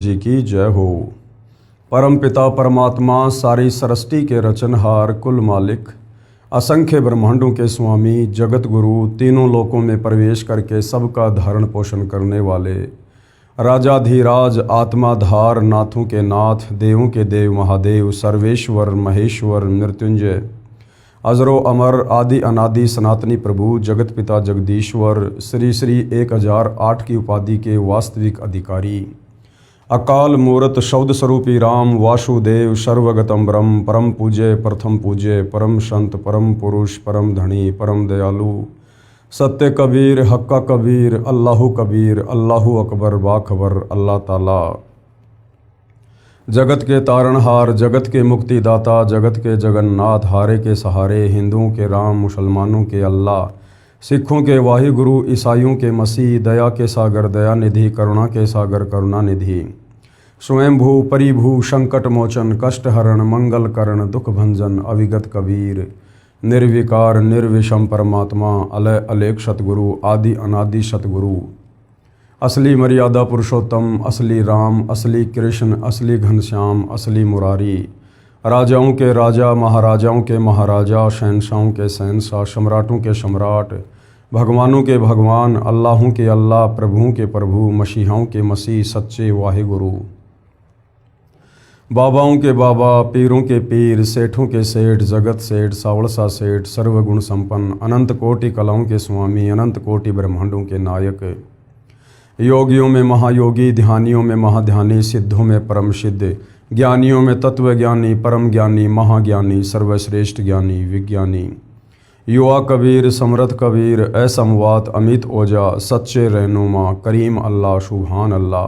जी की जय हो। परम पिता परमात्मा सारी सृष्टि के रचनहार कुल मालिक असंख्य ब्रह्मांडों के स्वामी जगत गुरु तीनों लोकों में प्रवेश करके सबका धारण पोषण करने वाले राजाधिराज आत्माधार नाथों के नाथ देवों के देव महादेव सर्वेश्वर महेश्वर मृत्युंजय अजरो अमर आदि अनादि सनातनी प्रभु जगत पिता जगदीश्वर श्री श्री 1008 की उपाधि के वास्तविक अधिकारी अकाल मूर्त शब्द स्वरूपी राम वासुदेव सर्वगतम ब्रह्म परम पूज्य प्रथम पूज्य परम संत परम पुरुष परम धनी परम दयालु सत्य कबीर हक्का कबीर अल्लाहु कबीर अल्लाहु अकबर बाखबर अल्लाह ताला जगत के तारणहार जगत के मुक्तिदाता जगत के जगन्नाथ हारे के सहारे हिंदुओं के राम मुसलमानों के अल्लाह सिखों के वाहिगुरु ईसाइयों के मसीह दया के सागर दया निधि करुणा के सागर करुणा निधि स्वयंभू परिभू संकट मोचन कष्ट हरण मंगल करण दुख भंजन अविगत कबीर निर्विकार निर्विषम परमात्मा अलय अलेख सतगुरु आदि अनादि सतगुरु असली मर्यादा पुरुषोत्तम असली राम असली कृष्ण असली घनश्याम असली मुरारी राजाओं के राजा महाराजाओं के महाराजा शहनशाहों के शहनशाह सम्राटों के सम्राट भगवानों के भगवान अल्लाहों के अल्लाह प्रभुओं के प्रभु मसीहाओं के मसीह सच्चे वाहिगुरु बाबाओं के बाबा पीरों के पीर सेठों के सेठ जगत सेठ सावड़सा सेठ सर्वगुण संपन्न अनंत कोटि कलाओं के स्वामी अनंत कोटि ब्रह्मांडों के नायक योगियों में महायोगी ध्यानियों में महाध्यानी सिद्धों में परम सिद्ध ज्ञानियों में तत्वज्ञानी परम ज्ञानी महाज्ञानी सर्वश्रेष्ठ ज्ञानी विज्ञानी युवा कबीर समर्थ कबीर असमवात अमित ओजा सच्चे रहनुमा करीम अल्लाह सुभान अल्लाह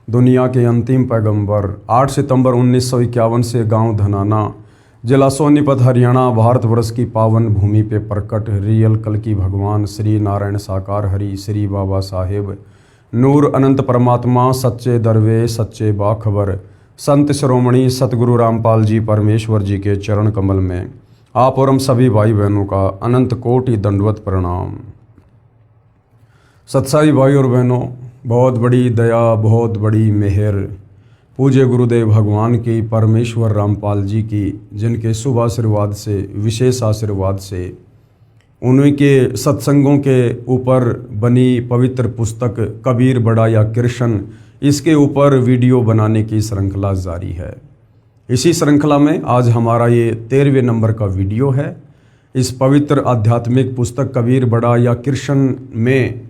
दुनिया के अंतिम पैगंबर 8 सितंबर 1951 से गांव धनाना जिला सोनीपत हरियाणा भारतवर्ष की पावन भूमि पे प्रकट रियल कल की भगवान श्री नारायण साकार हरि श्री बाबा साहेब नूर अनंत परमात्मा सच्चे दरवे सच्चे बाखबर संत श्रोमणी सतगुरु रामपाल जी परमेश्वर जी के चरण कमल में आप और हम सभी भाई बहनों का अनंत कोटि दंडवत प्रणाम। सत्साई भाई और बहनों, बहुत बड़ी दया बहुत बड़ी मेहर पूज्य गुरुदेव भगवान की परमेश्वर रामपाल जी की जिनके शुभ आशीर्वाद से विशेष आशीर्वाद से उन्हीं के सत्संगों के ऊपर बनी पवित्र पुस्तक कबीर बड़ा या कृष्ण इसके ऊपर वीडियो बनाने की श्रृंखला जारी है। इसी श्रृंखला में आज हमारा ये 13वें नंबर का वीडियो है। इस पवित्र आध्यात्मिक पुस्तक कबीर बड़ा या कृष्ण में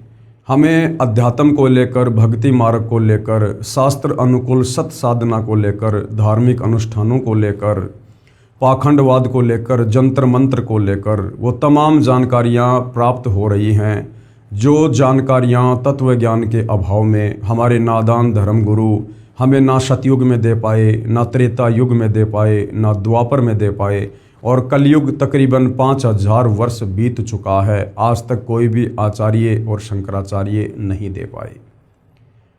हमें अध्यात्म को लेकर भक्ति मार्ग को लेकर शास्त्र अनुकूल सत साधना को लेकर धार्मिक अनुष्ठानों को लेकर पाखंडवाद को लेकर जंत्र मंत्र को लेकर वो तमाम जानकारियाँ प्राप्त हो रही हैं जो जानकारियाँ तत्व ज्ञान के अभाव में हमारे नादान धर्म गुरु हमें ना सतयुग में दे पाए ना त्रेता युग में दे पाए ना द्वापर में दे पाए और कलयुग तकरीबन 5000 वर्ष बीत चुका है, आज तक कोई भी आचार्य और शंकराचार्य नहीं दे पाए।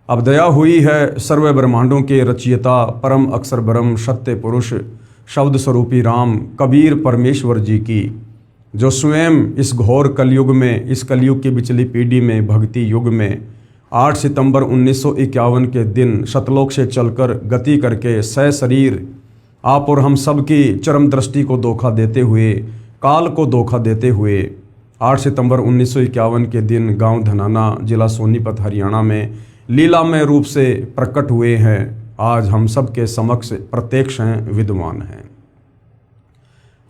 अब दया हुई है सर्व ब्रह्मांडों के रचयिता परम अक्षर ब्रह्म सत्य पुरुष शब्द स्वरूपी राम कबीर परमेश्वर जी की, जो स्वयं इस घोर कलयुग में इस कलयुग की पिछली पीढ़ी में भक्ति युग में 8 सितंबर 1951 के दिन सतलोक से चलकर गति करके सशरीर आप और हम सब की चरम दृष्टि को धोखा देते हुए काल को धोखा देते हुए 8 सितंबर 1951 के दिन गांव धनाना जिला सोनीपत हरियाणा में लीलामय रूप से प्रकट हुए हैं। आज हम सब के समक्ष प्रत्यक्ष हैं, विद्वान हैं।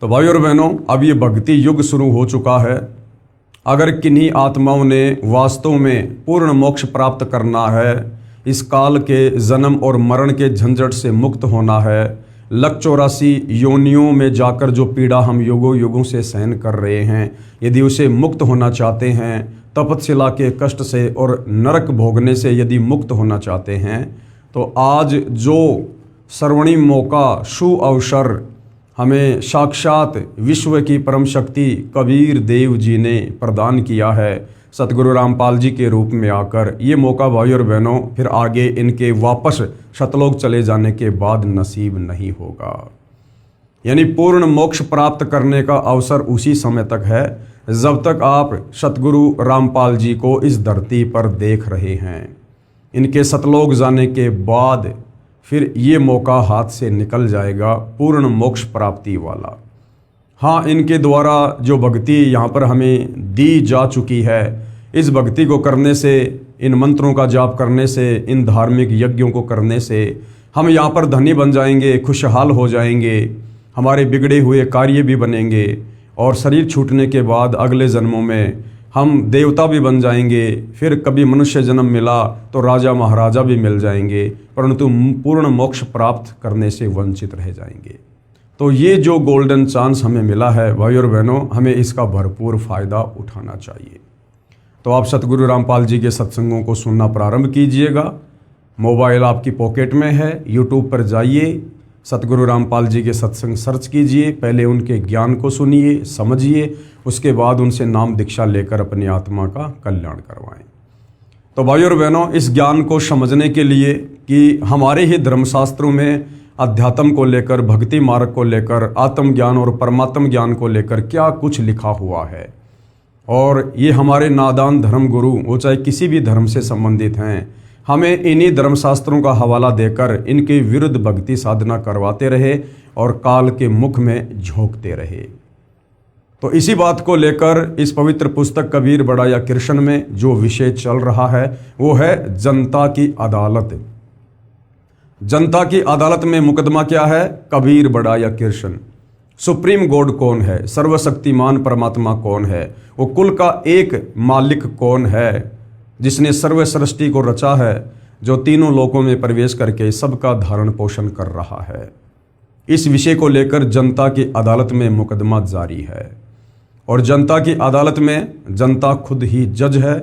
तो भाई और बहनों, अब ये भक्ति युग शुरू हो चुका है। अगर किन्हीं आत्माओं ने वास्तव में पूर्ण मोक्ष प्राप्त करना है, इस काल के जन्म और मरण के झंझट से मुक्त होना है, 184 योनियों में जाकर जो पीड़ा हम युगों युगों से सहन कर रहे हैं, यदि उसे मुक्त होना चाहते हैं, तपतशिला के कष्ट से और नरक भोगने से यदि मुक्त होना चाहते हैं, तो आज जो सर्वणिम मौका शु अवसर हमें साक्षात विश्व की परम शक्ति कबीर देव जी ने प्रदान किया है सतगुरु रामपाल जी के रूप में आकर, ये मौका भाई और बहनों फिर आगे इनके वापस सतलोक चले जाने के बाद नसीब नहीं होगा। यानी पूर्ण मोक्ष प्राप्त करने का अवसर उसी समय तक है जब तक आप सतगुरु रामपाल जी को इस धरती पर देख रहे हैं। इनके सतलोक जाने के बाद फिर ये मौका हाथ से निकल जाएगा पूर्ण मोक्ष प्राप्ति वाला। हाँ, इनके द्वारा जो भक्ति यहाँ पर हमें दी जा चुकी है, इस भक्ति को करने से, इन मंत्रों का जाप करने से, इन धार्मिक यज्ञों को करने से हम यहाँ पर धनी बन जाएंगे, खुशहाल हो जाएंगे, हमारे बिगड़े हुए कार्य भी बनेंगे और शरीर छूटने के बाद अगले जन्मों में हम देवता भी बन जाएंगे। फिर कभी मनुष्य जन्म मिला तो राजा महाराजा भी मिल जाएंगे, परंतु पूर्ण मोक्ष प्राप्त करने से वंचित रह जाएंगे। तो ये जो गोल्डन चांस हमें मिला है भाई और बहनों, हमें इसका भरपूर फ़ायदा उठाना चाहिए। तो आप सतगुरु रामपाल जी के सत्संगों को सुनना प्रारंभ कीजिएगा। मोबाइल आपकी पॉकेट में है, यूट्यूब पर जाइए, सतगुरु रामपाल जी के सत्संग सर्च कीजिए, पहले उनके ज्ञान को सुनिए, समझिए, उसके बाद उनसे नाम दीक्षा लेकर अपनी आत्मा का कल्याण करवाएं। तो भाई और बहनों, इस ज्ञान को समझने के लिए कि हमारे ही धर्मशास्त्रों में अध्यात्म को लेकर, भक्ति मार्ग को लेकर, आत्मज्ञान और परमात्म ज्ञान को लेकर क्या कुछ लिखा हुआ है, और ये हमारे नादान धर्म गुरु, वो चाहे किसी भी धर्म से संबंधित हैं, हमें इन्हीं धर्मशास्त्रों का हवाला देकर इनके विरुद्ध भक्ति साधना करवाते रहे और काल के मुख में झोंकते रहे। तो इसी बात को लेकर इस पवित्र पुस्तक कबीर बड़ा या कृष्ण में जो विषय चल रहा है वो है जनता की अदालत। जनता की अदालत में मुकदमा क्या है? कबीर बड़ा या कृष्ण। सुप्रीम गॉड कौन है? सर्वशक्तिमान परमात्मा कौन है? वो कुल का एक मालिक कौन है जिसने सर्व सृष्टि को रचा है, जो तीनों लोकों में प्रवेश करके सबका धारण पोषण कर रहा है। इस विषय को लेकर जनता की अदालत में मुकदमा जारी है और जनता की अदालत में जनता खुद ही जज है,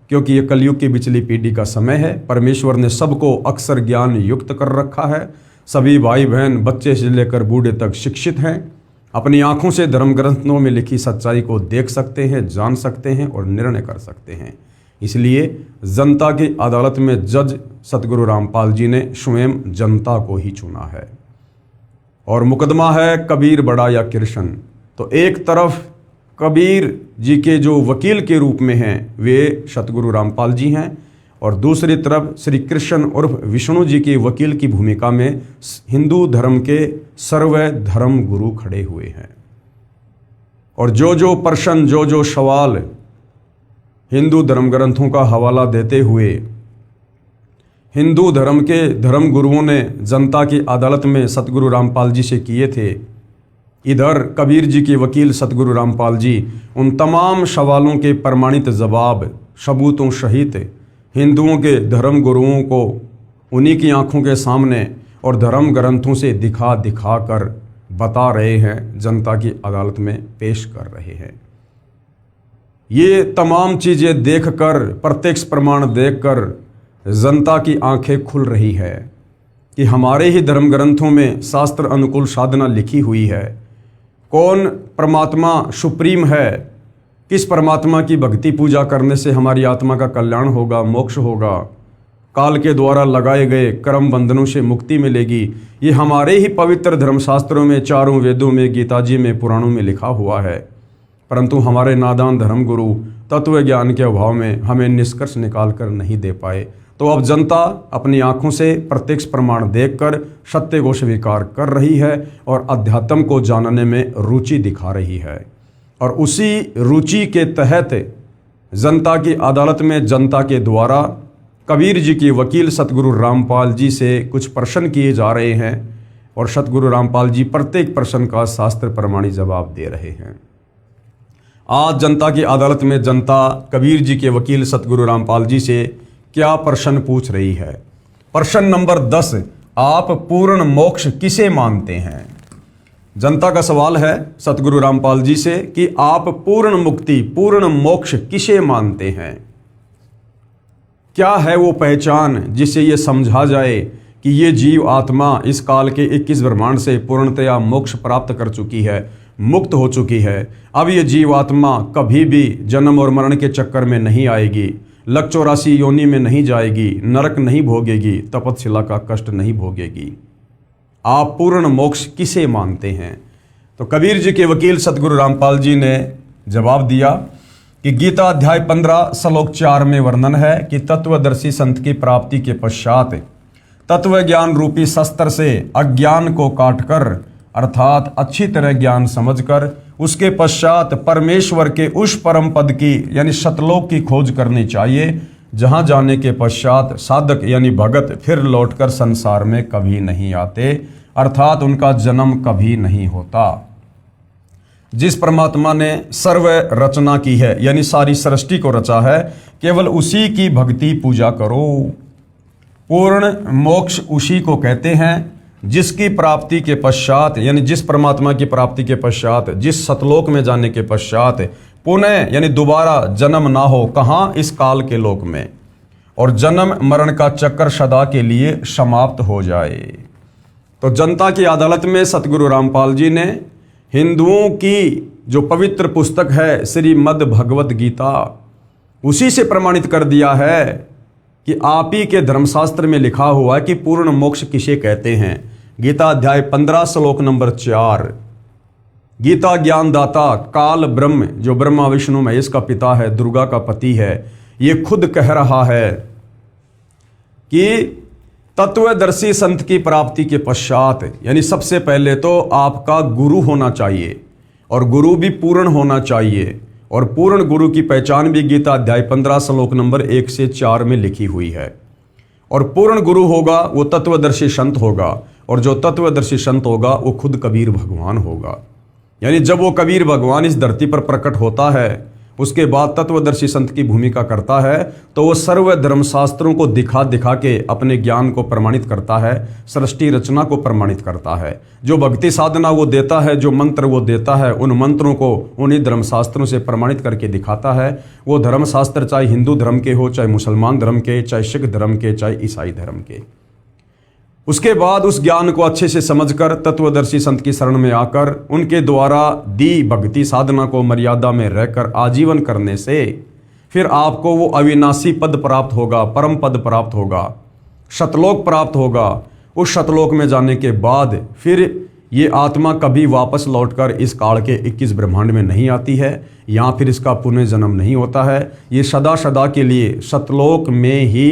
क्योंकि ये कलयुग की बिचली पीढ़ी का समय है। परमेश्वर ने सबको अक्षर ज्ञान युक्त कर रखा है। सभी भाई बहन, बच्चे से लेकर बूढ़े तक शिक्षित हैं, अपनी आंखों से धर्म ग्रंथों में लिखी सच्चाई को देख सकते हैं, जान सकते हैं और निर्णय कर सकते हैं। इसलिए जनता की अदालत में जज सतगुरु रामपाल जी ने स्वयं जनता को ही चुना है और मुकदमा है कबीर बड़ा या कृष्ण। तो एक तरफ कबीर जी के जो वकील के रूप में हैं वे सतगुरु रामपाल जी हैं और दूसरी तरफ श्री कृष्ण उर्फ विष्णु जी के वकील की भूमिका में हिंदू धर्म के सर्व धर्म गुरु खड़े हुए हैं। और जो प्रश्न, जो सवाल हिंदू धर्म ग्रंथों का हवाला देते हुए हिंदू धर्म के धर्म गुरुओं ने जनता की अदालत में सतगुरु रामपाल जी से किए थे, इधर कबीर जी के वकील सतगुरु रामपाल जी उन तमाम सवालों के प्रमाणित जवाब सबूतों सहित हिंदुओं के धर्म गुरुओं को उन्हीं की आंखों के सामने और धर्म ग्रंथों से दिखा कर बता रहे हैं, जनता की अदालत में पेश कर रहे हैं। ये तमाम चीज़ें देखकर, प्रत्यक्ष प्रमाण देखकर जनता की आंखें खुल रही है कि हमारे ही धर्म ग्रंथों में शास्त्र अनुकूल साधना लिखी हुई है। कौन परमात्मा सुप्रीम है, किस परमात्मा की भक्ति पूजा करने से हमारी आत्मा का कल्याण होगा, मोक्ष होगा, काल के द्वारा लगाए गए कर्म बंधनों से मुक्ति मिलेगी, ये हमारे ही पवित्र धर्मशास्त्रों में, चारों वेदों में, गीता जी में, पुराणों में लिखा हुआ है। परंतु हमारे नादान धर्म गुरु तत्व ज्ञान के अभाव में हमें निष्कर्ष निकाल कर नहीं दे पाए। तो अब जनता अपनी आंखों से प्रत्यक्ष प्रमाण देखकर सत्य को स्वीकार कर रही है और अध्यात्म को जानने में रुचि दिखा रही है। और उसी रुचि के तहत जनता की अदालत में जनता के द्वारा कबीर जी के वकील सतगुरु रामपाल जी से कुछ प्रश्न किए जा रहे हैं और सतगुरु रामपाल जी प्रत्येक प्रश्न का शास्त्र प्रमाणित जवाब दे रहे हैं। आज जनता की अदालत में जनता कबीर जी के वकील सतगुरु रामपाल जी से क्या प्रश्न पूछ रही है? प्रश्न नंबर 10, आप पूर्ण मोक्ष किसे मानते हैं? जनता का सवाल है सतगुरु रामपाल जी से कि आप पूर्ण मुक्ति, पूर्ण मोक्ष किसे मानते हैं? क्या है वो पहचान जिससे ये समझा जाए कि ये जीव आत्मा इस काल के 21 ब्रह्मांड से पूर्णतया मोक्ष प्राप्त कर चुकी है, मुक्त हो चुकी है। अब ये जीवात्मा कभी भी जन्म और मरण के चक्कर में नहीं आएगी, लक 84 योनि में नहीं जाएगी, नरक नहीं भोगेगी, तपस्या का कष्ट नहीं भोगेगी। आप पूर्ण मोक्ष किसे मानते हैं? तो कबीर जी के वकील सतगुरु रामपाल जी ने जवाब दिया कि गीता अध्याय 15 श्लोक 4 में वर्णन है कि तत्वदर्शी संत की प्राप्ति के पश्चात तत्व ज्ञान रूपी शस्त्र से अज्ञान को काटकर अर्थात अच्छी तरह ज्ञान समझकर उसके पश्चात परमेश्वर के उस परम पद की यानी सतलोक की खोज करनी चाहिए, जहां जाने के पश्चात साधक यानी भगत फिर लौटकर संसार में कभी नहीं आते, अर्थात उनका जन्म कभी नहीं होता। जिस परमात्मा ने सर्व रचना की है यानी सारी सृष्टि को रचा है, केवल उसी की भक्ति पूजा करो। पूर्ण मोक्ष उसी को कहते हैं जिसकी प्राप्ति के पश्चात यानी जिस परमात्मा की प्राप्ति के पश्चात, जिस सतलोक में जाने के पश्चात पुनः यानी दोबारा जन्म ना हो, कहाँ, इस काल के लोक में, और जन्म मरण का चक्कर सदा के लिए समाप्त हो जाए। तो जनता की अदालत में सतगुरु रामपाल जी ने हिंदुओं की जो पवित्र पुस्तक है श्रीमद् भगवत गीता, उसी से प्रमाणित कर दिया है कि आप ही के धर्मशास्त्र में लिखा हुआ है कि पूर्ण मोक्ष किसे कहते हैं। गीता अध्याय 15 श्लोक नंबर 4, गीता ज्ञानदाता काल ब्रह्म, जो ब्रह्मा विष्णु महेश का पिता है, दुर्गा का पति है, ये खुद कह रहा है कि तत्वदर्शी संत की प्राप्ति के पश्चात यानी सबसे पहले तो आपका गुरु होना चाहिए, और गुरु भी पूर्ण होना चाहिए, और पूर्ण गुरु की पहचान भी गीता अध्याय 15 श्लोक नंबर 1 से 4 में लिखी हुई है। और पूर्ण गुरु होगा वो तत्वदर्शी संत होगा, और जो तत्वदर्शी संत होगा वो खुद कबीर भगवान होगा। यानी जब वो कबीर भगवान इस धरती पर प्रकट होता है, उसके बाद तत्वदर्शी संत की भूमिका करता है, तो वो सर्व धर्मशास्त्रों को दिखा दिखा के अपने ज्ञान को प्रमाणित करता है, सृष्टि रचना को प्रमाणित करता है। जो भक्ति साधना वो देता है, जो मंत्र वो देता है, उन मंत्रों को उन्हीं धर्मशास्त्रों से प्रमाणित करके दिखाता है। वो धर्मशास्त्र चाहे हिंदू धर्म के हो, चाहे मुसलमान धर्म के, चाहे सिख धर्म के, चाहे ईसाई धर्म के। उसके बाद उस ज्ञान को अच्छे से समझकर तत्वदर्शी संत की शरण में आकर उनके द्वारा दी भक्ति साधना को मर्यादा में रहकर आजीवन करने से फिर आपको वो अविनाशी पद प्राप्त होगा, परम पद प्राप्त होगा, शतलोक प्राप्त होगा। उस शतलोक में जाने के बाद फिर ये आत्मा कभी वापस लौटकर इस काल के 21 ब्रह्मांड में नहीं आती है, यहाँ फिर इसका पुनर्जन्म नहीं होता है। ये सदा सदा के लिए शतलोक में ही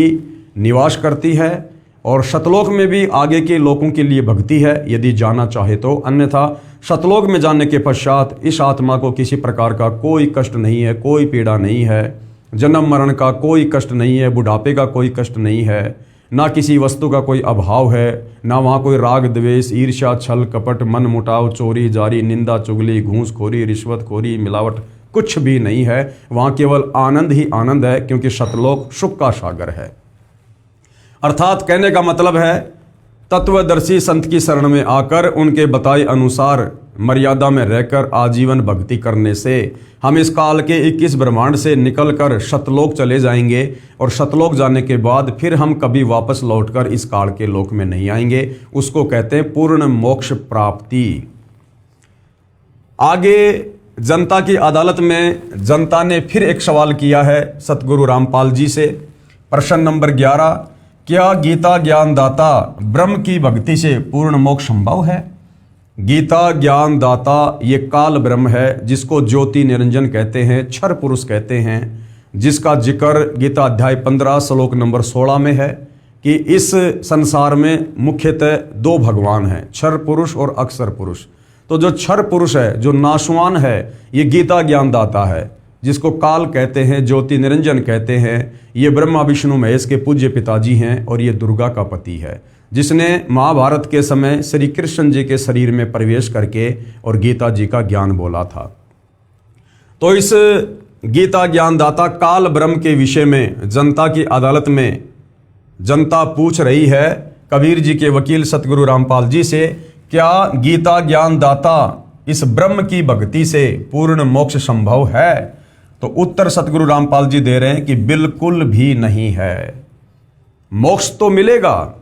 निवास करती है, और शतलोक में भी आगे के लोगों के लिए भक्ति है यदि जाना चाहे तो, अन्यथा शतलोक में जाने के पश्चात इस आत्मा को किसी प्रकार का कोई कष्ट नहीं है, कोई पीड़ा नहीं है, जन्म मरण का कोई कष्ट नहीं है, बुढ़ापे का कोई कष्ट नहीं है, ना किसी वस्तु का कोई अभाव है, ना वहाँ कोई राग द्वेष ईर्ष्या छल कपट मन मुटाव चोरी जारी निंदा चुगली घूसखोरी रिश्वतखोरी मिलावट कुछ भी नहीं है। वहाँ केवल आनंद ही आनंद है, क्योंकि शतलोक सुख का सागर है। अर्थात कहने का मतलब है तत्वदर्शी संत की शरण में आकर उनके बताए अनुसार मर्यादा में रहकर आजीवन भक्ति करने से हम इस काल के 21 ब्रह्मांड से निकलकर शतलोक चले जाएंगे, और शतलोक जाने के बाद फिर हम कभी वापस लौटकर इस काल के लोक में नहीं आएंगे। उसको कहते हैं पूर्ण मोक्ष प्राप्ति। आगे जनता की अदालत में जनता ने फिर एक सवाल किया है सतगुरु रामपाल जी से। प्रश्न नंबर 11, क्या गीता ज्ञानदाता ब्रह्म की भक्ति से पूर्ण मोक्ष संभव है? गीता ज्ञानदाता ये काल ब्रह्म है, जिसको ज्योति निरंजन कहते हैं, क्षर पुरुष कहते हैं, जिसका जिक्र गीता अध्याय 15 श्लोक नंबर 16 में है कि इस संसार में मुख्यतः 2 भगवान हैं, क्षर पुरुष और अक्षर पुरुष। तो जो क्षर पुरुष है, जो नाशवान है, ये गीता ज्ञानदाता है, जिसको काल कहते हैं, ज्योति निरंजन कहते हैं। ये ब्रह्मा विष्णु महेश के पूज्य पिताजी हैं, और ये दुर्गा का पति है, जिसने महाभारत के समय श्री कृष्ण जी के शरीर में प्रवेश करके और गीता जी का ज्ञान बोला था। तो इस गीता ज्ञानदाता काल ब्रह्म के विषय में जनता की अदालत में जनता पूछ रही है कबीर जी के वकील सतगुरु रामपाल जी से, क्या गीता ज्ञानदाता इस ब्रह्म की भक्ति से पूर्ण मोक्ष संभव है? तो उत्तर सतगुरु रामपाल जी दे रहे हैं कि बिल्कुल भी नहीं है। मोक्ष तो मिलेगा,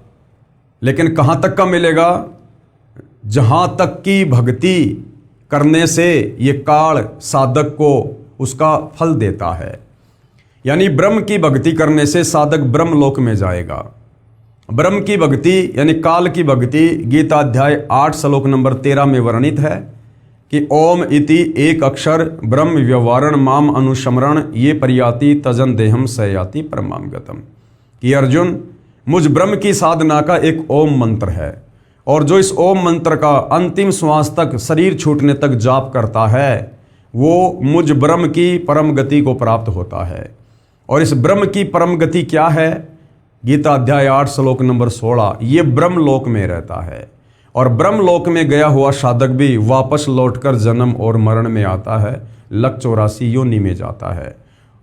लेकिन कहां तक का मिलेगा? जहां तक की भक्ति करने से ये काल साधक को उसका फल देता है। यानी ब्रह्म की भक्ति करने से साधक ब्रह्म लोक में जाएगा। ब्रह्म की भक्ति यानी काल की भक्ति गीता अध्याय 8 श्लोक नंबर 13 में वर्णित है कि ओम इति एक अक्षर ब्रह्म व्यवहारण माम अनुस्मरण ये परियाति तजन देहम सयाति परमाम गतम। कि अर्जुन, मुझ ब्रह्म की साधना का एक ओम मंत्र है, और जो इस ओम मंत्र का अंतिम श्वास तक, शरीर छूटने तक जाप करता है, वो मुझ ब्रह्म की परम गति को प्राप्त होता है। और इस ब्रह्म की परम गति क्या है? गीता अध्याय 8 श्लोक नंबर 16, ये ब्रह्म लोक में रहता है। और ब्रह्म लोक में गया हुआ साधक भी वापस लौटकर जन्म और मरण में आता है, लक 84 योनि में जाता है।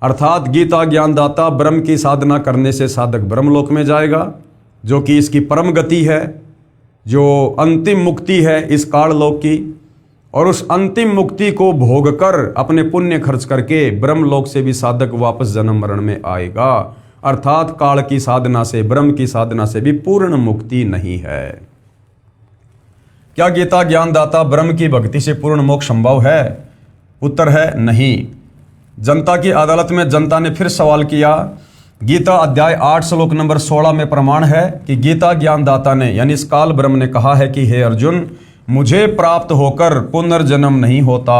अर्थात गीता ज्ञानदाता ब्रह्म की साधना करने से साधक ब्रह्म लोक में जाएगा, जो कि इसकी परम गति है, जो अंतिम मुक्ति है इस काल लोक की। और उस अंतिम मुक्ति को भोग कर अपने पुण्य खर्च करके ब्रह्म लोक से भी साधक वापस जन्म मरण में आएगा। अर्थात काल की साधना से, ब्रह्म की साधना से भी पूर्ण मुक्ति नहीं है। क्या गीता ज्ञानदाता ब्रह्म की भक्ति से पूर्ण मोक्ष संभव है? उत्तर है नहीं। जनता की अदालत में जनता ने फिर सवाल किया। गीता अध्याय 8 श्लोक नंबर 16 में प्रमाण है कि गीता ज्ञानदाता ने यानी इस काल ब्रह्म ने कहा है कि हे अर्जुन, मुझे प्राप्त होकर पुनर्जन्म नहीं होता।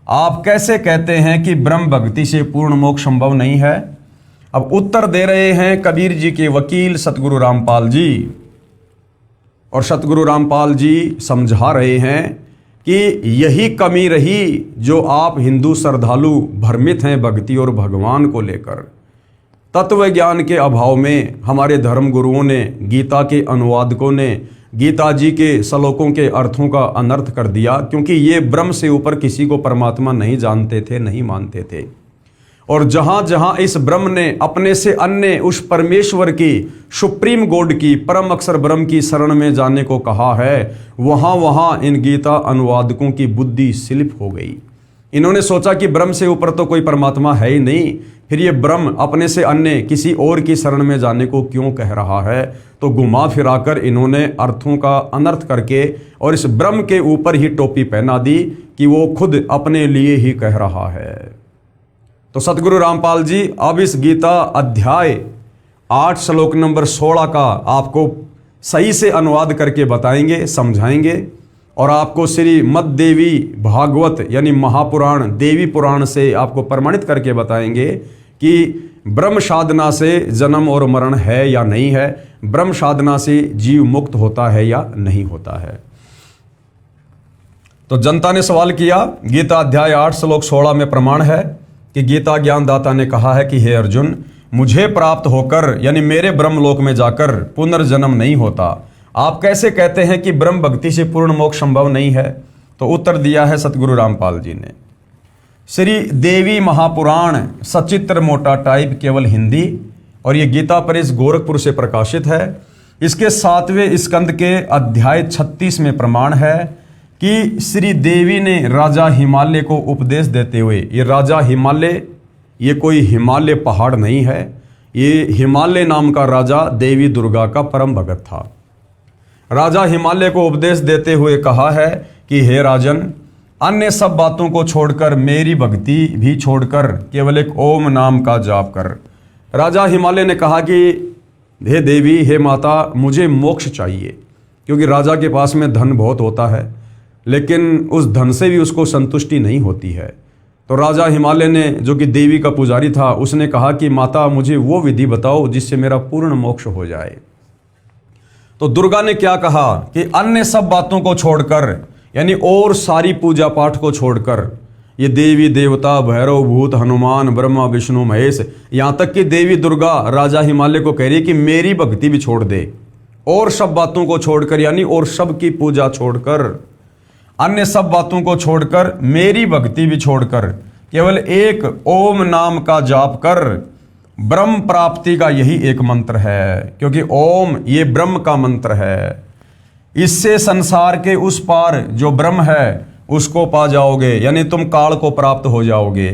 आप कैसे कहते हैं कि ब्रह्म भक्ति से पूर्ण मोक्ष संभव नहीं है? अब उत्तर दे रहे हैं कबीर जी के वकील सतगुरु रामपाल जी। और सतगुरु रामपाल जी समझा रहे हैं कि यही कमी रही जो आप हिंदू श्रद्धालु भ्रमित हैं भक्ति और भगवान को लेकर। तत्व ज्ञान के अभाव में हमारे धर्म गुरुओं ने, गीता के अनुवादकों ने गीता जी के श्लोकों के अर्थों का अनर्थ कर दिया, क्योंकि ये ब्रह्म से ऊपर किसी को परमात्मा नहीं जानते थे, नहीं मानते थे। और जहां जहां इस ब्रह्म ने अपने से अन्य उस परमेश्वर की, सुप्रीम गॉड की, परम अक्षर ब्रह्म की शरण में जाने को कहा है, वहां वहां इन गीता अनुवादकों की बुद्धि स्लिप हो गई। इन्होंने सोचा कि ब्रह्म से ऊपर तो कोई परमात्मा है ही नहीं, फिर ये ब्रह्म अपने से अन्य किसी और की शरण में जाने को क्यों कह रहा है। तो घुमा फिराकर इन्होंने अर्थों का अनर्थ करके और इस ब्रह्म के ऊपर ही टोपी पहना दी कि वो खुद अपने लिए ही कह रहा है। तो सतगुरु रामपाल जी अब इस गीता अध्याय 8 श्लोक नंबर 16 का आपको सही से अनुवाद करके बताएंगे, समझाएंगे, और आपको श्री मद देवी भागवत यानी महापुराण, देवी पुराण से आपको प्रमाणित करके बताएंगे कि ब्रह्म साधना से जन्म और मरण है या नहीं है, ब्रह्म साधना से जीव मुक्त होता है या नहीं होता है। तो जनता ने सवाल किया, गीता अध्याय 8 श्लोक 16 में प्रमाण है कि गीता ज्ञानदाता ने कहा है कि हे अर्जुन, मुझे प्राप्त होकर यानी मेरे ब्रह्मलोक में जाकर पुनर्जन्म नहीं होता। आप कैसे कहते हैं कि ब्रह्म भक्ति से पूर्ण मोक्ष संभव नहीं है? तो उत्तर दिया है सतगुरु रामपाल जी ने। श्री देवी महापुराण सचित्र मोटा टाइप केवल हिंदी, और ये गीता प्रेस गोरखपुर से प्रकाशित है। इसके 7वें स्कंद के अध्याय 36 में प्रमाण है कि श्री देवी ने राजा हिमालय को उपदेश देते हुए, ये राजा हिमालय ये कोई हिमालय पहाड़ नहीं है, ये हिमालय नाम का राजा देवी दुर्गा का परम भगत था। राजा हिमालय को उपदेश देते हुए कहा है कि हे राजन, अन्य सब बातों को छोड़कर, मेरी भक्ति भी छोड़कर केवल एक ओम नाम का जाप कर। राजा हिमालय ने कहा कि हे देवी, हे माता, मुझे मोक्ष चाहिए, क्योंकि राजा के पास में धन बहुत होता है, लेकिन उस धन से भी उसको संतुष्टि नहीं होती है। तो राजा हिमालय ने, जो कि देवी का पुजारी था, उसने कहा कि माता, मुझे वो विधि बताओ जिससे मेरा पूर्ण मोक्ष हो जाए। तो दुर्गा ने क्या कहा कि अन्य सब बातों को छोड़कर, यानी और सारी पूजा पाठ को छोड़कर, ये देवी देवता, भैरव भूत, हनुमान, ब्रह्मा विष्णु महेश, यहाँ तक कि देवी दुर्गा राजा हिमालय को कह रही कि मेरी भक्ति भी छोड़ दे, और सब बातों को छोड़कर, यानी और सब की पूजा छोड़कर, अन्य सब बातों को छोड़कर, मेरी भक्ति भी छोड़कर केवल एक ओम नाम का जाप कर। ब्रह्म प्राप्ति का यही एक मंत्र है, क्योंकि ओम ये ब्रह्म का मंत्र है। इससे संसार के उस पार जो ब्रह्म है उसको पा जाओगे, यानी तुम काल को प्राप्त हो जाओगे,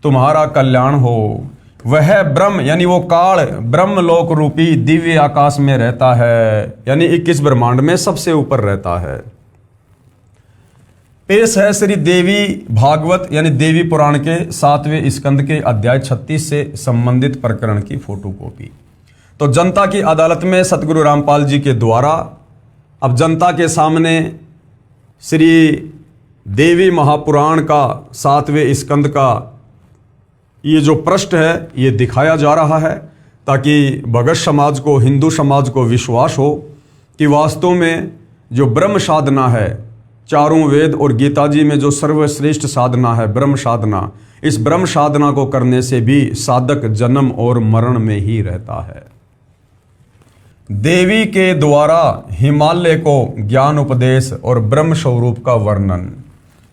तुम्हारा कल्याण हो। वह ब्रह्म यानी वो काल ब्रह्म लोक रूपी दिव्य आकाश में रहता है, यानी 21 ब्रह्मांड में सबसे ऊपर रहता है। पेश है श्री देवी भागवत यानी देवी पुराण के 7वें स्कंद के अध्याय 36 से संबंधित प्रकरण की फोटोकॉपी। तो जनता की अदालत में सतगुरु रामपाल जी के द्वारा अब जनता के सामने श्री देवी महापुराण का 7वें स्कंद का ये जो पृष्ठ है ये दिखाया जा रहा है, ताकि भगत समाज को, हिंदू समाज को विश्वास हो कि वास्तव में जो ब्रह्म साधना है, चारों वेद और गीता जी में जो सर्वश्रेष्ठ साधना है ब्रह्म साधना, इस ब्रह्म साधना को करने से भी साधक जन्म और मरण में ही रहता है। देवी के द्वारा हिमालय को ज्ञान उपदेश और ब्रह्म स्वरूप का वर्णन।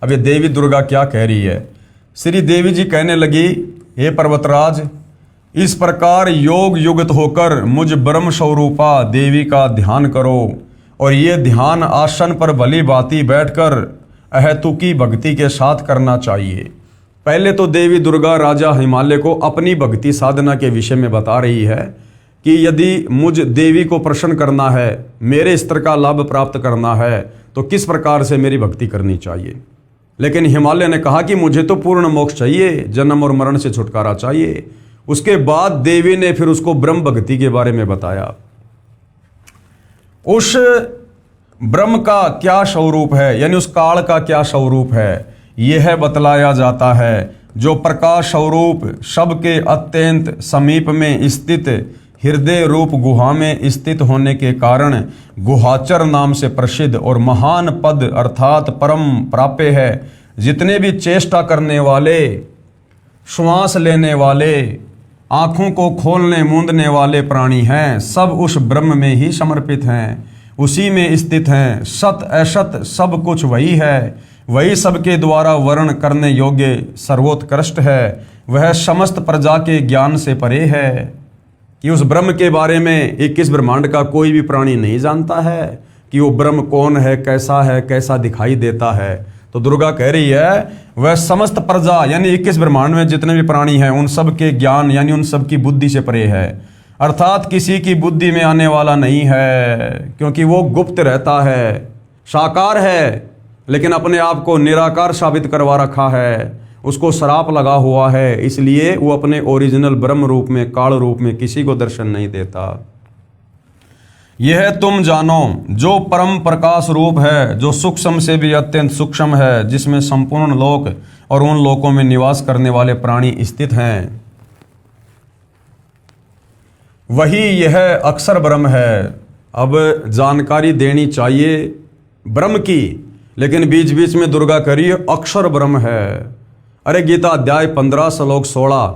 अब ये देवी दुर्गा क्या कह रही है? श्री देवी जी कहने लगी, हे पर्वतराज, इस प्रकार योग युक्त होकर मुझ ब्रह्म स्वरूपा देवी का ध्यान करो, और ये ध्यान आसन पर भली भांति बैठकर अहेतुकी भक्ति के साथ करना चाहिए। पहले तो देवी दुर्गा राजा हिमालय को अपनी भक्ति साधना के विषय में बता रही है कि यदि मुझ देवी को प्रसन्न करना है, मेरे स्तर का लाभ प्राप्त करना है, तो किस प्रकार से मेरी भक्ति करनी चाहिए। लेकिन हिमालय ने कहा कि मुझे तो पूर्ण मोक्ष चाहिए, जन्म और मरण से छुटकारा चाहिए। उसके बाद देवी ने फिर उसको ब्रह्म भक्ति के बारे में बताया। उस ब्रह्म का क्या स्वरूप है, यानी उस काल का क्या स्वरूप है, यह बतलाया जाता है। जो प्रकाश स्वरूप सबके अत्यंत समीप में स्थित हृदय रूप गुहा में स्थित होने के कारण गुहाचर नाम से प्रसिद्ध और महान पद अर्थात परम प्राप्य है। जितने भी चेष्टा करने वाले, श्वास लेने वाले, आँखों को खोलने मूंदने वाले प्राणी हैं, सब उस ब्रह्म में ही समर्पित हैं, उसी में स्थित हैं। सत असत सब कुछ वही है, वही सबके द्वारा वर्ण करने योग्य सर्वोत्कृष्ट है। वह समस्त प्रजा के ज्ञान से परे है कि उस ब्रह्म के बारे में 21 ब्रह्मांड का कोई भी प्राणी नहीं जानता है कि वो ब्रह्म कौन है, कैसा दिखाई देता है। तो दुर्गा कह रही है वह समस्त प्रजा यानी 21 ब्रह्मांड में जितने भी प्राणी हैं उन सब के ज्ञान यानी उन सब की बुद्धि से परे है, अर्थात किसी की बुद्धि में आने वाला नहीं है, क्योंकि वो गुप्त रहता है, साकार है लेकिन अपने आप को निराकार साबित करवा रखा है, उसको श्राप लगा हुआ है, इसलिए वो अपने ओरिजिनल ब्रह्म रूप में, काल रूप में किसी को दर्शन नहीं देता। यह तुम जानो जो परम प्रकाश रूप है, जो सूक्ष्म से भी अत्यंत सूक्ष्म है, जिसमें संपूर्ण लोक और उन लोकों में निवास करने वाले प्राणी स्थित हैं, वही यह अक्षर ब्रह्म है। अब जानकारी देनी चाहिए ब्रह्म की, लेकिन बीच बीच में दुर्गा करिए अक्षर ब्रह्म है। अरे गीता अध्याय 15 श्लोक 16,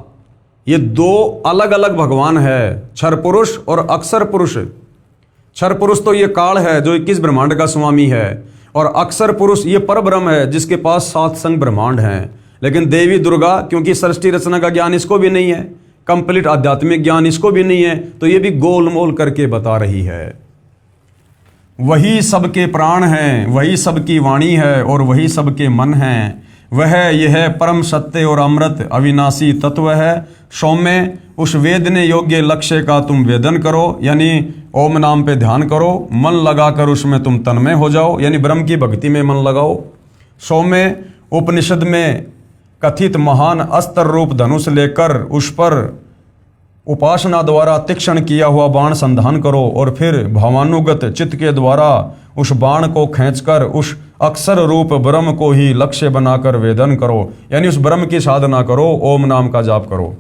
ये दो अलग अलग भगवान है, क्षर पुरुष और अक्षर पुरुष। क्षर पुरुष तो ये काल है जो 21 ब्रह्मांड का स्वामी है, और अक्षर पुरुष ये पर ब्रह्म है जिसके पास 7 संग ब्रह्मांड हैं। लेकिन देवी दुर्गा क्योंकि सृष्टि रचना का ज्ञान इसको भी नहीं है, कंप्लीट आध्यात्मिक ज्ञान इसको भी नहीं है, तो ये भी गोलमोल करके बता रही है। वही सबके प्राण हैं, वही सबकी वाणी है और वही सबके मन हैं। वह यह परम सत्य और अमृत अविनाशी तत्व है। सौम्य उस वेदने योग्य लक्ष्य का तुम वेदन करो, यानी ओम नाम पे ध्यान करो, मन लगाकर उसमें तुम तन्मय हो जाओ, यानी ब्रह्म की भक्ति में मन लगाओ। सौम्य उपनिषद में कथित महान अस्त्र रूप धनुष लेकर उस पर उपासना द्वारा तीक्ष्ण किया हुआ बाण संधान करो, और फिर भावानुगत चित्त के द्वारा उस बाण को खींचकर उस अक्षर रूप ब्रह्म को ही लक्ष्य बनाकर वेदन करो, यानी उस ब्रह्म की साधना करो, ओम नाम का जाप करो।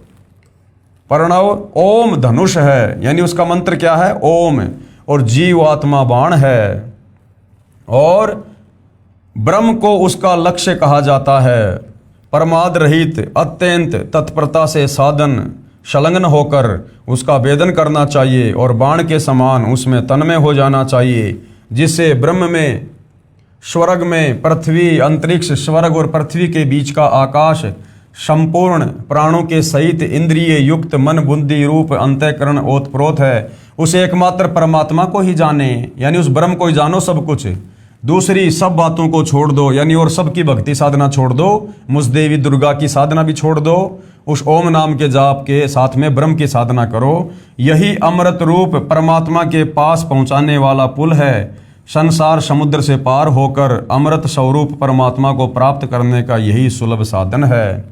प्रणव ओम धनुष है, यानी उसका मंत्र क्या है? ओम, और जीव आत्मा बाण है, और ब्रह्म को उसका लक्ष्य कहा जाता है। परमाद रहित अत्यंत तत्परता से साधन संलग्न होकर उसका वेदन करना चाहिए, और बाण के समान उसमें तन्मय हो जाना चाहिए, जिससे ब्रह्म में, स्वर्ग में, पृथ्वी, अंतरिक्ष, स्वर्ग और पृथ्वी के बीच का आकाश संपूर्ण प्राणों के सहित इंद्रिय युक्त मन बुद्धि रूप अंतःकरण ओतप्रोत है। उस एकमात्र परमात्मा को ही जाने, यानी उस ब्रह्म को ही जानो सब कुछ, दूसरी सब बातों को छोड़ दो, यानी और सबकी भक्ति साधना छोड़ दो, मुझ देवी दुर्गा की साधना भी छोड़ दो, उस ओम नाम के जाप के साथ में ब्रह्म की साधना करो। यही अमृत रूप परमात्मा के पास पहुंचाने वाला पुल है। संसार समुद्र से पार होकर अमृत स्वरूप परमात्मा को प्राप्त करने का यही सुलभ साधन है।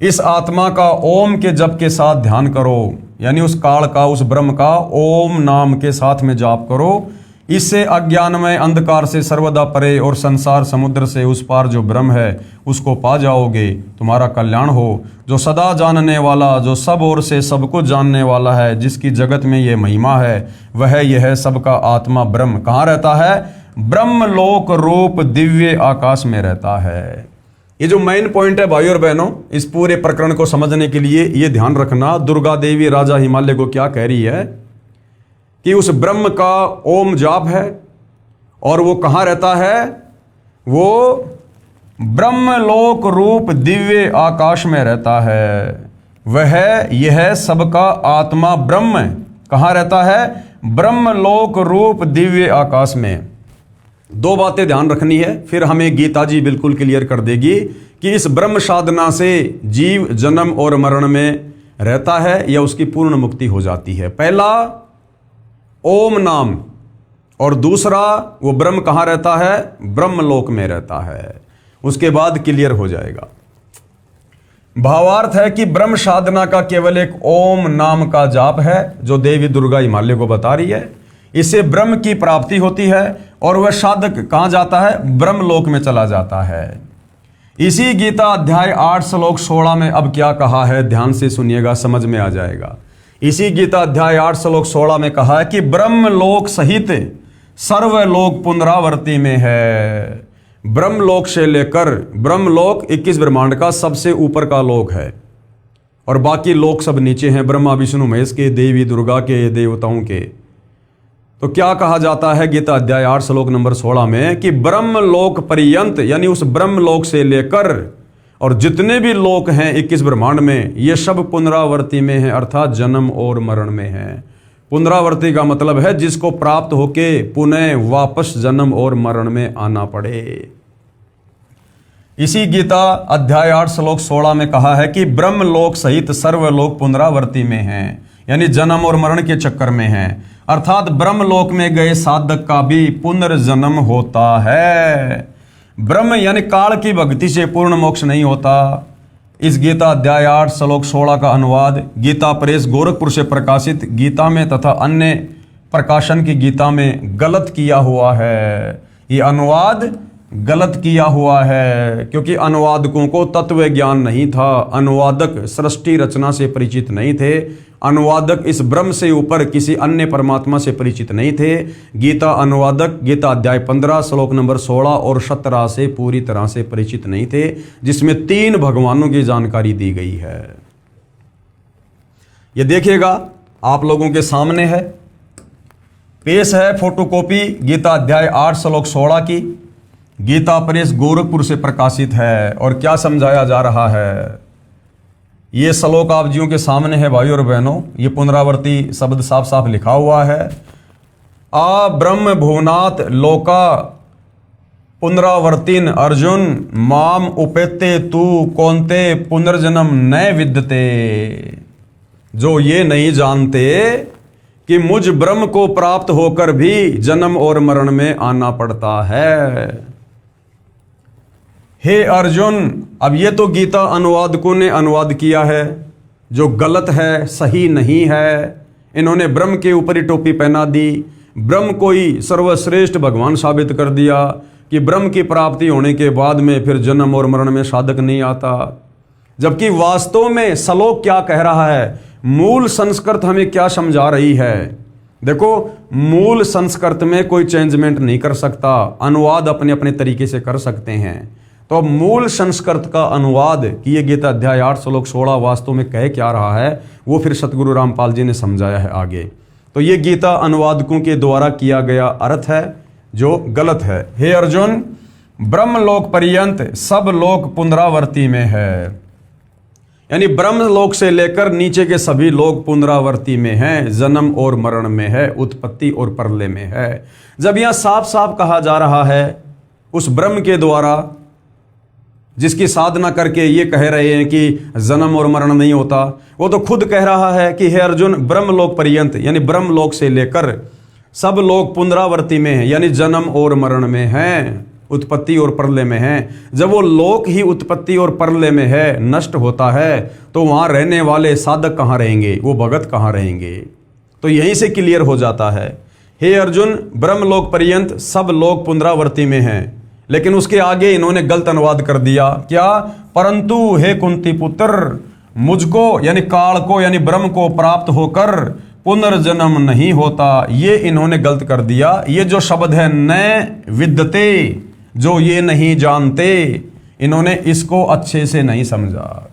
इस आत्मा का ओम के जप के साथ ध्यान करो, यानी उस काल का, उस ब्रह्म का ओम नाम के साथ में जाप करो, इससे अज्ञानमय अंधकार से सर्वदा परे और संसार समुद्र से उस पार जो ब्रह्म है उसको पा जाओगे, तुम्हारा कल्याण हो। जो सदा जानने वाला, जो सब ओर से सब कुछ जानने वाला है, जिसकी जगत में ये महिमा है, वह यह सबका आत्मा ब्रह्म कहाँ रहता है? ब्रह्म लोक रूप दिव्य आकाश में रहता है। ये जो मेन पॉइंट है भाई और बहनों, इस पूरे प्रकरण को समझने के लिए ये ध्यान रखना, दुर्गा देवी राजा हिमालय को क्या कह रही है कि उस ब्रह्म का ओम जाप है और वो कहाँ रहता है? वो ब्रह्म लोक रूप दिव्य आकाश में रहता है। वह यह सबका आत्मा ब्रह्म कहाँ रहता है? ब्रह्म लोक रूप दिव्य आकाश में। दो बातें ध्यान रखनी है, फिर हमें गीता जी बिल्कुल क्लियर कर देगी कि इस ब्रह्म साधना से जीव जन्म और मरण में रहता है या उसकी पूर्ण मुक्ति हो जाती है। पहला ओम नाम, और दूसरा वो ब्रह्म कहाँ रहता है? ब्रह्मलोक में रहता है। उसके बाद क्लियर हो जाएगा। भावार्थ है कि ब्रह्म साधना का केवल एक ओम नाम का जाप है जो देवी दुर्गा हिमालय को बता रही है। इससे ब्रह्म की प्राप्ति होती है और वह साधक कहाँ जाता है? ब्रह्मलोक में चला जाता है। इसी गीता अध्याय 8 श्लोक 16 में अब क्या कहा है, ध्यान से सुनिएगा, समझ में आ जाएगा। इसी गीता अध्याय 8 श्लोक 16 में कहा है कि ब्रह्मलोक सहित सर्वलोक पुनरावर्ती में है। ब्रह्मलोक से लेकर, ब्रह्मलोक 21 ब्रह्मांड का सबसे ऊपर का लोक है और बाकी लोक सब नीचे हैं, ब्रह्मा विष्णु महेश के, देवी दुर्गा के, देवताओं के। तो क्या कहा जाता है गीता अध्याय 8 श्लोक नंबर 16 में कि ब्रह्मलोक पर्यंत, यानी उस ब्रह्मलोक से लेकर और जितने भी लोक हैं 21 ब्रह्मांड में, ये सब पुनरावर्ती में हैं, अर्थात जन्म और मरण में हैं। पुनरावर्ती का मतलब है जिसको प्राप्त होके पुनः वापस जन्म और मरण में आना पड़े। इसी गीता अध्याय 8 श्लोक 16 में कहा है कि ब्रह्मलोक सहित सर्वलोक पुनरावर्ती में हैं, यानी जन्म और मरण के चक्कर में हैं, अर्थात ब्रह्मलोक में गए साधक का भी पुनर्जन्म होता है। ब्रह्म यानी काल की भक्ति से पूर्ण मोक्ष नहीं होता। इस गीता अध्याय 8 श्लोक 16 का अनुवाद गीता प्रेस गोरखपुर से प्रकाशित गीता में तथा अन्य प्रकाशन की गीता में गलत किया हुआ है। ये अनुवाद गलत किया हुआ है क्योंकि अनुवादकों को तत्व ज्ञान नहीं था, अनुवादक सृष्टि रचना से परिचित नहीं थे, अनुवादक इस ब्रह्म से ऊपर किसी अन्य परमात्मा से परिचित नहीं थे। गीता अनुवादक गीता अध्याय 15 श्लोक नंबर 16 और 17 से पूरी तरह से परिचित नहीं थे, जिसमें 3 भगवानों की जानकारी दी गई है। ये देखिएगा, आप लोगों के सामने है, पेश है फोटोकॉपी गीता अध्याय 8 श्लोक 16 की। गीता प्रेस गोरखपुर से प्रकाशित है और क्या समझाया जा रहा है ये श्लोक आप जियों के सामने है भाई और बहनों। ये पुनरावर्ती शब्द साफ साफ लिखा हुआ है। आ ब्रह्म भुवनात् लोका पुनरावर्तिन अर्जुन माम उपेते तू कौन्ते पुनर्जन्म न विद्यते। जो ये नहीं जानते कि मुझ ब्रह्म को प्राप्त होकर भी जन्म और मरण में आना पड़ता है। हे अर्जुन, अब ये तो गीता अनुवादकों ने अनुवाद किया है जो गलत है, सही नहीं है। इन्होंने ब्रह्म के ऊपर ही टोपी पहना दी, ब्रह्म को ही सर्वश्रेष्ठ भगवान साबित कर दिया कि ब्रह्म की प्राप्ति होने के बाद में फिर जन्म और मरण में साधक नहीं आता। जबकि वास्तव में श्लोक क्या कह रहा है, मूल संस्कृत हमें क्या समझा रही है। देखो, मूल संस्कृत में कोई चेंजमेंट नहीं कर सकता, अनुवाद अपने अपने तरीके से कर सकते हैं। तो अब मूल संस्कृत का अनुवाद कि ये गीता अध्याय 8 श्लोक 16 वास्तव में कह क्या रहा है, वो फिर सतगुरु रामपाल जी ने समझाया है आगे। तो ये गीता अनुवादकों के द्वारा किया गया अर्थ है जो गलत है। हे अर्जुन, ब्रह्मलोक पर्यंत सब लोक पुनरावर्ती में है, यानी ब्रह्मलोक से लेकर नीचे के सभी लोग पुनरावर्ती में हैं, जन्म और मरण में है, उत्पत्ति और प्रलय में है। जब यह साफ साफ कहा जा रहा है उस ब्रह्म के द्वारा जिसकी साधना करके ये कह रहे हैं कि जन्म और मरण नहीं होता, वो तो खुद कह रहा है कि हे अर्जुन, ब्रह्मलोक पर्यंत यानी ब्रह्मलोक से लेकर सब लोग पुनरावर्ती में हैं, यानी जन्म और मरण में हैं, उत्पत्ति और प्रलय में हैं। जब वो लोक ही उत्पत्ति और प्रलय में है, नष्ट होता है, तो वहाँ रहने वाले साधक कहाँ रहेंगे, वो भगत कहाँ रहेंगे। तो यहीं से क्लियर हो जाता है हे अर्जुन, ब्रह्मलोक पर्यंत सब लोग पुनरावृत्ति में हैं। लेकिन उसके आगे इन्होंने गलत अनुवाद कर दिया। क्या? परंतु हे कुंती पुत्र, मुझको यानी काल को यानी ब्रह्म को प्राप्त होकर पुनर्जन्म नहीं होता, ये इन्होंने गलत कर दिया। ये जो शब्द है न विद्यते, जो ये नहीं जानते, इन्होंने इसको अच्छे से नहीं समझा।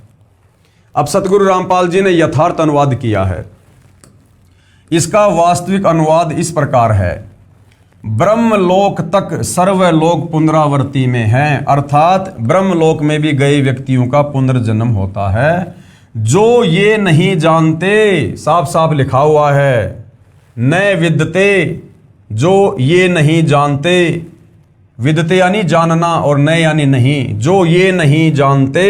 अब सतगुरु रामपाल जी ने यथार्थ अनुवाद किया है। इसका वास्तविक अनुवाद इस प्रकार है, ब्रह्मलोक तक सर्वलोक पुनरावृत्ति में हैं, अर्थात ब्रह्मलोक में भी गए व्यक्तियों का पुनर्जन्म होता है। जो ये नहीं जानते, साफ साफ लिखा हुआ है, न विद्यते, जो ये नहीं जानते, विद्यते यानी जानना और न यानी नहीं, जो ये नहीं जानते,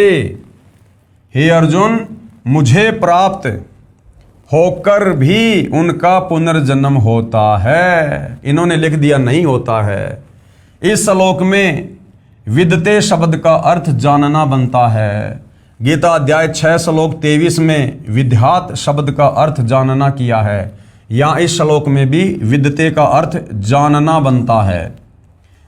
हे अर्जुन, मुझे प्राप्त होकर भी उनका पुनर्जन्म होता है। इन्होंने लिख दिया नहीं होता है। इस श्लोक में विद्यते शब्द का अर्थ जानना बनता है। गीता अध्याय 6 श्लोक 23 में विद्यात शब्द का अर्थ जानना किया है। यहाँ इस श्लोक में भी विद्यते का अर्थ जानना बनता है।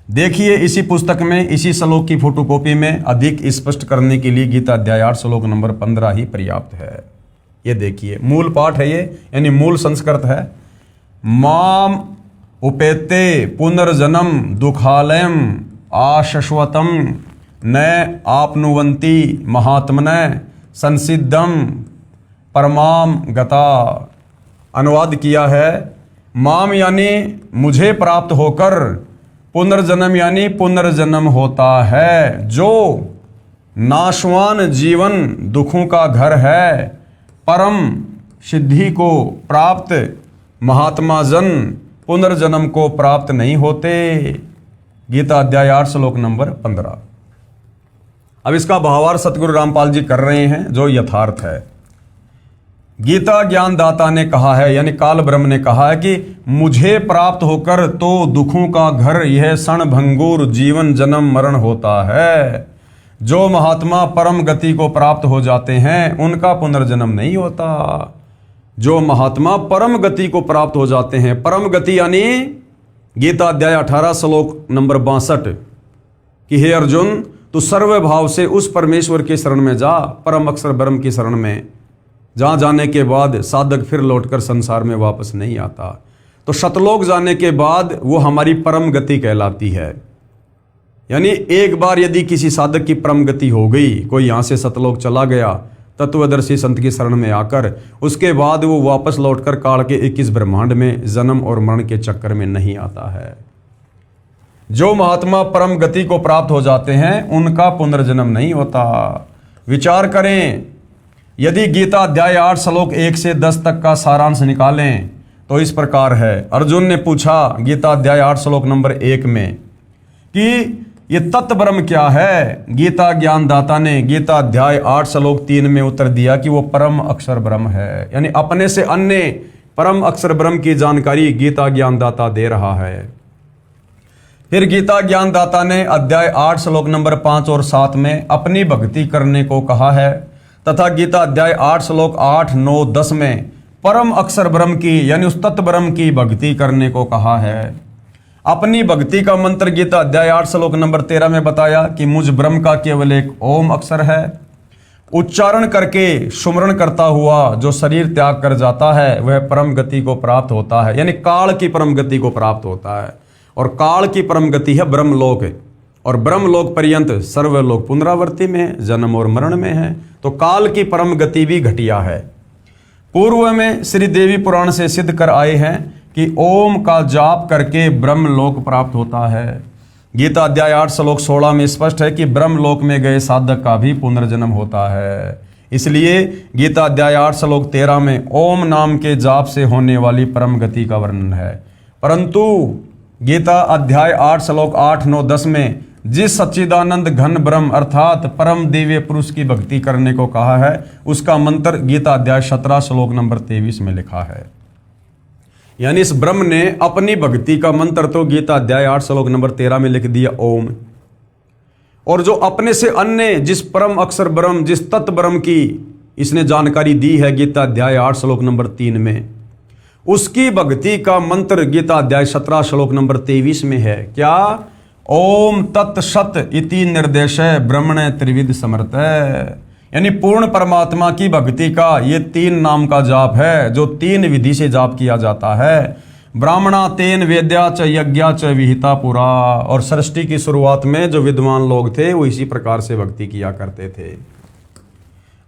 देखिए इसी पुस्तक में इसी श्लोक की फोटोकॉपी में अधिक स्पष्ट करने के लिए गीता अध्याय 8 श्लोक नंबर 15 ही पर्याप्त है। ये देखिए मूल पाठ है ये, यानी मूल संस्कृत है। माम उपेते पुनर्जन्म दुखालयम आशश्वतम न आपनुवंती महात्मने संसिद्धम परमाम गता। अनुवाद किया है, माम यानी मुझे प्राप्त होकर, पुनर्जन्म यानी पुनर्जन्म होता है। जो नाशवान जीवन दुखों का घर है, परम सिद्धि को प्राप्त महात्मा जन पुनर्जन्म को प्राप्त नहीं होते। गीता अध्याय 8 श्लोक नंबर 15। अब इसका भावार्थ सतगुरु रामपाल जी कर रहे हैं, जो यथार्थ है। गीता ज्ञानदाता ने कहा है, यानी काल ब्रह्म ने कहा है कि मुझे प्राप्त होकर तो दुखों का घर यह क्षण भंगुर जीवन जन्म मरण होता है। जो महात्मा परम गति को प्राप्त हो जाते हैं उनका पुनर्जन्म नहीं होता। जो महात्मा परम गति को प्राप्त हो जाते हैं, परम गति यानी गीता अध्याय 18 श्लोक नंबर 62 कि हे अर्जुन, तू सर्व भाव से उस परमेश्वर की शरण में जा, परम अक्षर ब्रह्म की शरण में, जहां जाने के बाद साधक फिर लौटकर संसार में वापस नहीं आता। तो शतलोक जाने के बाद वो हमारी परम गति कहलाती है। यानी एक बार यदि किसी साधक की परम गति हो गई, कोई यहां से सतलोक चला गया तत्वदर्शी संत की शरण में आकर, उसके बाद वो वापस लौटकर काल के 21 ब्रह्मांड में जन्म और मरण के चक्कर में नहीं आता है। जो महात्मा परम गति को प्राप्त हो जाते हैं उनका पुनर्जन्म नहीं होता। विचार करें, यदि गीता अध्याय 8 श्लोक 1 से 10 तक का सारांश निकालें तो इस प्रकार है। अर्जुन ने पूछा गीता अध्याय 8 श्लोक नंबर 1 में कि ये तत्व ब्रह्म क्या है। गीता ज्ञानदाता ने गीता अध्याय 8 श्लोक 3 में उत्तर दिया कि वो परम अक्षर ब्रह्म है। यानी अपने से अन्य परम अक्षर ब्रह्म की जानकारी गीता ज्ञानदाता दे रहा है। फिर गीता ज्ञानदाता ने अध्याय 8 श्लोक नंबर 5 और 7 में अपनी भक्ति करने को कहा है, तथा गीता अध्याय 8 श्लोक 8, 9, 10 में परम अक्षर ब्रह्म की यानी उस तत्व ब्रह्म की भक्ति करने को कहा है। अपनी भक्ति का मंत्र गीता अध्याय 8 श्लोक नंबर 13 में बताया कि मुझ ब्रह्म का केवल एक ओम अक्षर है। उच्चारण करके सुमरण करता हुआ जो शरीर त्याग कर जाता है वह परम गति को प्राप्त होता है, यानी काल की परम गति को प्राप्त होता है। और काल की परम गति है ब्रह्मलोक, और ब्रह्मलोक पर्यंत सर्वलोक पुनरावृत्ति में जन्म और मरण में है। तो काल की परम गति भी घटिया है। पूर्व में श्री देवी पुराण से सिद्ध कर आए हैं कि ओम का जाप करके ब्रह्मलोक प्राप्त होता है। गीता अध्याय 8 श्लोक 16 में स्पष्ट है कि ब्रह्मलोक में गए साधक का भी पुनर्जन्म होता है। इसलिए गीता अध्याय 8 श्लोक 13 में ओम नाम के जाप से होने वाली परम गति का वर्णन है। परंतु गीता अध्याय 8 श्लोक 8, 9, 10 में जिस सच्चिदानंद घन ब्रह्म अर्थात परम दिव्य पुरुष की भक्ति करने को कहा है उसका मंत्र गीता अध्याय 17 श्लोक नंबर 23 में लिखा है। यानी इस ब्रह्म ने अपनी भक्ति का मंत्र तो गीता अध्याय 8 श्लोक नंबर 13 में लिख दिया ओम, और जो अपने से अन्य जिस परम अक्षर ब्रह्म जिस तत्व ब्रह्म की इसने जानकारी दी है गीता अध्याय 8 श्लोक नंबर 3 में, उसकी भक्ति का मंत्र गीता अध्याय 17 श्लोक नंबर 23 में है। क्या? ओम तत् सत इति निर्देश ब्रह्मण त्रिविध समर्थ। यानी पूर्ण परमात्मा की भक्ति का ये 3 नाम का जाप है, जो 3 विधि से जाप किया जाता है। ब्राह्मणा तेन वेद्या च यज्ञा च विहिता पुरा। और सृष्टि की शुरुआत में जो विद्वान लोग थे वो इसी प्रकार से भक्ति किया करते थे।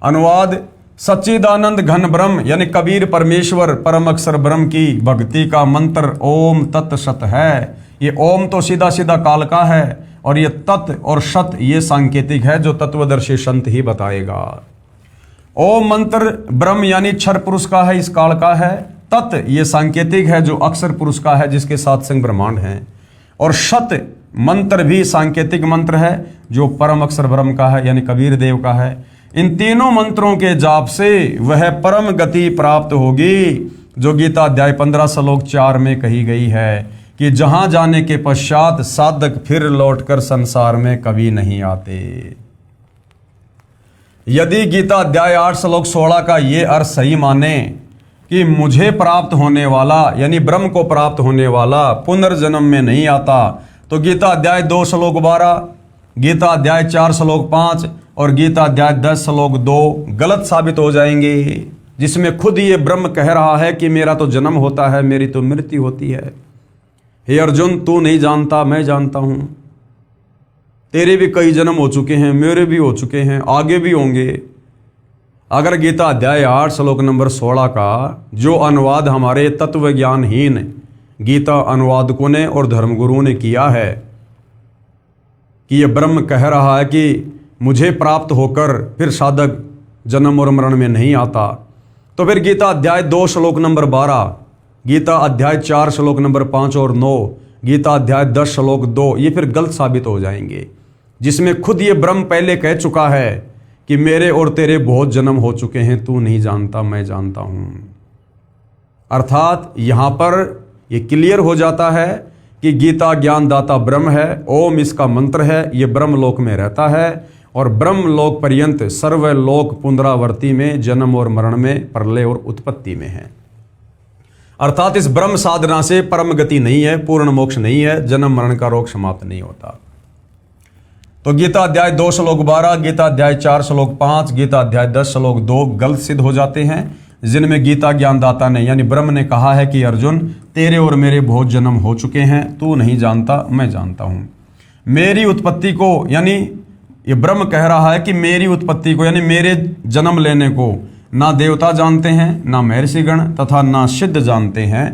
अनुवाद: सच्चिदानंद घन ब्रह्म यानी कबीर परमेश्वर परम अक्षर ब्रह्म की भक्ति का मंत्र ओम तत् सत है। ये ओम तो सीधा सीधा काल का है और ये तत् और सत ये सांकेतिक है, जो तत्वदर्शी संत ही बताएगा। ओम मंत्र ब्रह्म यानी क्षर पुरुष का है, इस काल का है। तत् ये सांकेतिक है, जो अक्षर पुरुष का है, जिसके साथ संग ब्रह्मांड है। और सत मंत्र भी सांकेतिक मंत्र है, जो परम अक्षर ब्रह्म का है, यानी कबीर देव का है। इन तीनों मंत्रों के जाप से वह परम गति प्राप्त होगी, जो गीता अध्याय 15 श्लोक 4 में कही गई है कि जहां जाने के पश्चात साधक फिर लौटकर संसार में कभी नहीं आते। यदि गीता अध्याय 8 श्लोक 16 का ये अर्थ सही माने कि मुझे प्राप्त होने वाला यानी ब्रह्म को प्राप्त होने वाला पुनर्जन्म में नहीं आता, तो गीता अध्याय 2 श्लोक 12, गीता अध्याय 4 श्लोक 5 और गीता अध्याय 10 श्लोक 2 गलत साबित हो जाएंगे, जिसमें खुद ये ब्रह्म कह रहा है कि मेरा तो जन्म होता है, मेरी तो मृत्यु होती है। हे अर्जुन, तू नहीं जानता, मैं जानता हूं। तेरे भी कई जन्म हो चुके हैं, मेरे भी हो चुके हैं, आगे भी होंगे। अगर गीता अध्याय 8 श्लोक नंबर 16 का जो अनुवाद हमारे तत्व ज्ञानहीन गीता अनुवादकों ने और धर्मगुरुओं ने किया है कि ये ब्रह्म कह रहा है कि मुझे प्राप्त होकर फिर साधक जन्म और मरण में नहीं आता, तो फिर गीता अध्याय 2 श्लोक नंबर 12, गीता अध्याय 4 श्लोक नंबर 5 और 9, गीता अध्याय 10 श्लोक 2 ये फिर गलत साबित हो जाएंगे, जिसमें खुद ये ब्रह्म पहले कह चुका है कि मेरे और तेरे बहुत जन्म हो चुके हैं, तू नहीं जानता, मैं जानता हूं। अर्थात यहां पर ये क्लियर हो जाता है कि गीता ज्ञानदाता ब्रह्म है, ओम इसका मंत्र है, ये ब्रह्म लोक में रहता है और ब्रह्म लोक पर्यंत सर्वलोक पुनरावर्ती में जन्म और मरण में, प्रलय और उत्पत्ति में है। अर्थात इस ब्रह्म साधना से परम गति नहीं है, पूर्ण मोक्ष नहीं है, जन्म मरण का रोग समाप्त नहीं होता। तो गीता अध्याय 2 श्लोक 12, गीता अध्याय 4 श्लोक 5, गीता अध्याय 10 श्लोक 2 गलत सिद्ध हो जाते हैं, जिनमें गीता ज्ञानदाता ने यानी ब्रह्म ने कहा है कि अर्जुन तेरे और मेरे बहुत जन्म हो चुके हैं, तू नहीं जानता, मैं जानता हूं। मेरी उत्पत्ति को यानी ये ब्रह्म कह रहा है कि मेरी उत्पत्ति को यानी मेरे जन्म लेने को ना देवता जानते हैं, ना महर्षिगण तथा ना सिद्ध जानते हैं।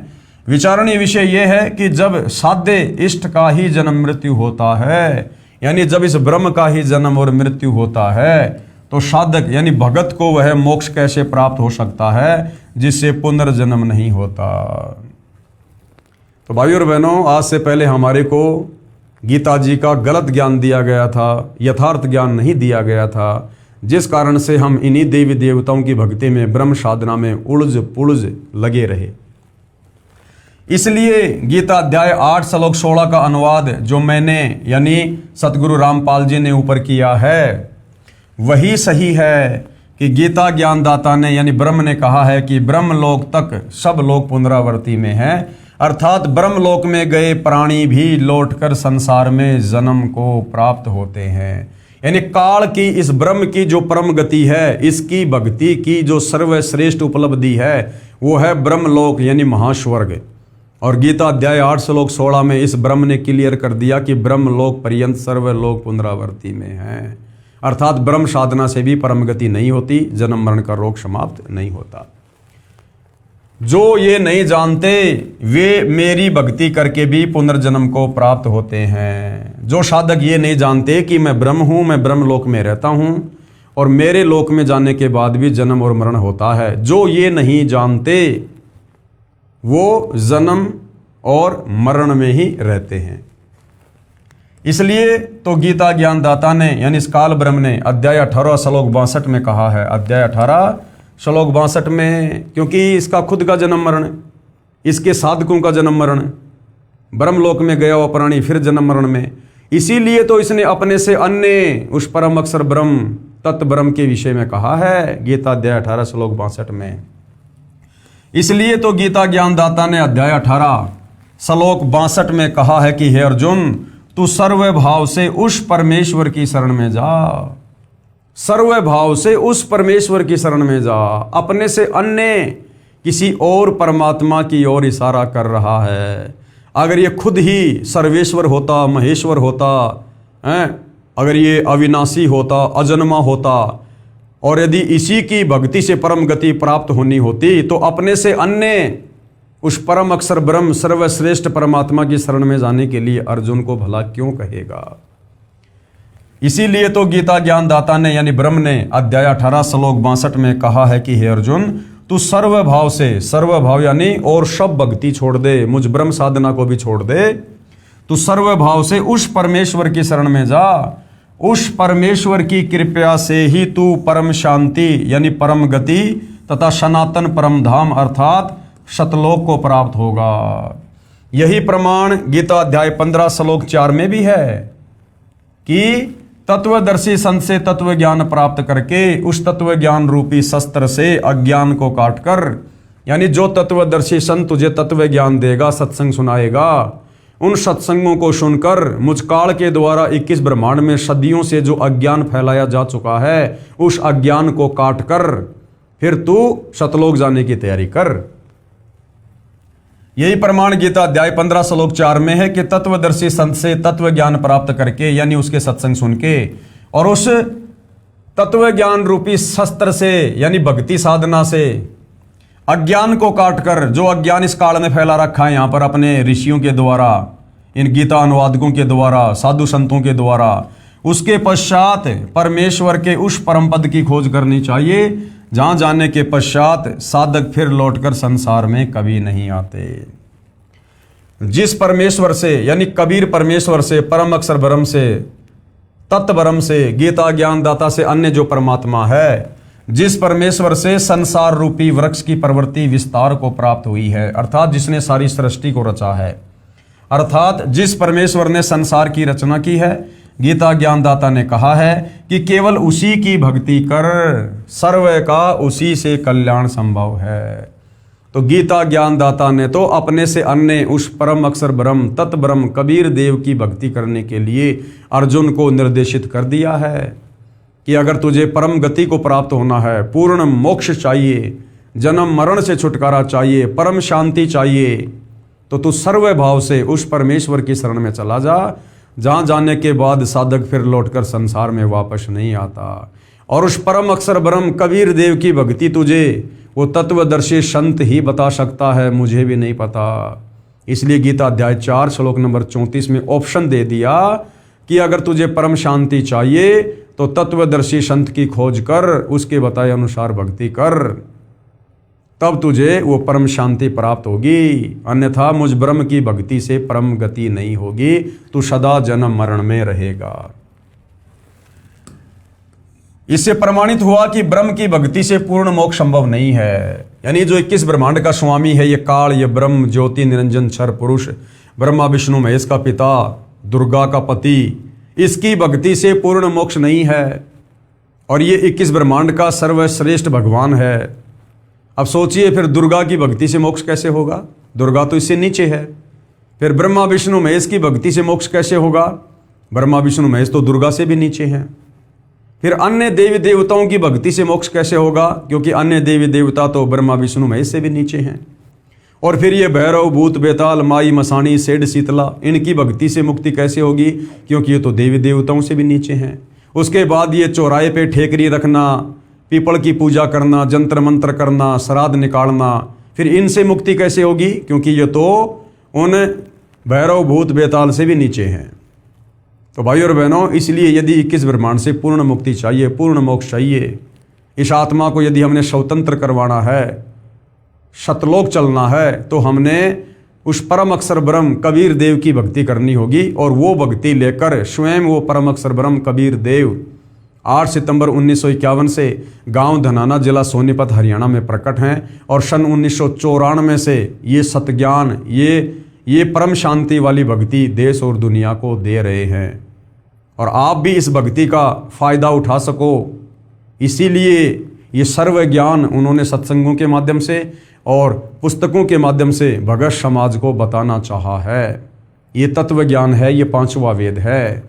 विचारणीय विषय यह है कि जब साध्य इष्ट का ही जन्म मृत्यु होता है, यानी जब इस ब्रह्म का ही जन्म और मृत्यु होता है, तो साधक यानी भगत को वह मोक्ष कैसे प्राप्त हो सकता है जिससे पुनर्जन्म नहीं होता। तो भाइयों और बहनों, आज से पहले हमारे को गीता जी का गलत ज्ञान दिया गया था, यथार्थ ज्ञान नहीं दिया गया था, जिस कारण से हम इन्हीं देवी देवताओं की भक्ति में ब्रह्म साधना में उलझ पुलझ लगे रहे। इसलिए गीता अध्याय 8 श्लोक 16 का अनुवाद जो मैंने यानी सतगुरु रामपाल जी ने ऊपर किया है वही सही है कि गीता ज्ञानदाता ने यानी ब्रह्म ने कहा है कि ब्रह्मलोक तक सब लोग पुनरावर्ती में हैं, अर्थात ब्रह्मलोक में गए प्राणी भी लौटकर संसार में जन्म को प्राप्त होते हैं। यानी काल की इस ब्रह्म की जो परम गति है, इसकी भक्ति की जो सर्वश्रेष्ठ उपलब्धि है वो है ब्रह्मलोक यानी महास्वर्ग। और गीता अध्याय 8 श्लोक 16 में इस ब्रह्म ने क्लियर कर दिया कि ब्रह्मलोक पर्यंत सर्वलोक पुनरावर्ती में है, अर्थात ब्रह्म साधना से भी परम गति नहीं होती, जन्म मरण का रोग समाप्त नहीं होता। जो ये नहीं जानते वे मेरी भक्ति करके भी पुनर्जन्म को प्राप्त होते हैं। जो साधक ये नहीं जानते कि मैं ब्रह्म हूं, मैं ब्रह्म लोक में रहता हूं और मेरे लोक में जाने के बाद भी जन्म और मरण होता है, जो ये नहीं जानते वो जन्म और मरण में ही रहते हैं। इसलिए तो गीता ज्ञानदाता ने यानी इस काल ब्रह्म ने अध्याय 18 श्लोक 62 में कहा है, अध्याय 18 श्लोक 62 में, क्योंकि इसका खुद का जन्म मरण, इसके साधकों का जन्म मरण, ब्रह्मलोक में गया हुआ प्राणी फिर जन्म मरण में, इसीलिए तो इसने अपने से अन्य उस परम अक्षर ब्रह्म तत्व ब्रह्म के विषय में कहा है गीता अध्याय 18 श्लोक 62 में। इसलिए तो गीता ज्ञानदाता ने अध्याय 18 श्लोक 62 में कहा है कि हे अर्जुन, तू सर्व भाव से उस परमेश्वर की शरण में जा। सर्व भाव से उस परमेश्वर की शरण में जा। अपने से अन्य किसी और परमात्मा की ओर इशारा कर रहा है। अगर ये खुद ही सर्वेश्वर होता, महेश्वर होता है, अगर ये अविनाशी होता, अजन्मा होता, और यदि इसी की भक्ति से परम गति प्राप्त होनी होती, तो अपने से अन्य उस परम अक्षर ब्रह्म सर्वश्रेष्ठ परमात्मा की शरण में जाने के लिए अर्जुन को भला क्यों कहेगा। इसीलिए तो गीता ज्ञानदाता ने यानी ब्रह्म ने अध्याय 18 श्लोक 62 में कहा है कि हे अर्जुन, तू सर्व भाव से, सर्व भाव यानी और सब भक्ति छोड़ दे, मुझ ब्रह्म साधना को भी छोड़ दे। तू सर्व भाव से उस परमेश्वर की शरण में जा। उस परमेश्वर की कृपा से ही तू परम शांति यानी परम गति तथा सनातन परम धाम अर्थात सतलोक को प्राप्त होगा। यही प्रमाण गीता अध्याय 15 श्लोक 4 में भी है कि तत्वदर्शी संत से तत्व ज्ञान प्राप्त करके उस तत्व ज्ञान रूपी शस्त्र से अज्ञान को काटकर, यानी जो तत्वदर्शी संत तुझे तत्व ज्ञान देगा, सत्संग सुनाएगा, उन सत्संगों को सुनकर मुझ काल के द्वारा 21 ब्रह्मांड में सदियों से जो अज्ञान फैलाया जा चुका है, उस अज्ञान को काटकर फिर तू सतलोक जाने की तैयारी कर। यही प्रमाण गीता अध्याय 15 श्लोक 4 में है कि तत्वदर्शी संत से तत्व ज्ञान प्राप्त करके यानी उसके सत्संग सुन के और उस तत्व ज्ञान रूपी शस्त्र से यानी भक्ति साधना से अज्ञान को काटकर, जो अज्ञान इस काल में फैला रखा है यहाँ पर अपने ऋषियों के द्वारा, इन गीता अनुवादकों के द्वारा, साधु संतों के द्वारा, उसके पश्चात परमेश्वर के उस परम पद की खोज करनी चाहिए, जहां जाने के पश्चात साधक फिर लौटकर संसार में कभी नहीं आते। जिस परमेश्वर से यानी कबीर परमेश्वर से, परम अक्षर ब्रह्म से, तत्व ब्रह्म से, गीता ज्ञानदाता से अन्य जो परमात्मा है, जिस परमेश्वर से संसार रूपी वृक्ष की प्रवृत्ति विस्तार को प्राप्त हुई है, अर्थात जिसने सारी सृष्टि को रचा है, अर्थात जिस परमेश्वर ने संसार की रचना की है, गीता ज्ञानदाता ने कहा है कि केवल उसी की भक्ति कर, सर्व का उसी से कल्याण संभव है। तो गीता ज्ञानदाता ने तो अपने से अन्य उस परम अक्षर ब्रह्म तत् ब्रह्म कबीर देव की भक्ति करने के लिए अर्जुन को निर्देशित कर दिया है कि अगर तुझे परम गति को प्राप्त होना है, पूर्ण मोक्ष चाहिए, जन्म मरण से छुटकारा चाहिए, परम शांति चाहिए, तो तू सर्व भाव से उस परमेश्वर की शरण में चला जा, जहाँ जाने के बाद साधक फिर लौटकर संसार में वापस नहीं आता। और उस परम अक्षर ब्रह्म कबीर देव की भक्ति तुझे वो तत्वदर्शी संत ही बता सकता है, मुझे भी नहीं पता। इसलिए गीता अध्याय 4 श्लोक नंबर 34 में ऑप्शन दे दिया कि अगर तुझे परम शांति चाहिए तो तत्वदर्शी संत की खोज कर, उसके बताए अनुसार भक्ति कर, तब तुझे वो परम शांति प्राप्त होगी। अन्यथा मुझ ब्रह्म की भक्ति से परम गति नहीं होगी, तू सदा जन्म मरण में रहेगा। इससे प्रमाणित हुआ कि ब्रह्म की भक्ति से पूर्ण मोक्ष संभव नहीं है। यानी जो 21 ब्रह्मांड का स्वामी है, ये काल, ये ब्रह्म ज्योति निरंजन क्षर पुरुष, ब्रह्मा विष्णु महेश का पिता, दुर्गा का पति, इसकी भक्ति से पूर्ण मोक्ष नहीं है। और ये 21 ब्रह्मांड का सर्वश्रेष्ठ भगवान है। अब सोचिए फिर दुर्गा की भक्ति से मोक्ष कैसे होगा? दुर्गा तो इससे नीचे है। फिर ब्रह्मा विष्णु महेश की भक्ति से मोक्ष कैसे होगा? ब्रह्मा विष्णु महेश तो दुर्गा से भी नीचे हैं। फिर अन्य देवी देवताओं की भक्ति से मोक्ष कैसे होगा? क्योंकि अन्य देवी देवता तो ब्रह्मा विष्णु महेश से भी नीचे हैं। और फिर ये भैरव, भूत, बेताल, माई, मसाणी, सेठ, शीतला, इनकी भक्ति से मुक्ति कैसे होगी? क्योंकि ये तो देवी देवताओं से भी नीचे हैं। उसके बाद ये चौराहे पे ठेकरी रखना, पीपल की पूजा करना, जंत्र मंत्र करना, श्राद्ध निकालना, फिर इनसे मुक्ति कैसे होगी? क्योंकि ये तो उन भैरव, भूत, बेताल से भी नीचे हैं। तो भाई और बहनों, इसलिए यदि 21 ब्रह्मांड से पूर्ण मुक्ति चाहिए, पूर्ण मोक्ष चाहिए, इस आत्मा को यदि हमने स्वतंत्र करवाना है, सतलोक चलना है, तो हमने उस परम अक्षर ब्रह्म कबीर देव की भक्ति करनी होगी। और वो भक्ति लेकर स्वयं वो परम अक्षर ब्रह्म कबीर देव 8 सितंबर 1951 से गांव धनाना, जिला सोनीपत, हरियाणा में प्रकट हैं। और सन 1994 से ये सतज्ञान, ये परम शांति वाली भक्ति देश और दुनिया को दे रहे हैं। और आप भी इस भक्ति का फायदा उठा सको, इसीलिए ये सर्व ज्ञान उन्होंने सत्संगों के माध्यम से और पुस्तकों के माध्यम से भगत समाज को बताना चाहा है। ये तत्व ज्ञान है, ये पांचवा वेद है।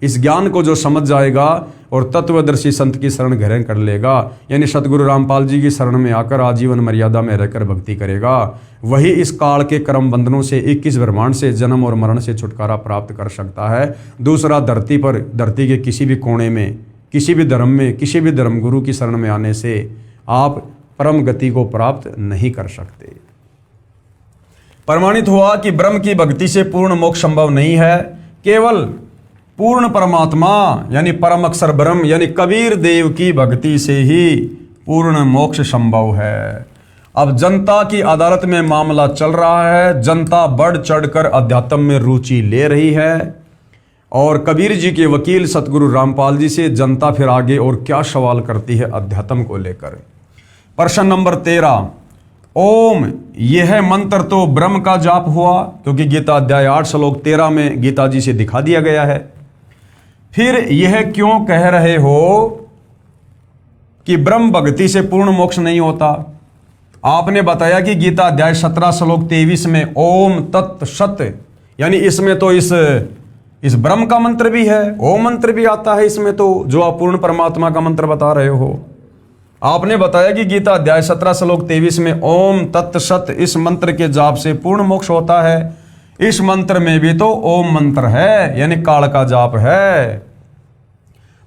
इस ज्ञान को जो समझ जाएगा और तत्वदर्शी संत की शरण ग्रहण कर लेगा, यानी सतगुरु रामपाल जी की शरण में आकर आजीवन मर्यादा में रहकर भक्ति करेगा, वही इस काल के कर्म बंधनों से 21 ब्रह्मांड से जन्म और मरण से छुटकारा प्राप्त कर सकता है। दूसरा, धरती पर, धरती के किसी भी कोने में, किसी भी धर्म में, किसी भी धर्मगुरु की शरण में आने से आप परम गति को प्राप्त नहीं कर सकते। प्रमाणित हुआ कि ब्रह्म की भक्ति से पूर्ण मोक्ष संभव नहीं है। केवल पूर्ण परमात्मा यानी परम अक्षर ब्रह्म यानी कबीर देव की भक्ति से ही पूर्ण मोक्ष संभव है। अब जनता की अदालत में मामला चल रहा है। जनता बढ़ चढ़कर अध्यात्म में रुचि ले रही है और कबीर जी के वकील सतगुरु रामपाल जी से जनता फिर आगे और क्या सवाल करती है अध्यात्म को लेकर। प्रश्न नंबर 13, ओम, यह मंत्र तो ब्रह्म का जाप हुआ, क्योंकि गीता अध्याय 8 श्लोक 13 में गीता जी से दिखा दिया गया है। फिर यह क्यों कह रहे हो कि ब्रह्म भक्ति से पूर्ण मोक्ष नहीं होता? आपने बताया कि गीता अध्याय 17 श्लोक 23 में ओम तत् सत, यानी इसमें तो इस ब्रह्म का मंत्र भी है, ओम मंत्र भी आता है इसमें, तो जो आप पूर्ण परमात्मा का मंत्र बता रहे हो। आपने बताया कि गीता अध्याय 17 श्लोक 23 में ओम तत् सत, इस मंत्र के जाप से पूर्ण मोक्ष होता है। इस मंत्र में भी तो ओम मंत्र है, यानी काल का जाप है।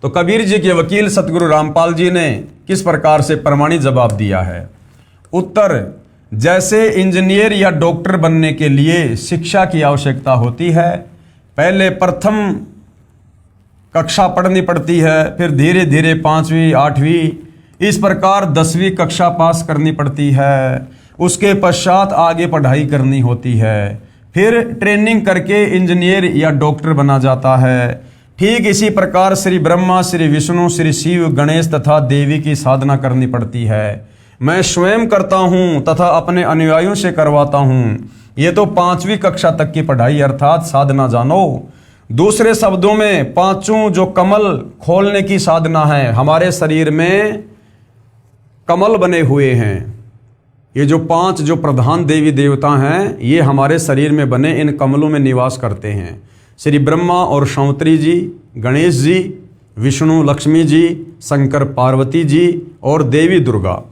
तो कबीर जी के वकील सतगुरु रामपाल जी ने किस प्रकार से प्रमाणित जवाब दिया है? उत्तर, जैसे इंजीनियर या डॉक्टर बनने के लिए शिक्षा की आवश्यकता होती है, पहले प्रथम कक्षा पढ़नी पड़ती है, फिर धीरे धीरे 5वीं 8वीं, इस प्रकार 10वीं कक्षा पास करनी पड़ती है। उसके पश्चात आगे पढ़ाई करनी होती है, फिर ट्रेनिंग करके इंजीनियर या डॉक्टर बना जाता है। ठीक इसी प्रकार श्री ब्रह्मा, श्री विष्णु, श्री शिव, गणेश तथा देवी की साधना करनी पड़ती है। मैं स्वयं करता हूँ तथा अपने अनुयायियों से करवाता हूँ। ये तो 5वीं कक्षा तक की पढ़ाई अर्थात साधना जानो। दूसरे शब्दों में पांचों जो कमल खोलने की साधना है, हमारे शरीर में कमल बने हुए हैं। ये जो 5 जो प्रधान देवी देवता हैं, ये हमारे शरीर में बने इन कमलों में निवास करते हैं। श्री ब्रह्मा और सौंतरी जी, गणेश जी, विष्णु लक्ष्मी जी, शंकर पार्वती जी और देवी दुर्गा।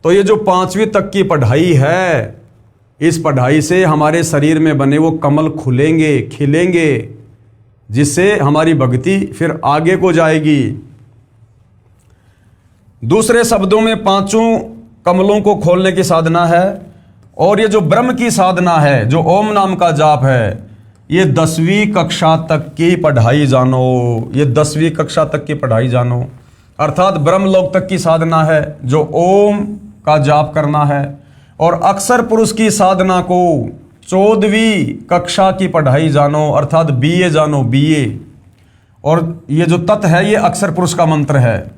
तो ये जो 5वीं तक की पढ़ाई है, इस पढ़ाई से हमारे शरीर में बने वो कमल खुलेंगे, खिलेंगे, जिससे हमारी भक्ति फिर आगे को जाएगी। दूसरे शब्दों में पांचों कमलों को खोलने की साधना है। और ये जो ब्रह्म की साधना है, जो ओम नाम का जाप है, ये 10वीं कक्षा तक की पढ़ाई जानो। ये 10वीं कक्षा तक की पढ़ाई जानो, अर्थात ब्रह्मलोक तक की साधना है जो ओम का जाप करना है। और अक्षर पुरुष की साधना को 14वीं कक्षा की पढ़ाई जानो, अर्थात बीए जानो, बीए। और ये जो तत् है, ये अक्षर पुरुष का मंत्र है,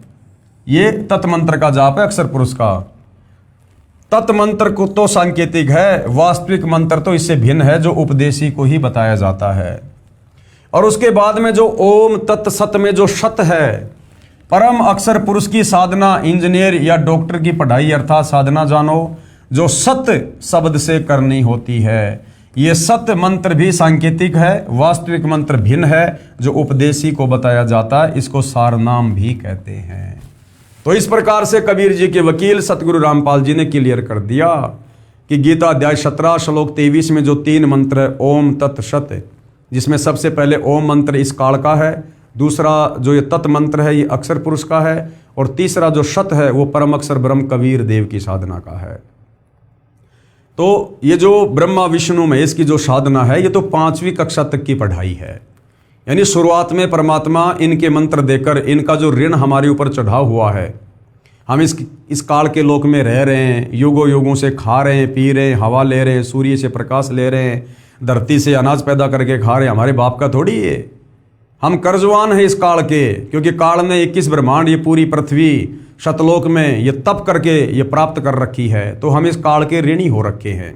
ये तत् मंत्र का जाप है अक्षर पुरुष का। तत् मंत्र को तो सांकेतिक है, वास्तविक मंत्र तो इससे भिन्न है, जो उपदेशी को ही बताया जाता है। और उसके बाद में जो ओम तत् सत में जो सत है, परम अक्षर पुरुष की साधना इंजीनियर या डॉक्टर की पढ़ाई अर्थात साधना जानो, जो सत शब्द से करनी होती है। ये सत मंत्र भी सांकेतिक है, वास्तविक मंत्र भिन्न है, जो उपदेशी को बताया जाता है, इसको सारनाम भी कहते हैं। तो इस प्रकार से कबीर जी के वकील सतगुरु रामपाल जी ने क्लियर कर दिया कि गीता अध्याय 17 श्लोक 23 में जो 3 मंत्र है, ओम तत् सत, जिसमें सबसे पहले ओम मंत्र इस काल का है, दूसरा जो ये तत् मंत्र है ये अक्षर पुरुष का है, और तीसरा जो सत है वो परम अक्षर ब्रह्म कबीर देव की साधना का है। तो ये जो ब्रह्मा विष्णु महेश की जो साधना है, ये तो 5वीं कक्षा तक की पढ़ाई है। यानी शुरुआत में परमात्मा इनके मंत्र देकर इनका जो ऋण हमारे ऊपर चढ़ा हुआ है, हम इस काल के लोक में रह रहे हैं, युगों युगों से खा रहे हैं, पी रहे हैं, हवा ले रहे हैं, सूर्य से प्रकाश ले रहे हैं, धरती से अनाज पैदा करके खा रहे हैं, हमारे बाप का थोड़ी है। हम कर्जवान हैं इस काल के, क्योंकि काल ने 21 ब्रह्मांड, ये पूरी पृथ्वी शतलोक में ये तप करके ये प्राप्त कर रखी है, तो हम इस काल के ऋणी हो रखे हैं।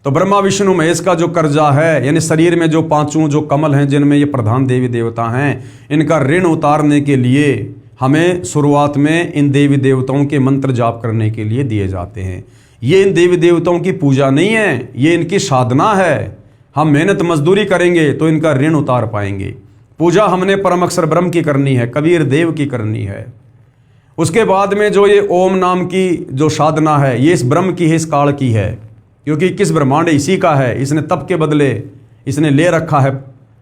तो ब्रह्मा विष्णु महेश का जो कर्जा है, यानी शरीर में जो 5 जो कमल हैं जिनमें ये प्रधान देवी देवता हैं, इनका ऋण उतारने के लिए हमें शुरुआत में इन देवी देवताओं के मंत्र जाप करने के लिए दिए जाते हैं। ये इन देवी देवताओं की पूजा नहीं है, ये इनकी साधना है। हम मेहनत मजदूरी करेंगे तो इनका ऋण उतार पाएंगे। पूजा हमने परम अक्षर ब्रह्म की करनी है, कबीर देव की करनी है। उसके बाद में जो ये ओम नाम की जो साधना है, ये इस ब्रह्म की है, इस काल की है, क्योंकि 21 ब्रह्मांड इसी का है। इसने तप के बदले इसने ले रखा है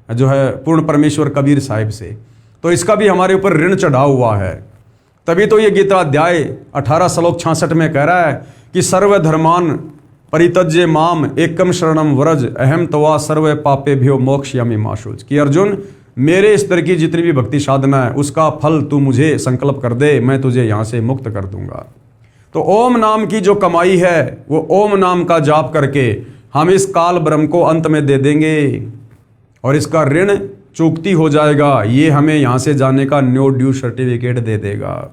जो है पूर्ण परमेश्वर कबीर साहिब से, तो इसका भी हमारे ऊपर ऋण चढ़ा हुआ है। तभी तो ये गीता अध्याय 18 श्लोक 66 में कह रहा है कि सर्वधर्मान परित्यज्य माम एकम शरणम व्रज अहम तवा सर्व पापेभ्यो मोक्षयामि मा शुच, कि अर्जुन मेरे स्तर की जितनी भी भक्ति साधना है उसका फल तू मुझे संकल्प कर दे, मैं तुझे यहाँ से मुक्त कर दूंगा। तो ओम नाम की जो कमाई है वो ओम नाम का जाप करके हम इस काल ब्रह्म को अंत में दे देंगे और इसका ऋण चूकती हो जाएगा। ये हमें यहाँ से जाने का नो ड्यू सर्टिफिकेट दे देगा।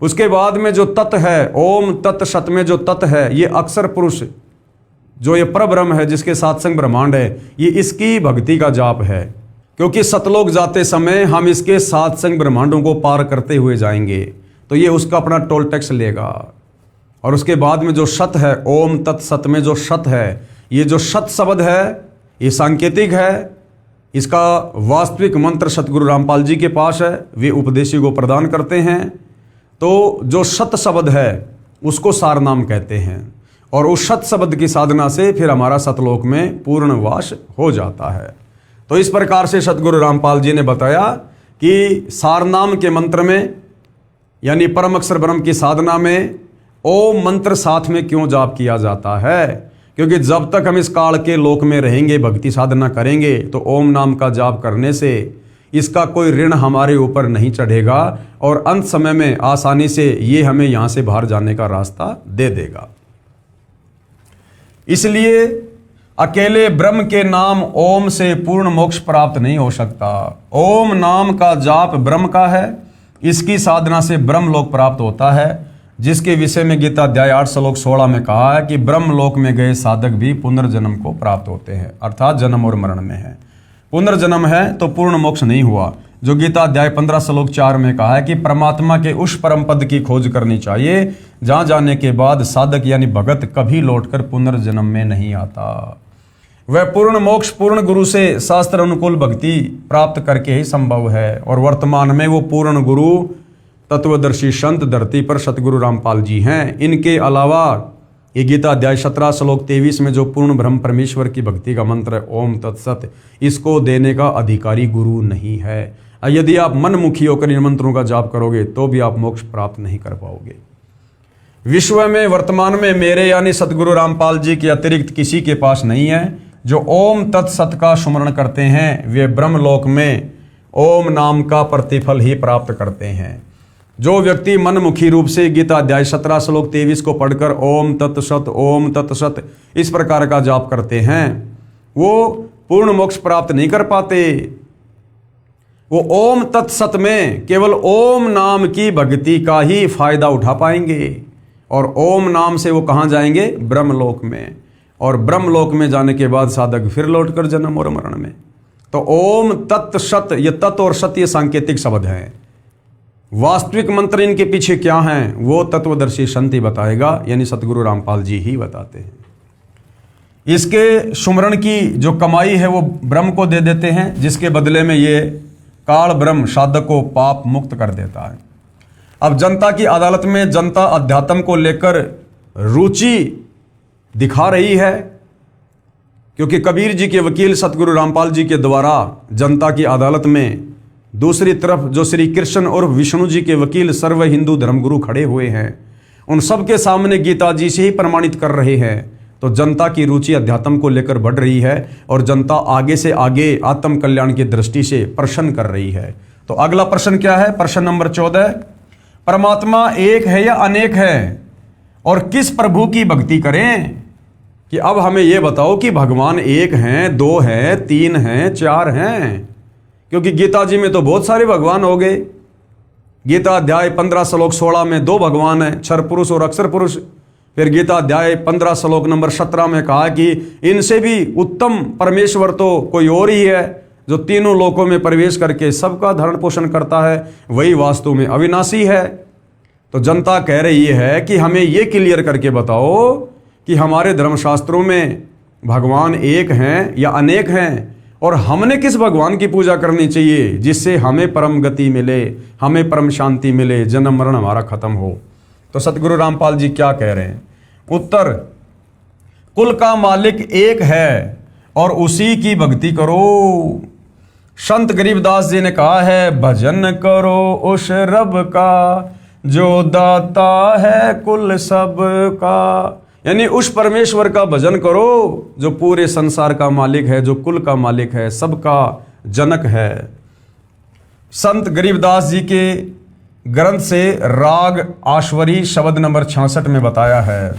उसके बाद में जो तत् है, ओम तत् सत में जो तत् है, ये अक्षर पुरुष जो ये परब्रह्म है जिसके सात्संग ब्रह्मांड है, ये इसकी भक्ति का जाप है। क्योंकि सतलोक जाते समय हम इसके सात्संग ब्रह्मांडों को पार करते हुए जाएंगे, तो ये उसका अपना टोल टैक्स लेगा। और उसके बाद में जो सत है, ओम तत् सत में जो सत है, ये जो सत शब्द है ये सांकेतिक है। इसका वास्तविक मंत्र सतगुरु रामपाल जी के पास है, वे उपदेशी को प्रदान करते हैं। तो जो सत शब्द है उसको सार नाम कहते हैं, और उस सत शब्द की साधना से फिर हमारा सतलोक में पूर्ण वास हो जाता है। तो इस प्रकार से सतगुरु रामपाल जी ने बताया कि सार नाम के मंत्र में यानी परम अक्षर ब्रह्म की साधना में ओम मंत्र साथ में क्यों जाप किया जाता है, क्योंकि जब तक हम इस काल के लोक में रहेंगे, भक्ति साधना करेंगे, तो ओम नाम का जाप करने से इसका कोई ऋण हमारे ऊपर नहीं चढ़ेगा और अंत समय में आसानी से ये हमें यहाँ से बाहर जाने का रास्ता दे देगा। इसलिए अकेले ब्रह्म के नाम ओम से पूर्ण मोक्ष प्राप्त नहीं हो सकता। ओम नाम का जाप ब्रह्म का है, इसकी साधना से ब्रह्म लोक प्राप्त होता है, जिसके विषय में गीता अध्याय 8 श्लोक 16 में कहा है कि ब्रह्म लोक में गए साधक भी पुनर्जन्म को प्राप्त होते हैं, अर्थात जन्म और मरण में है। पुनर्जन्म है तो पूर्ण मोक्ष नहीं हुआ। जो गीता अध्याय 15 श्लोक 4 में कहा है कि परमात्मा के उस परम पद की खोज करनी चाहिए जहां जाने के बाद साधक यानी भगत कभी लौटकर पुनर्जन्म में नहीं आता। वह पूर्ण मोक्ष पूर्ण गुरु से शास्त्र अनुकूल भक्ति प्राप्त करके ही संभव है, और वर्तमान में वो पूर्ण गुरु तत्वदर्शी संत धरती पर सतगुरु रामपाल जी हैं। इनके अलावा ये गीता अध्याय 17 श्लोक 23 में जो पूर्ण ब्रह्म परमेश्वर की भक्ति का मंत्र है ओम तत्सत, इसको देने का अधिकारी गुरु नहीं है। यदि आप मनमुखी होकर इन मंत्रों का जाप करोगे तो भी आप मोक्ष प्राप्त नहीं कर पाओगे। विश्व में वर्तमान में मेरे यानी सतगुरु रामपाल जी के अतिरिक्त किसी के पास नहीं है। जो ओम तत्सत का सुमरण करते हैं वे ब्रह्मलोक में ओम नाम का प्रतिफल ही प्राप्त करते हैं। जो व्यक्ति मनमुखी रूप से गीता अध्याय 17 श्लोक 23 को पढ़कर ओम तत्सत इस प्रकार का जाप करते हैं, वो पूर्ण मोक्ष प्राप्त नहीं कर पाते। वो ओम तत्सत में केवल ओम नाम की भक्ति का ही फायदा उठा पाएंगे, और ओम नाम से वो कहाँ जाएंगे? ब्रह्मलोक में। और ब्रह्मलोक में जाने के बाद साधक फिर लौटकर जन्म और मरण में। तो ओम तत् सत, ये तत् और सत ये सांकेतिक शब्द हैं। वास्तविक मंत्र इनके पीछे क्या हैं वो तत्वदर्शी संत ही बताएगा, यानी सतगुरु रामपाल जी ही बताते हैं। इसके सुमरण की जो कमाई है वो ब्रह्म को दे देते हैं, जिसके बदले में ये काल ब्रह्म साधक को पाप मुक्त कर देता है। अब जनता की अदालत में जनता अध्यात्म को लेकर रुचि दिखा रही है, क्योंकि कबीर जी के वकील सतगुरु रामपाल जी के द्वारा जनता की अदालत में दूसरी तरफ जो श्री कृष्ण और विष्णु जी के वकील सर्व हिंदू धर्मगुरु खड़े हुए हैं, उन सबके सामने गीता जी से ही प्रमाणित कर रहे हैं। तो जनता की रुचि अध्यात्म को लेकर बढ़ रही है और जनता आगे से आगे आत्म कल्याण की दृष्टि से प्रश्न कर रही है। तो अगला प्रश्न क्या है? प्रश्न नंबर 14, परमात्मा एक है या अनेक है, और किस प्रभु की भक्ति करें? कि अब हमें यह बताओ कि भगवान एक हैं, दो हैं, तीन हैं, चार हैं, क्योंकि गीता जी में तो बहुत सारे भगवान हो गए। गीता अध्याय 15 श्लोक 16 में 2 भगवान हैं, क्षर पुरुष और अक्षर पुरुष। फिर गीता अध्याय 15 श्लोक नंबर 17 में कहा कि इनसे भी उत्तम परमेश्वर तो कोई और ही है, जो तीनों लोकों में प्रवेश करके सबका धरण पोषण करता है, वही वास्तव में अविनाशी है। तो जनता कह रही है कि हमें ये क्लियर करके बताओ कि हमारे धर्मशास्त्रों में भगवान एक हैं या अनेक हैं, और हमने किस भगवान की पूजा करनी चाहिए जिससे हमें परम गति मिले, हमें परम शांति मिले, जन्म मरण हमारा खत्म हो। तो सतगुरु रामपाल जी क्या कह रहे हैं? उत्तर, कुल का मालिक एक है और उसी की भक्ति करो। संत गरीबदास जी ने कहा है, भजन करो उस रब का जो दाता है कुल सब का। यानी उस परमेश्वर का भजन करो जो पूरे संसार का मालिक है, जो कुल का मालिक है, सबका जनक है। संत गरीबदास जी के ग्रंथ से राग आश्वरी शब्द नंबर 66 में बताया है,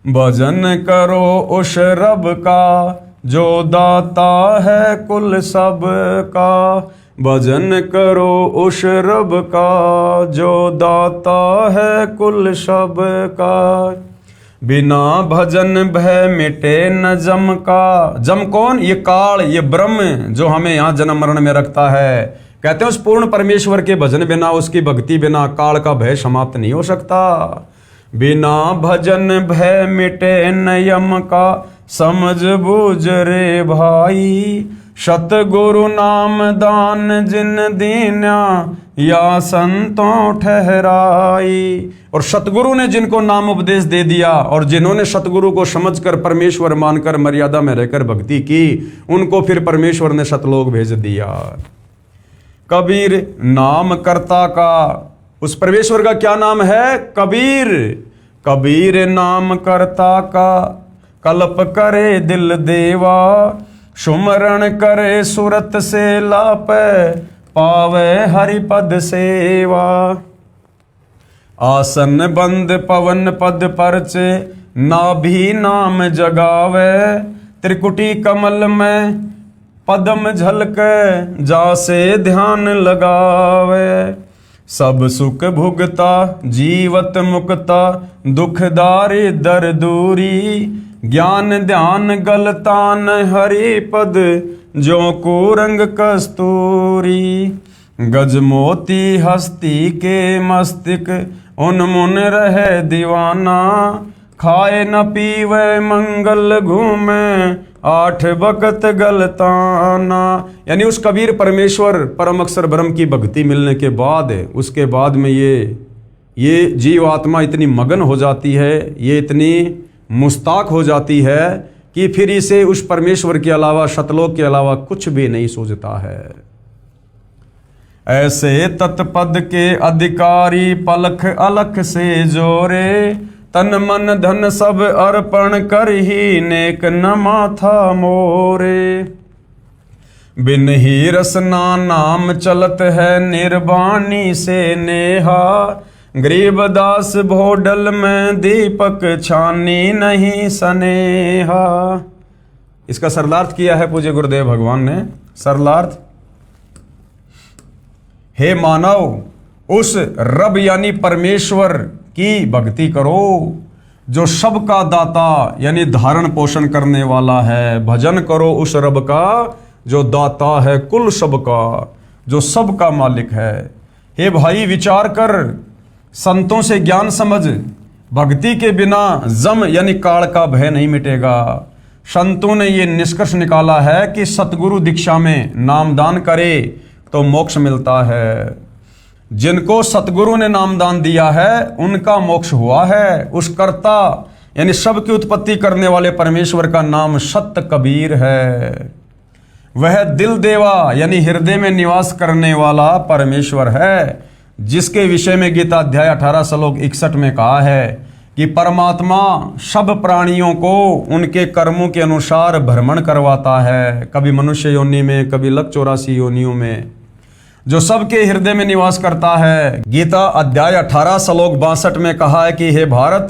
भजन करो उस रब का जो दाता है कुल सब का। भजन करो उस रब का जो दाता है कुल सब का। बिना भजन भय मिटे न जम का। जम कौन? ये काल, ये ब्रह्म जो हमें यहाँ जन्म मरण में रखता है। कहते हैं उस पूर्ण परमेश्वर के भजन बिना, उसकी भक्ति बिना काल का भय समाप्त नहीं हो सकता। बिना भजन भय मिटे न यम का, समझ बूझ रे भाई। सतगुरु नाम दान जिन दीन्या, या संतों ठहराई। और सतगुरु ने जिनको नाम उपदेश दे दिया और जिन्होंने सतगुरु को समझकर परमेश्वर मानकर मर्यादा में रहकर भक्ति की, उनको फिर परमेश्वर ने सतलोक भेज दिया। कबीर नाम कर्ता का, उस परमेश्वर का क्या नाम है? कबीर। कबीर नाम कर्ता का, कल्प करे दिल देवा। सुमरण करे सुरत से लापे, पावे हरिपद सेवा। आसन बंद पवन पद परचे, नाभि नाम जगावे। त्रिकुटी कमल में पदम झलके, जासे ध्यान लगावे। सब सुख भुगता जीवत मुक्ता, दुखदारी दर दूरी। ज्ञान ध्यान गलतान हरि पद, जो कुरंग कस्तूरी। गज मोती हस्ती के मस्तिक, उन्मुन रहे दीवाना। खाए न पीवे मंगल घूमे, आठ बकत गलताना। यानी उस कबीर परमेश्वर परम अक्षर ब्रह्म की भक्ति मिलने के बाद, उसके बाद में ये जीव आत्मा इतनी मगन हो जाती है, ये इतनी मुस्ताक हो जाती है कि फिर इसे उस परमेश्वर के अलावा, सतलोक के अलावा कुछ भी नहीं सूझता है। ऐसे तत्पद के अधिकारी, पलख अलख से जोरे। तन मन धन सब अर्पण कर ही, नेक न माथा मोरे। बिन ही रसना नाम चलत है, निर्वाणी से नेहा। गरीबदास भोडल में दीपक, छानी नहीं सनेहा। इसका सरलार्थ किया है पूज्य गुरुदेव भगवान ने। सरलार्थ, हे मानव, उस रब यानी परमेश्वर की भक्ति करो जो सबका दाता यानी धारण पोषण करने वाला है। भजन करो उस रब का जो दाता है कुल सबका, जो सबका मालिक है। हे भाई, विचार कर, संतों से ज्ञान समझ। भक्ति के बिना जम यानी काल का भय नहीं मिटेगा। संतों ने ये निष्कर्ष निकाला है कि सतगुरु दीक्षा में नामदान करे तो मोक्ष मिलता है। जिनको सतगुरु ने नामदान दिया है उनका मोक्ष हुआ है। उस कर्ता यानी सबकी उत्पत्ति करने वाले परमेश्वर का नाम सत कबीर है। वह दिल देवा यानी हृदय में निवास करने वाला परमेश्वर है, जिसके विषय में गीता अध्याय 18 श्लोक 61 में कहा है कि परमात्मा सब प्राणियों को उनके कर्मों के अनुसार भ्रमण करवाता है, कभी मनुष्य योनि में, कभी लक 84 योनियों में, जो सबके हृदय में निवास करता है। गीता अध्याय 18 श्लोक 62 में कहा है कि हे भारत,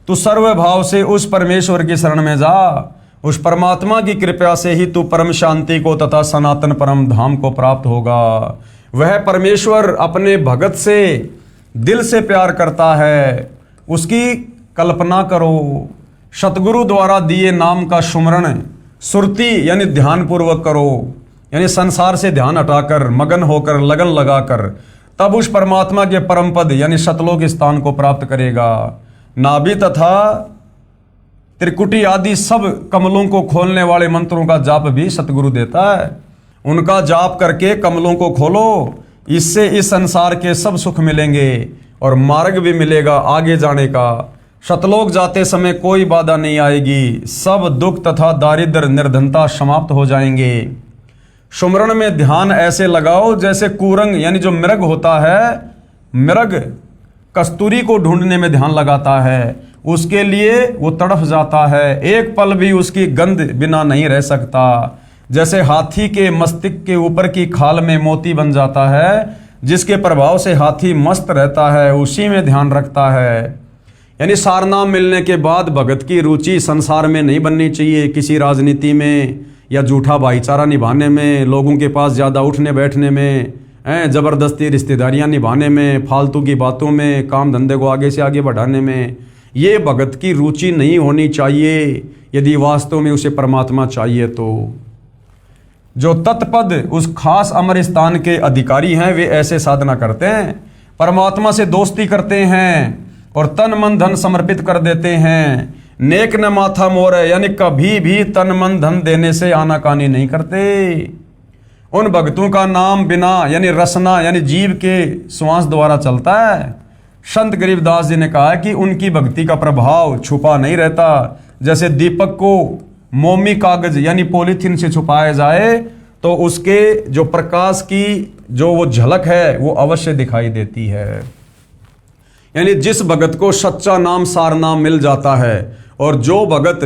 तू सर्व भाव से उस परमेश्वर की शरण में जा। उस परमात्मा की कृपा से ही तू परम शांति को तथा सनातन परम धाम को प्राप्त होगा। वह परमेश्वर अपने भगत से दिल से प्यार करता है, उसकी कल्पना करो। सतगुरु द्वारा दिए नाम का सुमरण सुरति यानी ध्यान पूर्वक करो, यानी संसार से ध्यान हटाकर, मगन होकर, लगन लगाकर तब उस परमात्मा के परम पद यानी सतलोक स्थान को प्राप्त करेगा। नाभि तथा त्रिकुटी आदि सब कमलों को खोलने वाले मंत्रों का जाप भी सतगुरु देता है। उनका जाप करके कमलों को खोलो, इससे इस संसार के सब सुख मिलेंगे और मार्ग भी मिलेगा आगे जाने का। सतलोक जाते समय कोई बाधा नहीं आएगी, सब दुख तथा दारिद्र निर्धनता समाप्त हो जाएंगे। सुमरण में ध्यान ऐसे लगाओ जैसे कुरंग यानी जो मृग होता है, मृग कस्तूरी को ढूंढने में ध्यान लगाता है, उसके लिए वो तड़फ जाता है, एक पल भी उसकी गंध बिना नहीं रह सकता। जैसे हाथी के मस्तिष्क के ऊपर की खाल में मोती बन जाता है, जिसके प्रभाव से हाथी मस्त रहता है, उसी में ध्यान रखता है। यानी सारनाम मिलने के बाद भगत की रुचि संसार में नहीं बननी चाहिए, किसी राजनीति में या झूठा भाईचारा निभाने में, लोगों के पास ज़्यादा उठने बैठने में, ज़बरदस्ती रिश्तेदारियां निभाने में, फालतू की बातों में, काम धंधे को आगे से आगे बढ़ाने में। ये भगत की रुचि नहीं होनी चाहिए यदि वास्तव में उसे परमात्मा चाहिए तो। जो तत्पद उस खास अमर स्थान के अधिकारी हैं वे ऐसे साधना करते हैं, परमात्मा से दोस्ती करते हैं और तन मन धन समर्पित कर देते हैं। नेक न माथा मोर है, यानी कभी भी तन मन धन देने से आनाकानी नहीं करते। उन भक्तों का नाम बिना यानी रसना यानी जीव के श्वास द्वारा चलता है। संत गरीबदास जी ने कहा है कि उनकी भक्ति का प्रभाव छुपा नहीं रहता। जैसे दीपक को मोमी कागज यानी पॉलीथीन से छुपाया जाए तो उसके जो प्रकाश की जो वो झलक है वो अवश्य दिखाई देती है। यानी जिस भगत को सच्चा नाम सार नाम मिल जाता है और जो भगत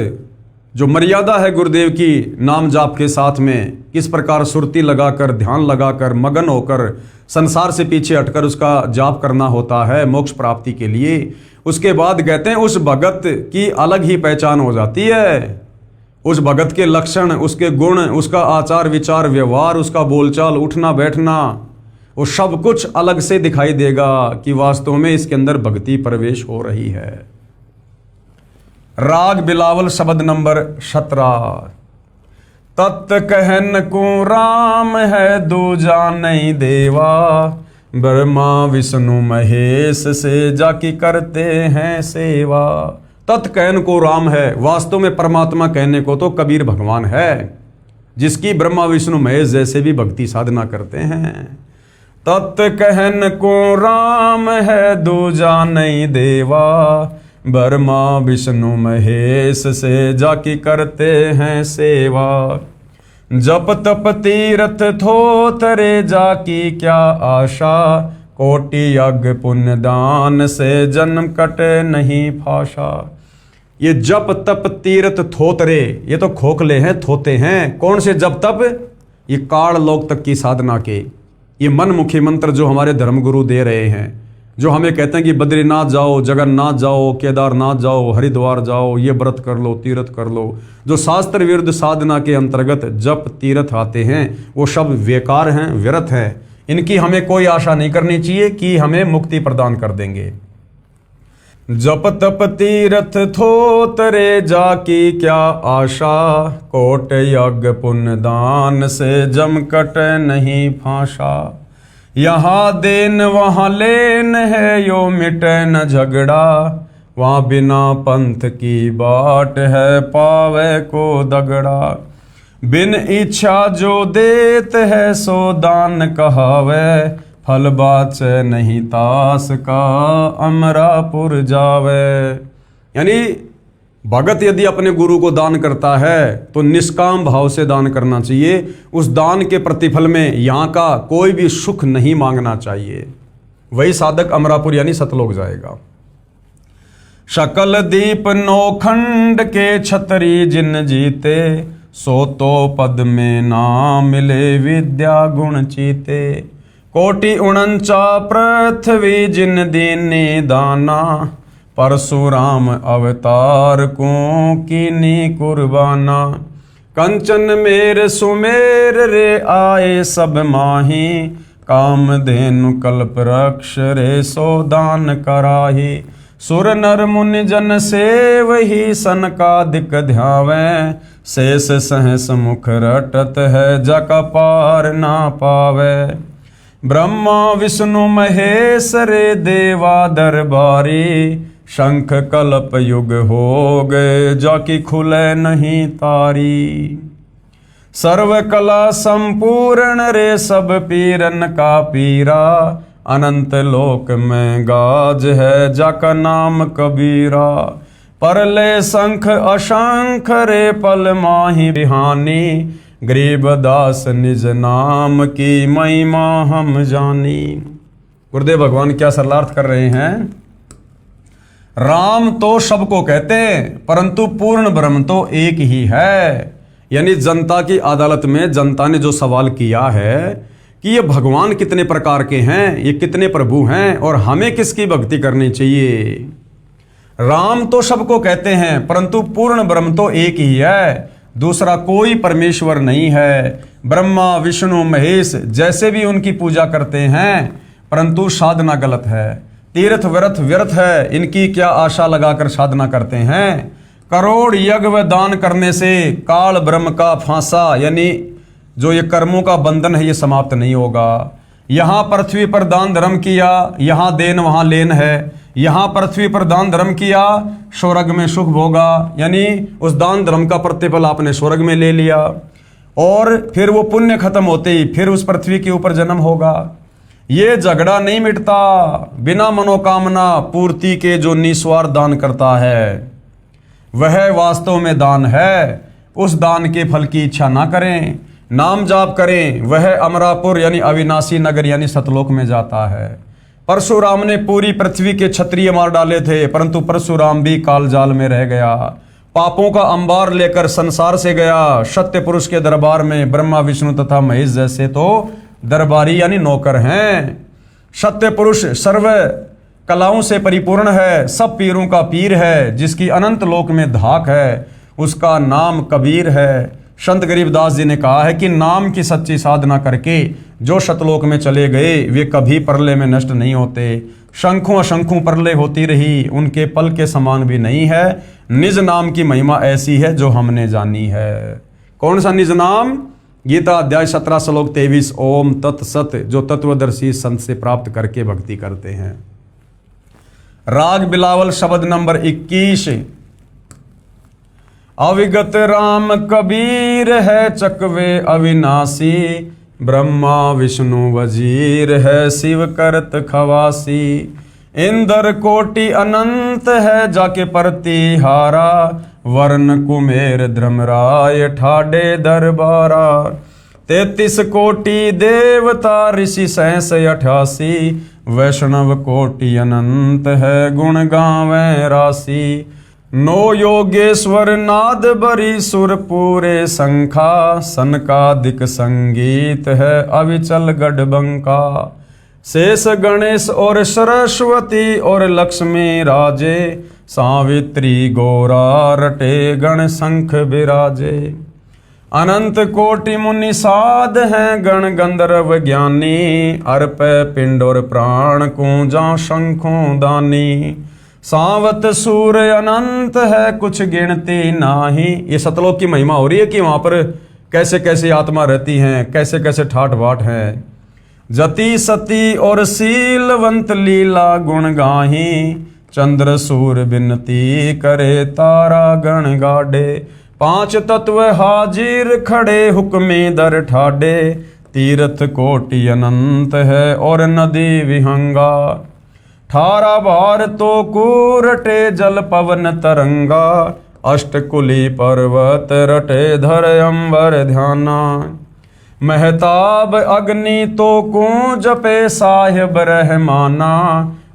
जो मर्यादा है गुरुदेव की नाम जाप के साथ में, किस प्रकार सुरती लगाकर ध्यान लगाकर मगन होकर संसार से पीछे हटकर उसका जाप करना होता है मोक्ष प्राप्ति के लिए, उसके बाद कहते हैं उस भगत की अलग ही पहचान हो जाती है। उस भगत के लक्षण, उसके गुण, उसका आचार विचार व्यवहार, उसका बोलचाल उठना बैठना, वो सब कुछ अलग से दिखाई देगा कि वास्तव में इसके अंदर भक्ति प्रवेश हो रही है। राग बिलावल शब्द नंबर 17। तत् कहन को राम है दूजा नहीं देवा, ब्रह्मा विष्णु महेश से जाकी करते हैं सेवा। तत् कहन को राम है, वास्तव में परमात्मा कहने को तो कबीर भगवान है, जिसकी ब्रह्मा विष्णु महेश जैसे भी भक्ति साधना करते हैं। तत् कहन को राम है दूजा नहीं देवा, ब्रह्मा विष्णु महेश से जाकी करते हैं सेवा। जप तप तीर्थ थोतरे जाकी क्या आशा, कोटि यज्ञ पुण्य दान से जन्म कटे नहीं फाशा। ये जप तप तीर्थ थोतरे ये तो खोखले हैं, थोते हैं। कौन से जप तप? ये काल लोक तक की साधना के ये मनमुखी मंत्र जो हमारे धर्मगुरु दे रहे हैं, जो हमें कहते हैं कि बद्रीनाथ जाओ, जगन्नाथ जाओ, केदारनाथ जाओ, हरिद्वार जाओ, ये व्रत कर लो, तीर्थ कर लो। जो शास्त्र विरुद्ध साधना के अंतर्गत जप तीर्थ आते हैं वो सब बेकार हैं, व्यर्थ हैं। इनकी हमें कोई आशा नहीं करनी चाहिए कि हमें मुक्ति प्रदान कर देंगे। जप तप तीर्थ थोतरे जाकी क्या आशा, कोट यज्ञ पुण्य दान से जम कट नहीं फांसा। यहाँ देन वहाँ लेन है, यो मिटे न झगड़ा, वहाँ बिना पंथ की बाट है, पावे को दगड़ा। बिन इच्छा जो देत है, सो दान कहावे, फल बाचे नहीं तास का, अमरापुर जावे। यानी भगत यदि अपने गुरु को दान करता है तो निष्काम भाव से दान करना चाहिए। उस दान के प्रतिफल में यहाँ का कोई भी सुख नहीं मांगना चाहिए। वही साधक अमरापुर यानी सतलोक जाएगा। शकल दीप नौखंड के छतरी जिन जीते, सो तो पद में ना मिले विद्या गुण चीते। कोटि उनंचा पृथ्वी जिन दीनी दाना, परशुराम अवतार को कीनी कुर्बाना। कंचन मेर सुमेर रे आए सब माही, कामधेनु कल्प रक्ष रे सो दान कराही। सुर नर मुनि जन सेव ही सनकादिक ध्यावे, शेष सहस मुख रटत है जक पार ना पावे। ब्रह्मा विष्णु महेश रे देवा दरबारी, शंख कल्प युग हो गए जाकी खुले नहीं तारी। सर्व कला संपूर्ण रे सब पीरन का पीरा, अनंत लोक में गाज है जाका नाम कबीरा। परले शंख अशंख रे पल माही बिहानी, गरीबदास निज नाम की महिमा हम जानी। गुरुदेव भगवान क्या सरलार्थ कर रहे हैं? राम तो सबको कहते हैं, परंतु पूर्ण ब्रह्म तो एक ही है। यानी जनता की अदालत में जनता ने जो सवाल किया है कि ये भगवान कितने प्रकार के हैं, ये कितने प्रभु हैं और हमें किसकी भक्ति करनी चाहिए। राम तो सबको कहते हैं, परंतु पूर्ण ब्रह्म तो एक ही है, दूसरा कोई परमेश्वर नहीं है। ब्रह्मा विष्णु महेश जैसे भी उनकी पूजा करते हैं, परंतु साधना गलत है। तीर्थ व्रत व्यर्थ है, इनकी क्या आशा लगाकर साधना करते हैं। करोड़ यज्ञ व दान करने से काल ब्रह्म का फांसा, यानी जो ये कर्मों का बंधन है, ये समाप्त नहीं होगा। यहाँ पृथ्वी पर दान धर्म किया, यहाँ देन वहाँ लेन है। यहाँ पृथ्वी पर दान धर्म किया, स्वर्ग में सुख भोगा, यानी उस दान धर्म का प्रतिफल आपने स्वर्ग में ले लिया, और फिर वो पुण्य खत्म होते ही फिर उस पृथ्वी के ऊपर जन्म होगा। ये झगड़ा नहीं मिटता। बिना मनोकामना पूर्ति के जो निस्वार्थ दान करता है, वह वास्तव में दान है। उस दान के फल की इच्छा ना करें, नाम जाप करें, वह अमरापुर यानी अविनाशी नगर यानी सतलोक में जाता है। परशुराम ने पूरी पृथ्वी के क्षत्रिय मार डाले थे, परंतु परशुराम भी कालजाल में रह गया। पापों का अंबार लेकर संसार से गया। सत्य पुरुष के दरबार में ब्रह्मा विष्णु तथा महेश जैसे तो दरबारी यानी नौकर हैं। सत्य पुरुष सर्व कलाओं से परिपूर्ण है, सब पीरों का पीर है, जिसकी अनंत लोक में धाक है, उसका नाम कबीर है। संत गरीबदास जी ने कहा है कि नाम की सच्ची साधना करके जो सतलोक में चले गए, वे कभी प्रलय में नष्ट नहीं होते। शंखों असंखों प्रलय होती रही, उनके पल के समान भी नहीं है। निज नाम की महिमा ऐसी है जो हमने जानी है। कौन सा निज नाम? गीता अध्याय 17 श्लोक 23, ओम तत्सत, जो तत्वदर्शी संत से प्राप्त करके भक्ति करते हैं। राग बिलावल शब्द नंबर 21। अविगत राम कबीर है चकवे अविनाशी, ब्रह्मा विष्णु वजीर है शिव करत खवासी। इंद्र कोटि अनंत है जाके प्रतिहारा, वर्ण कुमेर धर्मराय ठाडे दरबारा। 33 कोटि देवता ऋषि 88, वैष्णव कोटि अनंत है गुण गावें राशि। 9 योगेश्वर नाद बरी सुर पूरे संखा, सनकादिक संगीत है अविचल गढ़बंका। शेष गणेश और सरस्वती और लक्ष्मी राजे, सावित्री गौरा रटे गण शंख बिराजे। अनंत कोटि मुनि साध हैं गण गंधर्व ज्ञानी, अर्प पिंड और प्राण कूंजा शंखों दानी। सावत सूर्य अनंत है कुछ गिनती नाही। ये सतलोक की महिमा हो रही है कि वहां पर कैसे कैसे आत्मा रहती हैं, कैसे कैसे ठाठ बाट हैं। जति सती और शीलवंत लीला गुण गाही, चंद्र सूर्य बिनती करे तारा गण गाडे। 5 तत्व हाजिर खड़े हुक्मे दर ठाडे, तीर्थ कोटि अनंत है और नदी विहंगा। 18 बार तो कूरटे जल पवन तरंगा, अष्टकुली पर्वत रटे धर अंबर ध्याना। महताब अग्नि तो कूं जपे साहिब रहमाना,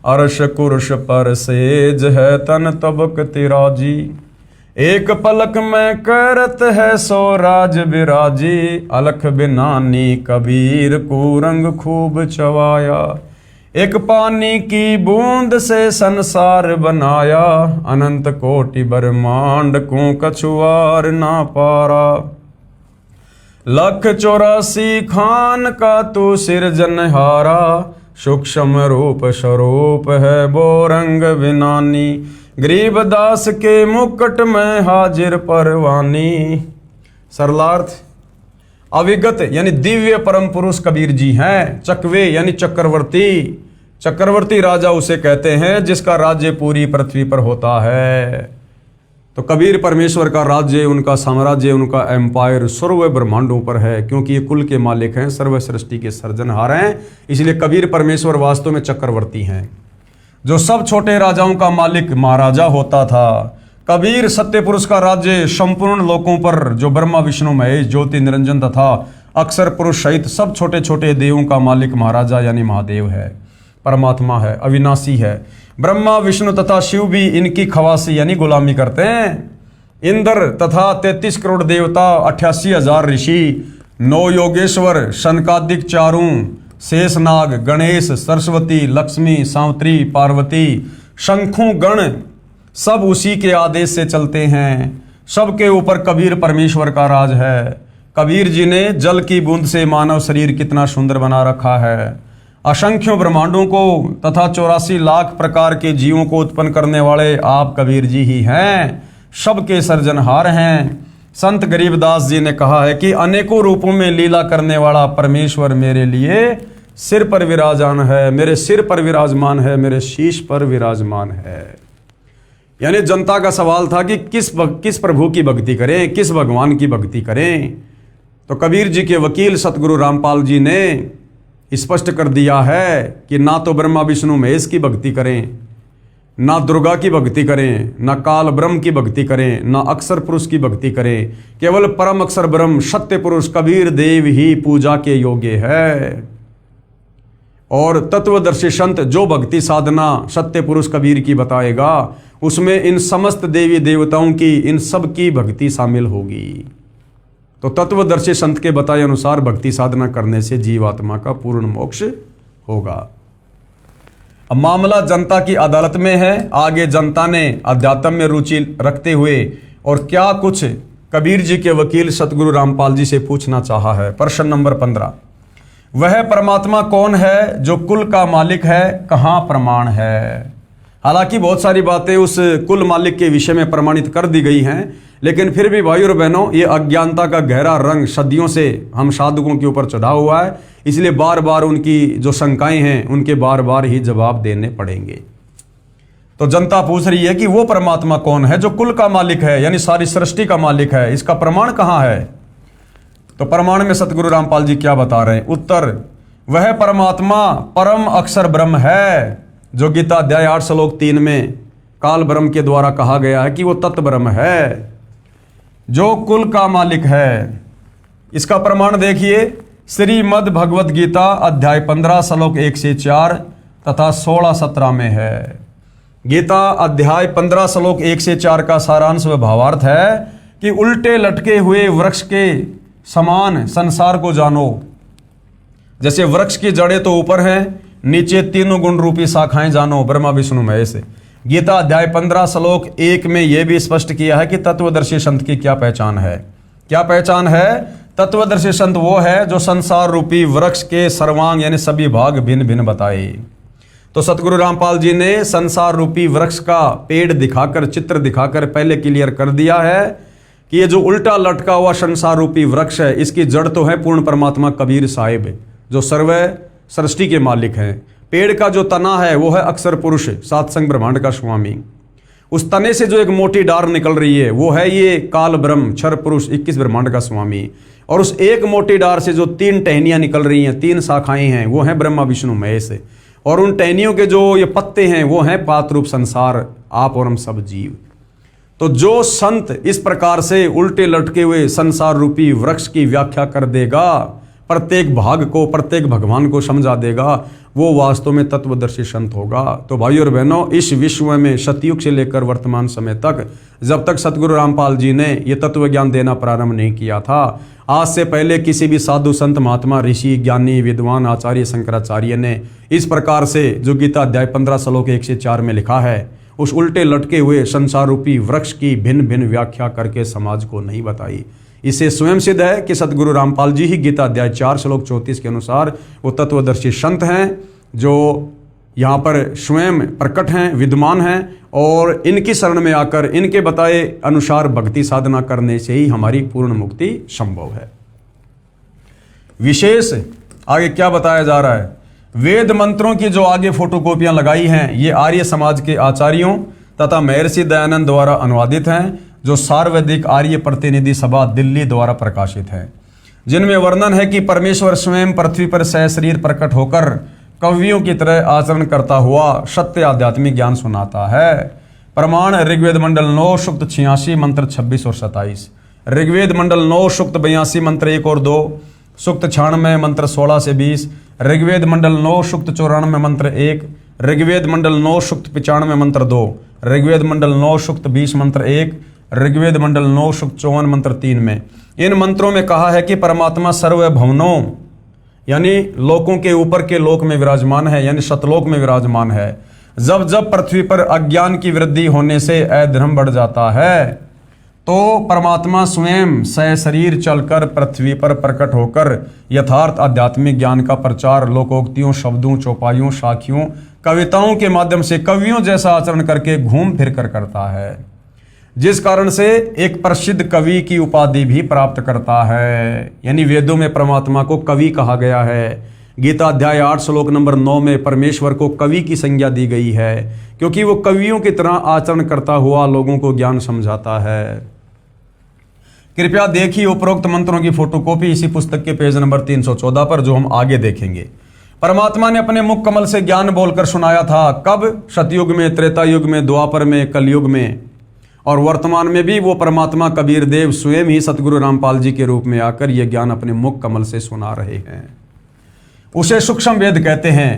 अर्श कुर्श पर सेज है तन तबक तिराजी। एक पलक में करत है सो राज बिराजी, अलख बिनानी कबीर को रंग खूब चवाया। एक पानी की बूंद से संसार बनाया, अनंत कोटि ब्रह्मांड को कछुआर ना पारा। 184 खान का तू सिरजनहारा, सूक्ष्म रूप स्वरूप है वो रंग बिनानी। गरीबदास के मुकुट में हाजिर परवानी। सरलार्थ, अविगत यानी दिव्य परम पुरुष कबीर जी हैं। चकवे यानी चक्रवर्ती, चक्रवर्ती राजा उसे कहते हैं जिसका राज्य पूरी पृथ्वी पर होता है। तो कबीर परमेश्वर का राज्य, उनका साम्राज्य, उनका एम्पायर सर्व ब्रह्मांडों पर है, क्योंकि ये कुल के मालिक हैं, सर्व सृष्टि के सर्जनहार हैं। इसलिए कबीर परमेश्वर वास्तव में चक्रवर्ती हैं। जो सब छोटे राजाओं का मालिक महाराजा होता था, कबीर सत्य पुरुष का राज्य संपूर्ण लोकों पर, जो ब्रह्मा विष्णु महेश ज्योति निरंजन तथा अक्षर पुरुष सहित सब छोटे छोटे देवों का मालिक महाराजा यानी महादेव है, परमात्मा है, अविनाशी है। ब्रह्मा विष्णु तथा शिव भी इनकी खवासी यानी गुलामी करते हैं। इंद्र तथा 33 करोड़ देवता, 88,000 ऋषि, 9 योगेश्वर, शनकादिक चारों, शेषनाग, गणेश, सरस्वती, लक्ष्मी, सावित्री, पार्वती, शंखु गण सब उसी के आदेश से चलते हैं। सबके ऊपर कबीर परमेश्वर का राज है। कबीर जी ने जल की बूंद से मानव शरीर कितना सुंदर बना रखा है। असंख्यों ब्रह्मांडों को तथा 84 लाख प्रकार के जीवों को उत्पन्न करने वाले आप कबीर जी ही हैं, सबके सर्जनहार हैं। संत गरीबदास जी ने कहा है कि अनेकों रूपों में लीला करने वाला परमेश्वर मेरे लिए सिर पर विराजमान है, मेरे सिर पर विराजमान है, मेरे शीश पर विराजमान है। यानी जनता का सवाल था कि किस प्रभु की भक्ति करें, किस भगवान की भक्ति करें। तो कबीर जी के वकील सतगुरु रामपाल जी ने स्पष्ट कर दिया है कि ना तो ब्रह्मा विष्णु महेश की भक्ति करें, ना दुर्गा की भक्ति करें, ना काल ब्रह्म की भक्ति करें, ना अक्षर पुरुष की भक्ति करें। केवल परम अक्षर ब्रह्म सत्य पुरुष कबीर देव ही पूजा के योग्य है। और तत्वदर्शी संत जो भक्ति साधना सत्य पुरुष कबीर की बताएगा, उसमें इन समस्त देवी देवताओं की, इन सब की भक्ति शामिल होगी। तो तत्वदर्शी संत के बताए अनुसार भक्ति साधना करने से जीवात्मा का पूर्ण मोक्ष होगा। अब मामला जनता की अदालत में है। आगे जनता ने अध्यात्म में रुचि रखते हुए और क्या कुछ कबीर जी के वकील सतगुरु रामपाल जी से पूछना चाहा है। प्रश्न नंबर 15, वह परमात्मा कौन है जो कुल का मालिक है, कहाँ प्रमाण है। हालांकि बहुत सारी बातें उस कुल मालिक के विषय में प्रमाणित कर दी गई हैं, लेकिन फिर भी भाई और बहनों, ये अज्ञानता का गहरा रंग सदियों से हम साधकों के ऊपर चढ़ा हुआ है। इसलिए बार बार उनकी जो शंकाएं हैं उनके बार बार ही जवाब देने पड़ेंगे। तो जनता पूछ रही है कि वो परमात्मा कौन है जो कुल का मालिक है, यानी सारी सृष्टि का मालिक है, इसका प्रमाण कहाँ है। तो प्रमाण में सतगुरु रामपाल जी क्या बता रहे हैं। उत्तर, वह परमात्मा परम अक्षर ब्रह्म है, जो गीता अध्याय 8 श्लोक 3 में काल ब्रह्म के द्वारा कहा गया है कि वो तत्व ब्रह्म है, जो कुल का मालिक है। इसका प्रमाण देखिए, श्रीमद् भगवत गीता अध्याय 15 श्लोक 1 से 4 तथा 16-17 में है। गीता अध्याय 15 श्लोक 1 से 4 का सारांश व भावार्थ है कि उल्टे लटके हुए वृक्ष के समान संसार को जानो। जैसे वृक्ष की जड़ें तो ऊपर हैं, नीचे तीनों गुण रूपी शाखाएं जानो, ब्रह्मा विष्णु महेश। गीता अध्याय 15 श्लोक 1 में यह भी स्पष्ट किया है कि तत्वदर्शी संत की क्या पहचान है। क्या पहचान है। तत्वदर्शी संत वो है जो संसार रूपी वृक्ष के सर्वांग यानी सभी भाग भिन्न भिन्न बताए। तो सतगुरु रामपाल जी ने संसार रूपी वृक्ष का पेड़ दिखाकर, चित्र दिखाकर पहले क्लियर कर दिया है कि ये जो उल्टा लटका हुआ संसार रूपी वृक्ष है, इसकी जड़ तो है पूर्ण परमात्मा कबीर साहिब, जो सर्व सृष्टि के मालिक हैं। पेड़ का जो तना है वो है अक्षर पुरुष, सात संग ब्रह्मांड का स्वामी। उस तने से जो एक मोटी डार निकल रही है वो है ये काल ब्रह्म, क्षर पुरुष, 21 ब्रह्मांड का स्वामी। और उस एक मोटी डार से जो 3 टहनियां निकल रही हैं, 3 शाखाएं हैं, वो हैं ब्रह्मा विष्णु महेश। और उन टहनियों के जो ये पत्ते हैं वो हैं पात रूप संसार, आप और हम सब जीव। तो जो संत इस प्रकार से उल्टे लटके हुए संसार रूपी वृक्ष की व्याख्या कर देगा, प्रत्येक भाग को, प्रत्येक भगवान को समझा देगा, वो वास्तव में तत्वदर्शी संत होगा। तो भाइयों और बहनों, इस विश्व में सतयुग से लेकर वर्तमान समय तक, जब तक सतगुरु रामपाल जी ने ये तत्व ज्ञान देना प्रारंभ नहीं किया था, आज से पहले किसी भी साधु संत महात्मा ऋषि ज्ञानी विद्वान आचार्य शंकराचार्य ने इस प्रकार से जो गीता अध्याय 15 श्लोक 1 से 4 में लिखा है, उस उल्टे लटके हुए संसार रूपी वृक्ष की भिन्न भिन्न व्याख्या करके समाज को नहीं बताई। इसे स्वयं सिद्ध है कि सतगुरु रामपाल जी ही गीता अध्याय 4 श्लोक 34 के अनुसार वो तत्वदर्शी संत हैं, जो यहाँ पर स्वयं प्रकट हैं, विद्यमान हैं। और इनकी शरण में आकर इनके बताए अनुसार भक्ति साधना करने से ही हमारी पूर्ण मुक्ति संभव है। विशेष आगे क्या बताया जा रहा है, वेद मंत्रों की जो आगे फोटोकॉपियां लगाई हैं ये आर्य समाज के आचार्यों तथा महर्षि दयानंद द्वारा अनुवादित हैं, जो सार्वधिक आर्य प्रतिनिधि सभा दिल्ली द्वारा प्रकाशित है, जिनमें वर्णन है कि परमेश्वर स्वयं पृथ्वी पर सहशरीर प्रकट होकर कवियों की तरह आचरण करता हुआ सत्य आध्यात्मिक ज्ञान सुनाता है। प्रमाण ऋग्वेद मंडल 9 सूक्त 86 मंत्र 26 और 27, ऋग्वेद मंडल 9 सूक्त 82 मंत्र 1 और 2, सूक्त 96 मंत्र 16 से 20, ऋग्वेद मंडल 9 सूक्त 94 मंत्र 1, ऋग्वेद मंडल 9 सूक्त 95 मंत्र 2, ऋग्वेद मंडल 9 सूक्त 20 मंत्र 1, ऋग्वेद मंडल 9 सूक्त 54 मंत्र 3 में इन मंत्रों में कहा है कि परमात्मा सर्वभवनों यानी लोकों के ऊपर के लोक में विराजमान है, यानी सतलोक में विराजमान है। जब जब पृथ्वी पर अज्ञान की वृद्धि होने से अधर्म बढ़ जाता है तो परमात्मा स्वयं सहशरीर चलकर पृथ्वी पर प्रकट होकर यथार्थ आध्यात्मिक ज्ञान का प्रचार लोकोक्तियों, शब्दों, चौपाइयों, साखियों, कविताओं के माध्यम से कवियों जैसा आचरण करके घूम फिर कर करता है, जिस कारण से एक प्रसिद्ध कवि की उपाधि भी प्राप्त करता है। यानी वेदों में परमात्मा को कवि कहा गया है। गीता अध्याय 8 श्लोक नंबर 9 में परमेश्वर को कवि की संज्ञा दी गई है, क्योंकि वो कवियों की तरह आचरण करता हुआ लोगों को ज्ञान समझाता है। कृपया देखिए उपरोक्त मंत्रों की फोटोकॉपी इसी पुस्तक के पेज नंबर 314 पर, जो हम आगे देखेंगे। परमात्मा ने अपने मुख कमल से ज्ञान बोलकर सुनाया था। कब? सतयुग में, त्रेता युग में, द्वापर में, कलयुग में, और वर्तमान में भी वो परमात्मा कबीर देव स्वयं ही सतगुरु रामपाल जी के रूप में आकर ये ज्ञान अपने मुख कमल से सुना रहे हैं। उसे सूक्ष्म वेद कहते हैं,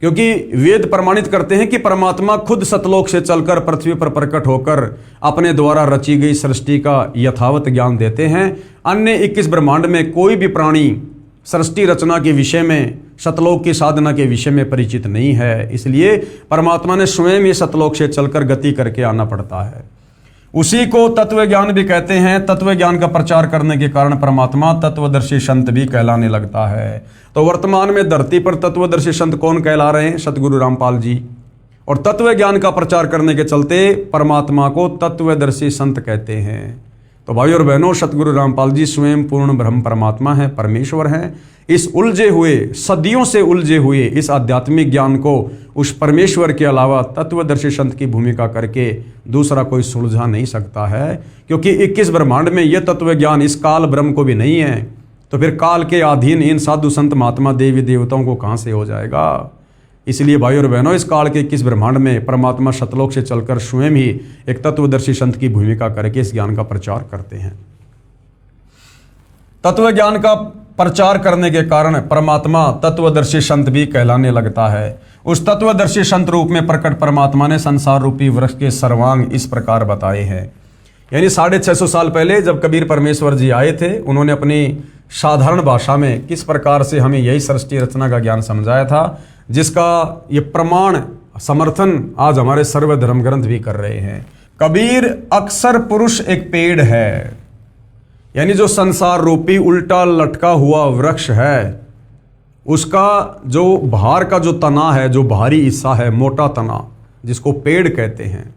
क्योंकि वेद प्रमाणित करते हैं कि परमात्मा खुद सतलोक से चलकर पृथ्वी पर प्रकट होकर अपने द्वारा रची गई सृष्टि का यथावत ज्ञान देते हैं। अन्य 21 ब्रह्मांड में कोई भी प्राणी सृष्टि रचना के विषय में, सतलोक की साधना के विषय में परिचित नहीं है, इसलिए परमात्मा ने स्वयं ही सतलोक से चलकर गति करके आना पड़ता है। उसी को तत्व ज्ञान भी कहते हैं। तत्व ज्ञान का प्रचार करने के कारण परमात्मा तत्वदर्शी संत भी कहलाने लगता है। तो वर्तमान में धरती पर तत्वदर्शी संत कौन कहला रहे हैं? सतगुरु रामपाल जी। और तत्व ज्ञान का प्रचार करने के चलते परमात्मा को तत्वदर्शी संत कहते हैं। तो भाई और बहनों, सतगुरु रामपाल जी स्वयं पूर्ण ब्रह्म परमात्मा है, परमेश्वर हैं। इस उलझे हुए, सदियों से उलझे हुए इस आध्यात्मिक ज्ञान को उस परमेश्वर के अलावा तत्वदर्शी संत की भूमिका करके दूसरा कोई सुलझा नहीं सकता है, क्योंकि 21 ब्रह्मांड में यह तत्व ज्ञान इस काल ब्रह्म को भी नहीं है, तो फिर काल के अधीन इन साधु संत महात्मा देवी देवताओं को कहाँ से हो जाएगा। इसलिए भाई और बहनों, इस काल के 21 ब्रह्मांड में परमात्मा सतलोक से चलकर स्वयं ही एक तत्वदर्शी संत की भूमिका करके इस ज्ञान का प्रचार करते हैं। तत्व ज्ञान का प्रचार करने के कारण परमात्मा तत्वदर्शी संत भी कहलाने लगता है। उस तत्वदर्शी संत रूप में प्रकट परमात्मा ने संसार रूपी वृक्ष के सर्वांग इस प्रकार बताए हैं। यानी 650 साल पहले जब कबीर परमेश्वर जी आए थे, उन्होंने अपनी साधारण भाषा में किस प्रकार से हमें यही सृष्टि रचना का ज्ञान समझाया था, जिसका ये प्रमाण समर्थन आज हमारे सर्वधर्म ग्रंथ भी कर रहे हैं। कबीर अक्सर पुरुष एक पेड़ है, यानी जो संसार रूपी उल्टा लटका हुआ वृक्ष है, उसका जो बाहर का जो तना है, जो बाहरी हिस्सा है, मोटा तना जिसको पेड़ कहते हैं,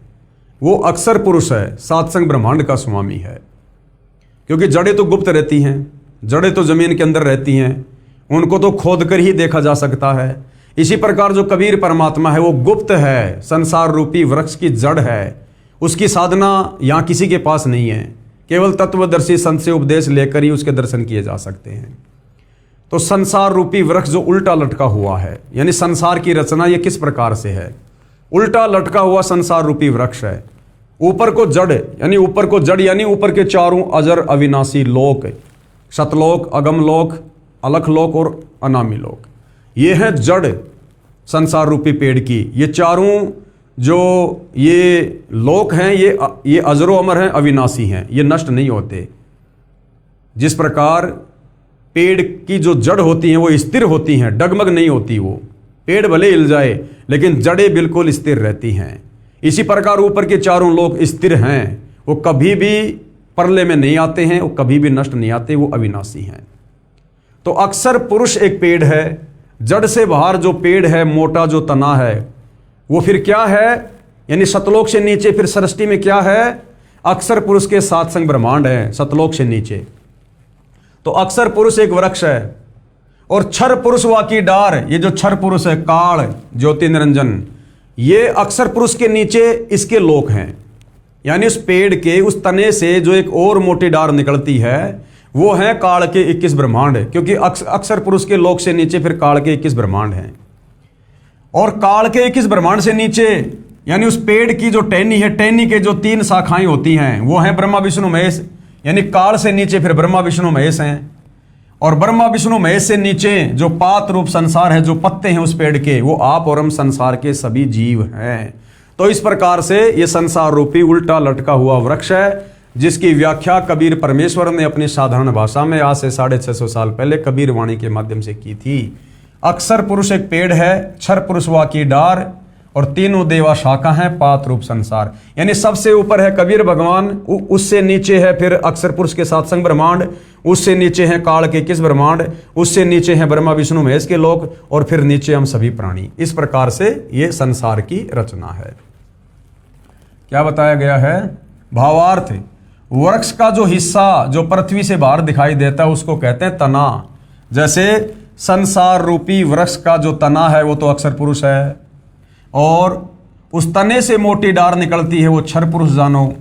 वो अक्सर पुरुष है, सातसंग ब्रह्मांड का स्वामी है। क्योंकि जड़ें तो गुप्त रहती हैं, जड़ें तो जमीन के अंदर रहती हैं, उनको तो खोद कर ही देखा जा सकता है। इसी प्रकार जो कबीर परमात्मा है वो गुप्त है, संसार रूपी वृक्ष की जड़ है, उसकी साधना यहाँ किसी के पास नहीं है, केवल तत्वदर्शी संत से उपदेश लेकर ही उसके दर्शन किए जा सकते हैं। तो संसार रूपी वृक्ष जो उल्टा लटका हुआ है, यानी संसार की रचना ये किस प्रकार से है? उल्टा लटका हुआ संसार रूपी वृक्ष है। ऊपर को जड़, यानी ऊपर को जड़ यानी ऊपर के चारों अजर अविनाशी लोक, सतलोक, अगमलोक, अलखलोक और अनामी लोक, ये है जड़ संसार रूपी पेड़ की। ये चारों जो ये लोक हैं ये अजरो अमर हैं, अविनाशी हैं, ये नष्ट नहीं होते। जिस प्रकार पेड़ की जो जड़ होती हैं वो स्थिर होती हैं, डगमग नहीं होती, वो पेड़ भले हिल जाए लेकिन जड़ें बिल्कुल स्थिर रहती हैं। इसी प्रकार ऊपर के चारों लोक स्थिर हैं, वो कभी भी प्रलय में नहीं आते हैं, वो कभी भी नष्ट नहीं आते, वो अविनाशी हैं। तो अक्सर पुरुष एक पेड़ है, जड़ से बाहर जो पेड़ है, मोटा जो तना है, वो फिर क्या है? यानी सतलोक से नीचे फिर सृष्टि में क्या है? अक्सर पुरुष के सातसंग ब्रह्मांड है, सतलोक से नीचे। तो अक्सर पुरुष एक वृक्ष है, और क्षर पुरुष वा की डार, ये जो क्षर पुरुष है, काल, ज्योति निरंजन, ये अक्षर पुरुष के नीचे इसके लोक हैं। यानी उस पेड़ के उस तने से जो एक और मोटी डार निकलती है वो है काल के 21 ब्रह्मांड, क्योंकि अक्षर पुरुष के लोक से नीचे फिर काल के 21 ब्रह्मांड हैं। और काल के 21 ब्रह्मांड से नीचे यानी उस पेड़ की जो टहनी है, टहनी के जो 3 शाखाएं होती हैं वो हैं ब्रह्मा विष्णु महेश। यानी काल से नीचे फिर ब्रह्मा विष्णु महेश हैं, और ब्रह्मा विष्णु महेश से नीचे जो पात रूप संसार है, जो पत्ते हैं उस पेड़ के, वो आप और हम संसार के सभी जीव हैं। तो इस प्रकार से ये संसार रूपी उल्टा लटका हुआ वृक्ष है, जिसकी व्याख्या कबीर परमेश्वर ने अपनी साधारण भाषा में आज से 650 साल पहले कबीर वाणी के माध्यम से की थी। अक्षर पुरुष एक पेड़ है, क्षर पुरुष वा की डार, और तीनों देवा शाखा है, पात रूप संसार। यानी सबसे ऊपर है कबीर भगवान, उससे नीचे है फिर अक्षर पुरुष के सात्संग ब्रह्मांड, उससे नीचे है काल के 21 ब्रह्मांड, उससे नीचे है ब्रह्मा विष्णु महेश के लोक, और फिर नीचे हम सभी प्राणी। इस प्रकार से ये संसार की रचना है। क्या बताया गया है? भावार्थ, वृक्ष का जो हिस्सा जो पृथ्वी से बाहर दिखाई देता है उसको कहते हैं तना। जैसे संसार रूपी वृक्ष का जो तना है वो तो अक्षर पुरुष है, और उस तने से मोटी डार निकलती है वो क्षर पुरुष जानो,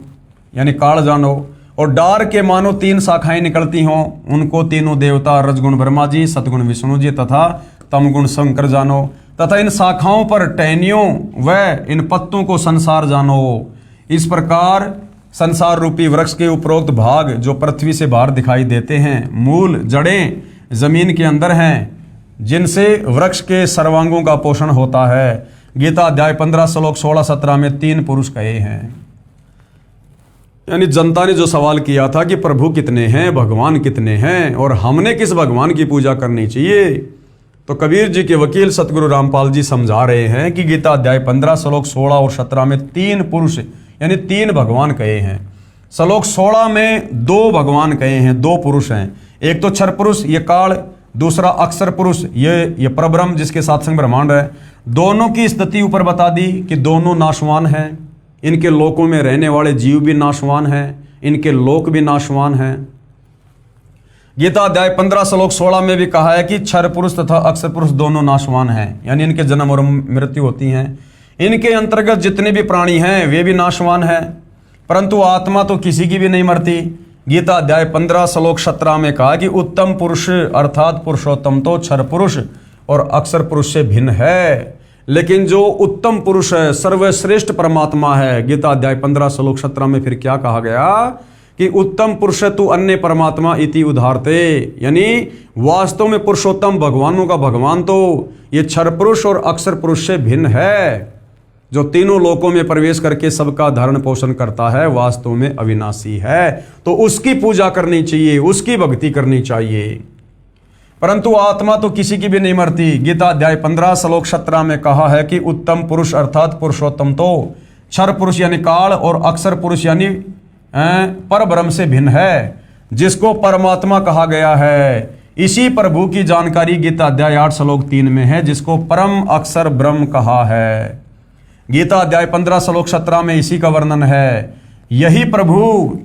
यानी काल जानो, और डार के मानो 3 शाखाएं निकलती हों, उनको तीनों देवता रजगुण ब्रह्मा जी, सतगुण विष्णु जी तथा तमगुण शंकर जानो, तथा इन शाखाओं पर टहनियों व इन पत्तों को संसार जानो। इस प्रकार संसार रूपी वृक्ष के उपरोक्त भाग जो पृथ्वी से बाहर दिखाई देते हैं, मूल जड़ें जमीन के अंदर हैं, जिनसे वृक्ष के सर्वांगों का पोषण होता है। गीता अध्याय 15 श्लोक 16-17 में 3 पुरुष कहे हैं। यानी जनता ने जो सवाल किया था कि प्रभु कितने हैं, भगवान कितने हैं, और हमने किस भगवान की पूजा करनी चाहिए, तो कबीर जी के वकील सतगुरु रामपाल जी समझा रहे हैं कि गीता अध्याय 15 श्लोक 16 और 17 में 3 पुरुष यानी 3 भगवान कहे हैं। श्लोक 16 में 2 भगवान कहे हैं, 2 पुरुष हैं। एक तो क्षर पुरुष ये काल, दूसरा अक्षर पुरुष ये परब्रह्म जिसके सात्संग ब्रह्मांड है। दोनों की स्थिति ऊपर बता दी कि दोनों नाशवान हैं, इनके लोकों में रहने वाले जीव भी नाशवान हैं, इनके लोक भी नाशवान हैं। गीता अध्याय 15 श्लोक 16 में भी कहा है कि क्षर पुरुष तथा अक्षर पुरुष दोनों नाशवान हैं, यानी इनके जन्म और मृत्यु होती हैं। इनके अंतर्गत जितने भी प्राणी हैं वे भी नाशवान हैं, परंतु आत्मा तो किसी की भी नहीं मरती। गीता अध्याय 15 श्लोक 17 में कहा कि उत्तम पुरुष अर्थात पुरुषोत्तम तो क्षर पुरुष और अक्षर पुरुष से भिन्न है, लेकिन जो उत्तम पुरुष है, सर्वश्रेष्ठ परमात्मा है, गीता अध्याय 15 श्लोक 17 में फिर क्या कहा गया कि उत्तम पुरुष तु अन्य परमात्मा इति उदाहरते, यानी वास्तव में पुरुषोत्तम भगवानों का भगवान तो ये क्षर पुरुष और अक्षर पुरुष से भिन्न है, जो तीनों लोकों में प्रवेश करके सबका धारण पोषण करता है, वास्तव में अविनाशी है। तो उसकी पूजा करनी चाहिए, उसकी भक्ति करनी चाहिए, परंतु आत्मा तो किसी की भी नहीं मरती। गीता अध्याय 15 श्लोक 17 में कहा है कि उत्तम पुरुष अर्थात पुरुषोत्तम तो क्षर पुरुष यानी काल और अक्षर पुरुष यानी पर ब्रह्म से भिन्न है, जिसको परमात्मा कहा गया है। इसी प्रभु की जानकारी गीता अध्याय 8 श्लोक 3 में है, जिसको परम अक्षर ब्रह्म कहा है। गीता अध्याय 15 श्लोक 17 में इसी का वर्णन है। यही प्रभु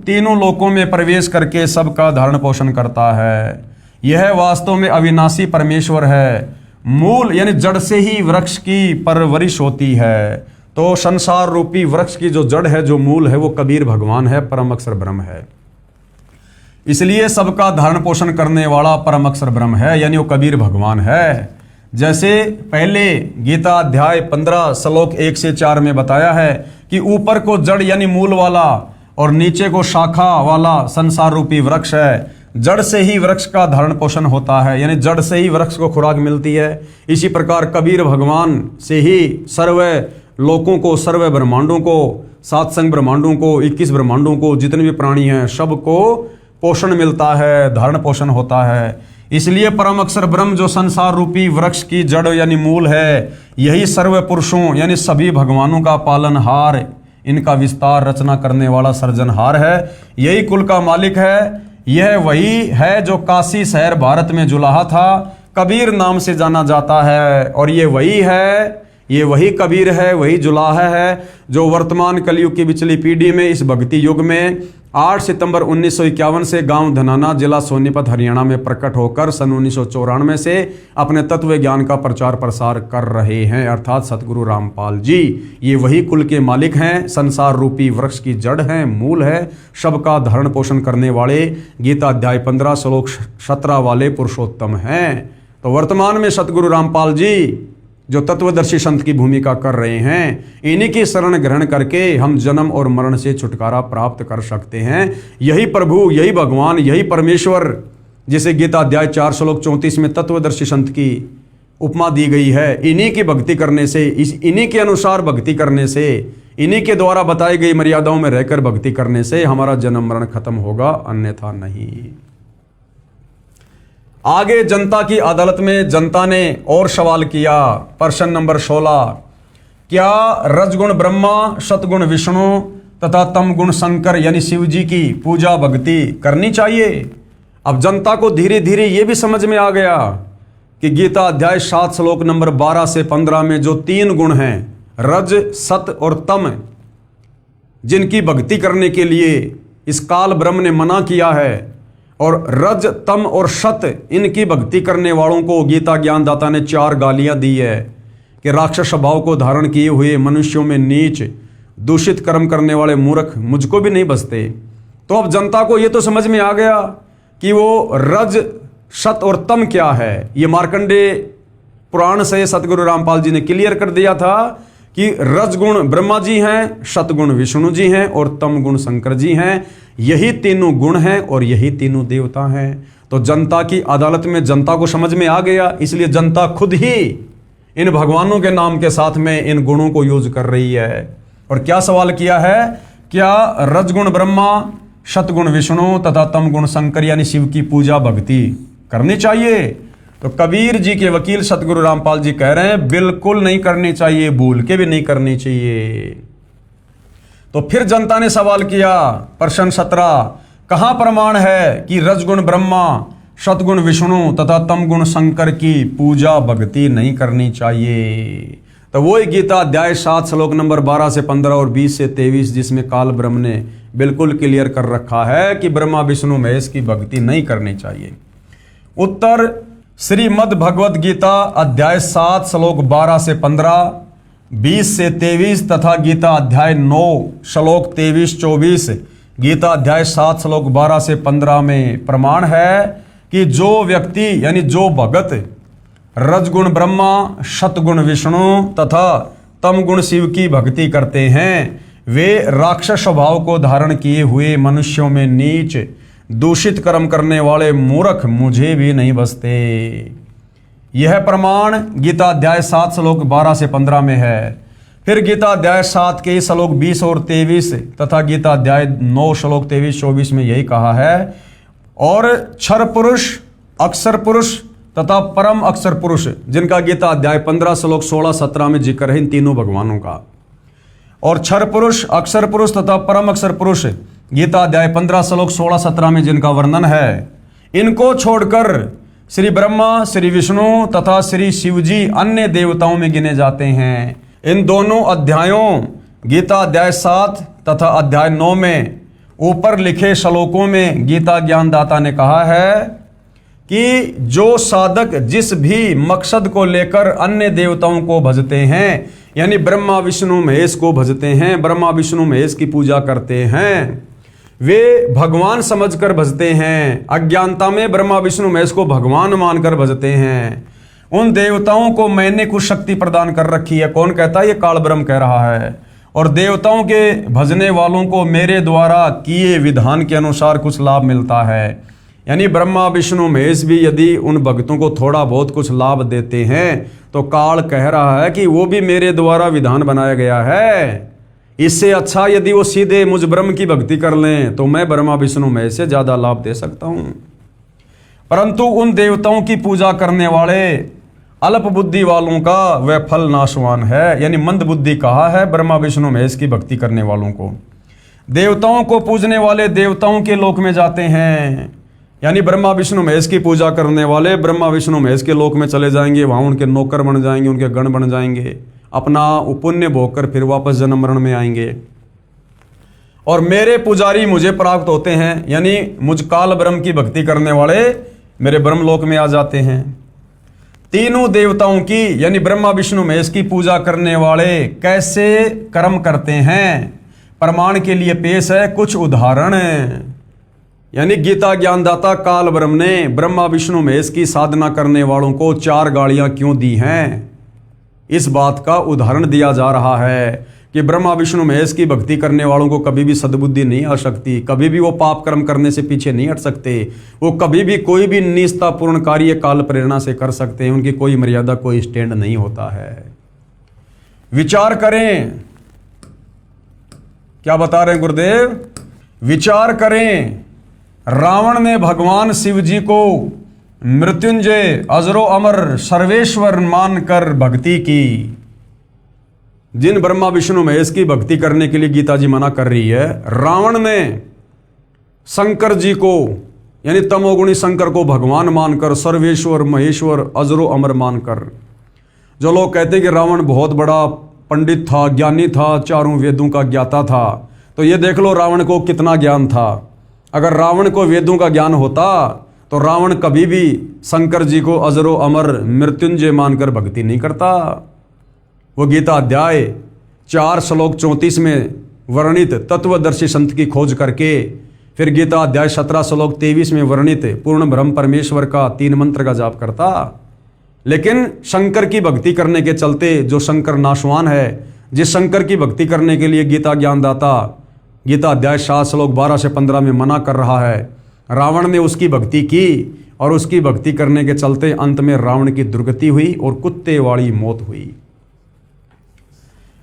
तीनों लोकों में प्रवेश करके सबका धारण पोषण करता है। यह वास्तव में अविनाशी परमेश्वर है। मूल यानी जड़ से ही वृक्ष की परवरिश होती है। तो संसार रूपी वृक्ष की जो जड़ है, जो मूल है, वो कबीर भगवान है, परम अक्षर ब्रह्म है। इसलिए सबका धारण पोषण करने वाला परम अक्षर ब्रह्म है, यानी वो कबीर भगवान है। जैसे पहले गीता अध्याय 15 श्लोक 1 से 4 में बताया है कि ऊपर को जड़ यानी मूल वाला और नीचे को शाखा वाला संसार रूपी वृक्ष है। जड़ से ही वृक्ष का धारण पोषण होता है, यानी जड़ से ही वृक्ष को खुराक मिलती है। इसी प्रकार कबीर भगवान से ही सर्व लोकों को, सर्व ब्रह्मांडों को, सातसंग ब्रह्मांडों को, 21 ब्रह्मांडों को, जितने भी प्राणी हैं सबको पोषण मिलता है, धारण पोषण होता है। इसलिए परम अक्षर ब्रह्म जो संसार रूपी वृक्ष की जड़ यानी मूल है, यही सर्व पुरुषों यानी सभी भगवानों का पालनहार, इनका विस्तार रचना करने वाला सर्जनहार है। यही कुल का मालिक है। यह वही है जो काशी शहर भारत में जुलाहा था, कबीर नाम से जाना जाता है। और ये वही है, ये वही कबीर है, वही जुलाहा है जो वर्तमान कलयुग की पिछली पीढ़ी में, इस भक्ति युग में 8 सितंबर 1951 से गांव धनाना, जिला सोनीपत, हरियाणा में प्रकट होकर सन 1994 से अपने तत्व ज्ञान का प्रचार प्रसार कर रहे हैं, अर्थात सतगुरु रामपाल जी। ये वही कुल के मालिक हैं, संसार रूपी वृक्ष की जड़ हैं, मूल है, सबका धारण पोषण करने वाले, गीता अध्याय 15 श्लोक 17 वाले पुरुषोत्तम हैं। तो वर्तमान में सतगुरु रामपाल जी जो तत्वदर्शी संत की भूमिका कर रहे हैं, इन्हीं की शरण ग्रहण करके हम जन्म और मरण से छुटकारा प्राप्त कर सकते हैं। यही प्रभु, यही भगवान, यही परमेश्वर, जिसे गीता अध्याय 4 श्लोक 34 में तत्वदर्शी संत की उपमा दी गई है, इन्हीं की भक्ति करने से, इन्हीं के अनुसार भक्ति करने से, इन्हीं के द्वारा बताई गई मर्यादाओं में रहकर भक्ति करने से हमारा जन्म मरण खत्म होगा, अन्यथा नहीं। आगे जनता की अदालत में जनता ने और सवाल किया, प्रश्न नंबर 16, क्या रजगुण ब्रह्मा, सतगुण विष्णु तथा तम गुण शंकर यानी शिव जी की पूजा भक्ति करनी चाहिए? अब जनता को धीरे धीरे यह भी समझ में आ गया कि गीता अध्याय 7 श्लोक नंबर 12 से 15 में जो 3 गुण हैं, रज, सत और तम, जिनकी भक्ति करने के लिए इस काल ब्रह्म ने मना किया है, और रज, तम और सत, इनकी भक्ति करने वालों को गीता ज्ञानदाता ने 4 गालियां दी है कि राक्षस स्वभाव को धारण किए हुए मनुष्यों में नीच, दूषित कर्म करने वाले मूर्ख मुझको भी नहीं बसते। तो अब जनता को यह तो समझ में आ गया कि वो रज, सत और तम क्या है। ये मार्कंडेय पुराण से सतगुरु रामपाल जी ने क्लियर कर दिया था कि रजगुण ब्रह्मा जी हैं, सतगुण विष्णु जी हैं और तम गुण शंकर जी हैं। यही तीनों गुण हैं और यही तीनों देवता हैं। तो जनता की अदालत में जनता को समझ में आ गया, इसलिए जनता खुद ही इन भगवानों के नाम के साथ में इन गुणों को यूज कर रही है। और क्या सवाल किया है, क्या रजगुण ब्रह्मा, सतगुण विष्णु तथा तम गुण शंकर यानी शिव की पूजा भक्ति करनी चाहिए? तो कबीर जी के वकील सतगुरु रामपाल जी कह रहे हैं बिल्कुल नहीं करनी चाहिए, भूल के भी नहीं करनी चाहिए। तो फिर जनता ने सवाल किया, प्रश्न 17, कहां प्रमाण है कि रजगुण ब्रह्मा, सतगुण विष्णु तथा तम गुण शंकर की पूजा भक्ति नहीं करनी चाहिए? तो वो गीता अध्याय 7 श्लोक नंबर 12 से 15 और 20 से 23, जिसमें काल ब्रह्म ने बिल्कुल क्लियर कर रखा है कि ब्रह्मा विष्णु महेश की भक्ति नहीं करनी चाहिए। उत्तर, श्रीमद् भगवत गीता अध्याय 7 श्लोक 12 से 15, 20 से 23 तथा गीता अध्याय 9 श्लोक 23-24, गीता अध्याय 7 श्लोक 12 से 15 में प्रमाण है कि जो व्यक्ति यानी जो भगत रजगुण ब्रह्मा, सतगुण विष्णु तथा तम गुण शिव की भक्ति करते हैं, वे राक्षस स्वभाव को धारण किए हुए मनुष्यों में नीच, दूषित कर्म करने वाले मूर्ख मुझे भी नहीं बसते। यह प्रमाण गीता अध्याय 7 श्लोक 12 से 15 में है। फिर गीता अध्याय 7 के श्लोक 20 और 23 तथा गीता अध्याय 9 श्लोक 23-24 में यही कहा है, और क्षर पुरुष, अक्षर पुरुष तथा परम अक्षर पुरुष, जिनका गीता अध्याय 15 श्लोक 16-17 में जिक्र है इन तीनों भगवानों का, और क्षर पुरुष, अक्षर पुरुष तथा परम अक्षर पुरुष गीता अध्याय 15 श्लोक 16-17 में जिनका वर्णन है, इनको छोड़कर श्री ब्रह्मा, श्री विष्णु तथा श्री शिव जी अन्य देवताओं में गिने जाते हैं। इन दोनों अध्यायों गीता अध्याय 7 तथा अध्याय 9 में ऊपर लिखे श्लोकों में गीता ज्ञानदाता ने कहा है कि जो साधक जिस भी मकसद को लेकर अन्य देवताओं को भजते हैं, यानी ब्रह्मा विष्णु महेश को भजते हैं, ब्रह्मा विष्णु महेश की पूजा करते हैं, वे भगवान समझकर भजते हैं, अज्ञानता में ब्रह्मा विष्णु महेश को भगवान मानकर भजते हैं, उन देवताओं को मैंने कुछ शक्ति प्रदान कर रखी है। कौन कहता है? ये काल ब्रह्म कह रहा है। और देवताओं के भजने वालों को मेरे द्वारा किए विधान के अनुसार कुछ लाभ मिलता है। यानी ब्रह्मा विष्णु महेश भी यदि उन भक्तों को थोड़ा बहुत कुछ लाभ देते हैं तो काल कह रहा है कि वो भी मेरे द्वारा विधान बनाया गया है। इससे अच्छा यदि वो सीधे मुझ ब्रह्म की भक्ति कर लें तो मैं ब्रह्मा विष्णु महेश से ज्यादा लाभ दे सकता हूं। परंतु उन देवताओं की पूजा करने वाले अल्प बुद्धि वालों का वह फल नाशवान है। यानी मंद बुद्धि कहा है ब्रह्मा विष्णु महेश की भक्ति करने वालों को। देवताओं को पूजने वाले देवताओं के लोक में जाते हैं, यानी ब्रह्मा विष्णु महेश की पूजा करने वाले ब्रह्मा विष्णु महेश के लोक में चले जाएंगे, वहां उनके नौकर बन जाएंगे, उनके गण बन जाएंगे, अपना पुण्य भोग कर फिर वापस जन्म मरण में आएंगे। और मेरे पुजारी मुझे प्राप्त होते हैं, यानी मुझ काल ब्रह्म की भक्ति करने वाले मेरे ब्रह्मलोक में आ जाते हैं। तीनों देवताओं की यानी ब्रह्मा विष्णु महेश की पूजा करने वाले कैसे कर्म करते हैं, प्रमाण के लिए पेश है कुछ उदाहरण। यानी गीता ज्ञानदाता काल ब्रह्म ने ब्रह्मा विष्णु महेश की साधना करने वालों को 4 गालियां क्यों दी हैं, इस बात का उदाहरण दिया जा रहा है कि ब्रह्मा विष्णु महेश की भक्ति करने वालों को कभी भी सद्बुद्धि नहीं आ सकती, कभी भी वो पाप कर्म करने से पीछे नहीं हट सकते, वो कभी भी कोई भी निष्ठापूर्ण कार्य काल प्रेरणा से कर सकते हैं, उनकी कोई मर्यादा कोई स्टैंड नहीं होता है। विचार करें, क्या बता रहे हैं गुरुदेव, विचार करें। रावण ने भगवान शिव जी को मृत्युंजय अजरो अमर सर्वेश्वर मानकर भक्ति की। जिन ब्रह्मा विष्णु महेश की भक्ति करने के लिए गीता जी मना कर रही है, रावण ने शंकर जी को यानी तमोगुणी शंकर को भगवान मानकर सर्वेश्वर महेश्वर अजरो अमर मानकर, जो लोग कहते हैं कि रावण बहुत बड़ा पंडित था, ज्ञानी था, 4 वेदों का ज्ञाता था, तो ये देख लो रावण को कितना ज्ञान था। अगर रावण को वेदों का ज्ञान होता तो रावण कभी भी शंकर जी को अजरो अमर मृत्युंजय मानकर भक्ति नहीं करता। वो गीता अध्याय 4 श्लोक 34 में वर्णित तत्वदर्शी संत की खोज करके, फिर गीता अध्याय 17 श्लोक 23 में वर्णित पूर्ण ब्रह्म परमेश्वर का 3 मंत्र का जाप करता। लेकिन शंकर की भक्ति करने के चलते, जो शंकर नाशवान है, जिस शंकर की भक्ति करने के लिए गीता ज्ञानदाता गीता अध्याय 7 श्लोक 12 से 15 में मना कर रहा है, रावण ने उसकी भक्ति की और उसकी भक्ति करने के चलते अंत में रावण की दुर्गति हुई और कुत्ते वाली मौत हुई।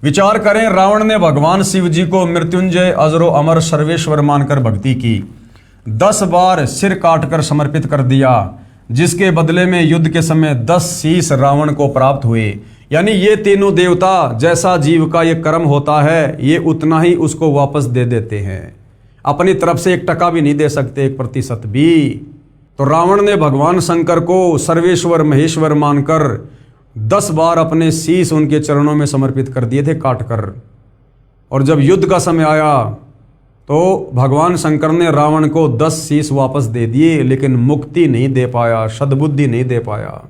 विचार करें, रावण ने भगवान शिव जी को मृत्युंजय अजरो अमर सर्वेश्वर मानकर भक्ति की, 10 बार सिर काटकर समर्पित कर दिया, जिसके बदले में युद्ध के समय 10 शीश रावण को प्राप्त हुए। यानी ये तीनों देवता जैसा जीव का ये कर्म होता है, ये उतना ही उसको वापस दे देते हैं, अपनी तरफ से 1 टका भी नहीं दे सकते, 1% भी। तो रावण ने भगवान शंकर को सर्वेश्वर महेश्वर मानकर 10 बार अपने शीश उनके चरणों में समर्पित कर दिए थे काटकर। और जब युद्ध का समय आया तो भगवान शंकर ने रावण को 10 शीश वापस दे दिए, लेकिन मुक्ति नहीं दे पाया, सद्बुद्धि नहीं दे पाया।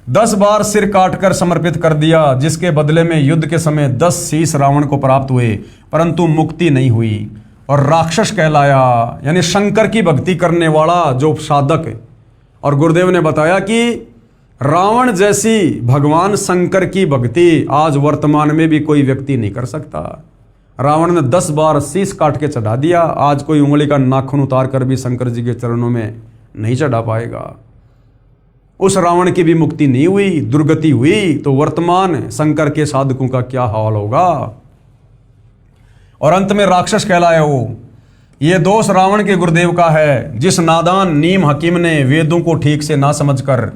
10 बार सिर काटकर समर्पित कर दिया, जिसके बदले में युद्ध के समय 10 शीश रावण को प्राप्त हुए, परंतु मुक्ति नहीं हुई और राक्षस कहलाया। यानी शंकर की भक्ति करने वाला जो साधक। और गुरुदेव ने बताया कि रावण जैसी भगवान शंकर की भक्ति आज वर्तमान में भी कोई व्यक्ति नहीं कर सकता। रावण ने 10 बार शीश काट के चढ़ा दिया, आज कोई उंगली का नाखून उतार कर भी शंकर जी के चरणों में नहीं चढ़ा पाएगा। उस रावण की भी मुक्ति नहीं हुई, दुर्गति हुई, तो वर्तमान शंकर के साधकों का क्या हाल होगा। और अंत में राक्षस कहलाया वो। ये दोष रावण के गुरुदेव का है, जिस नादान नीम हकीम ने वेदों को ठीक से ना समझकर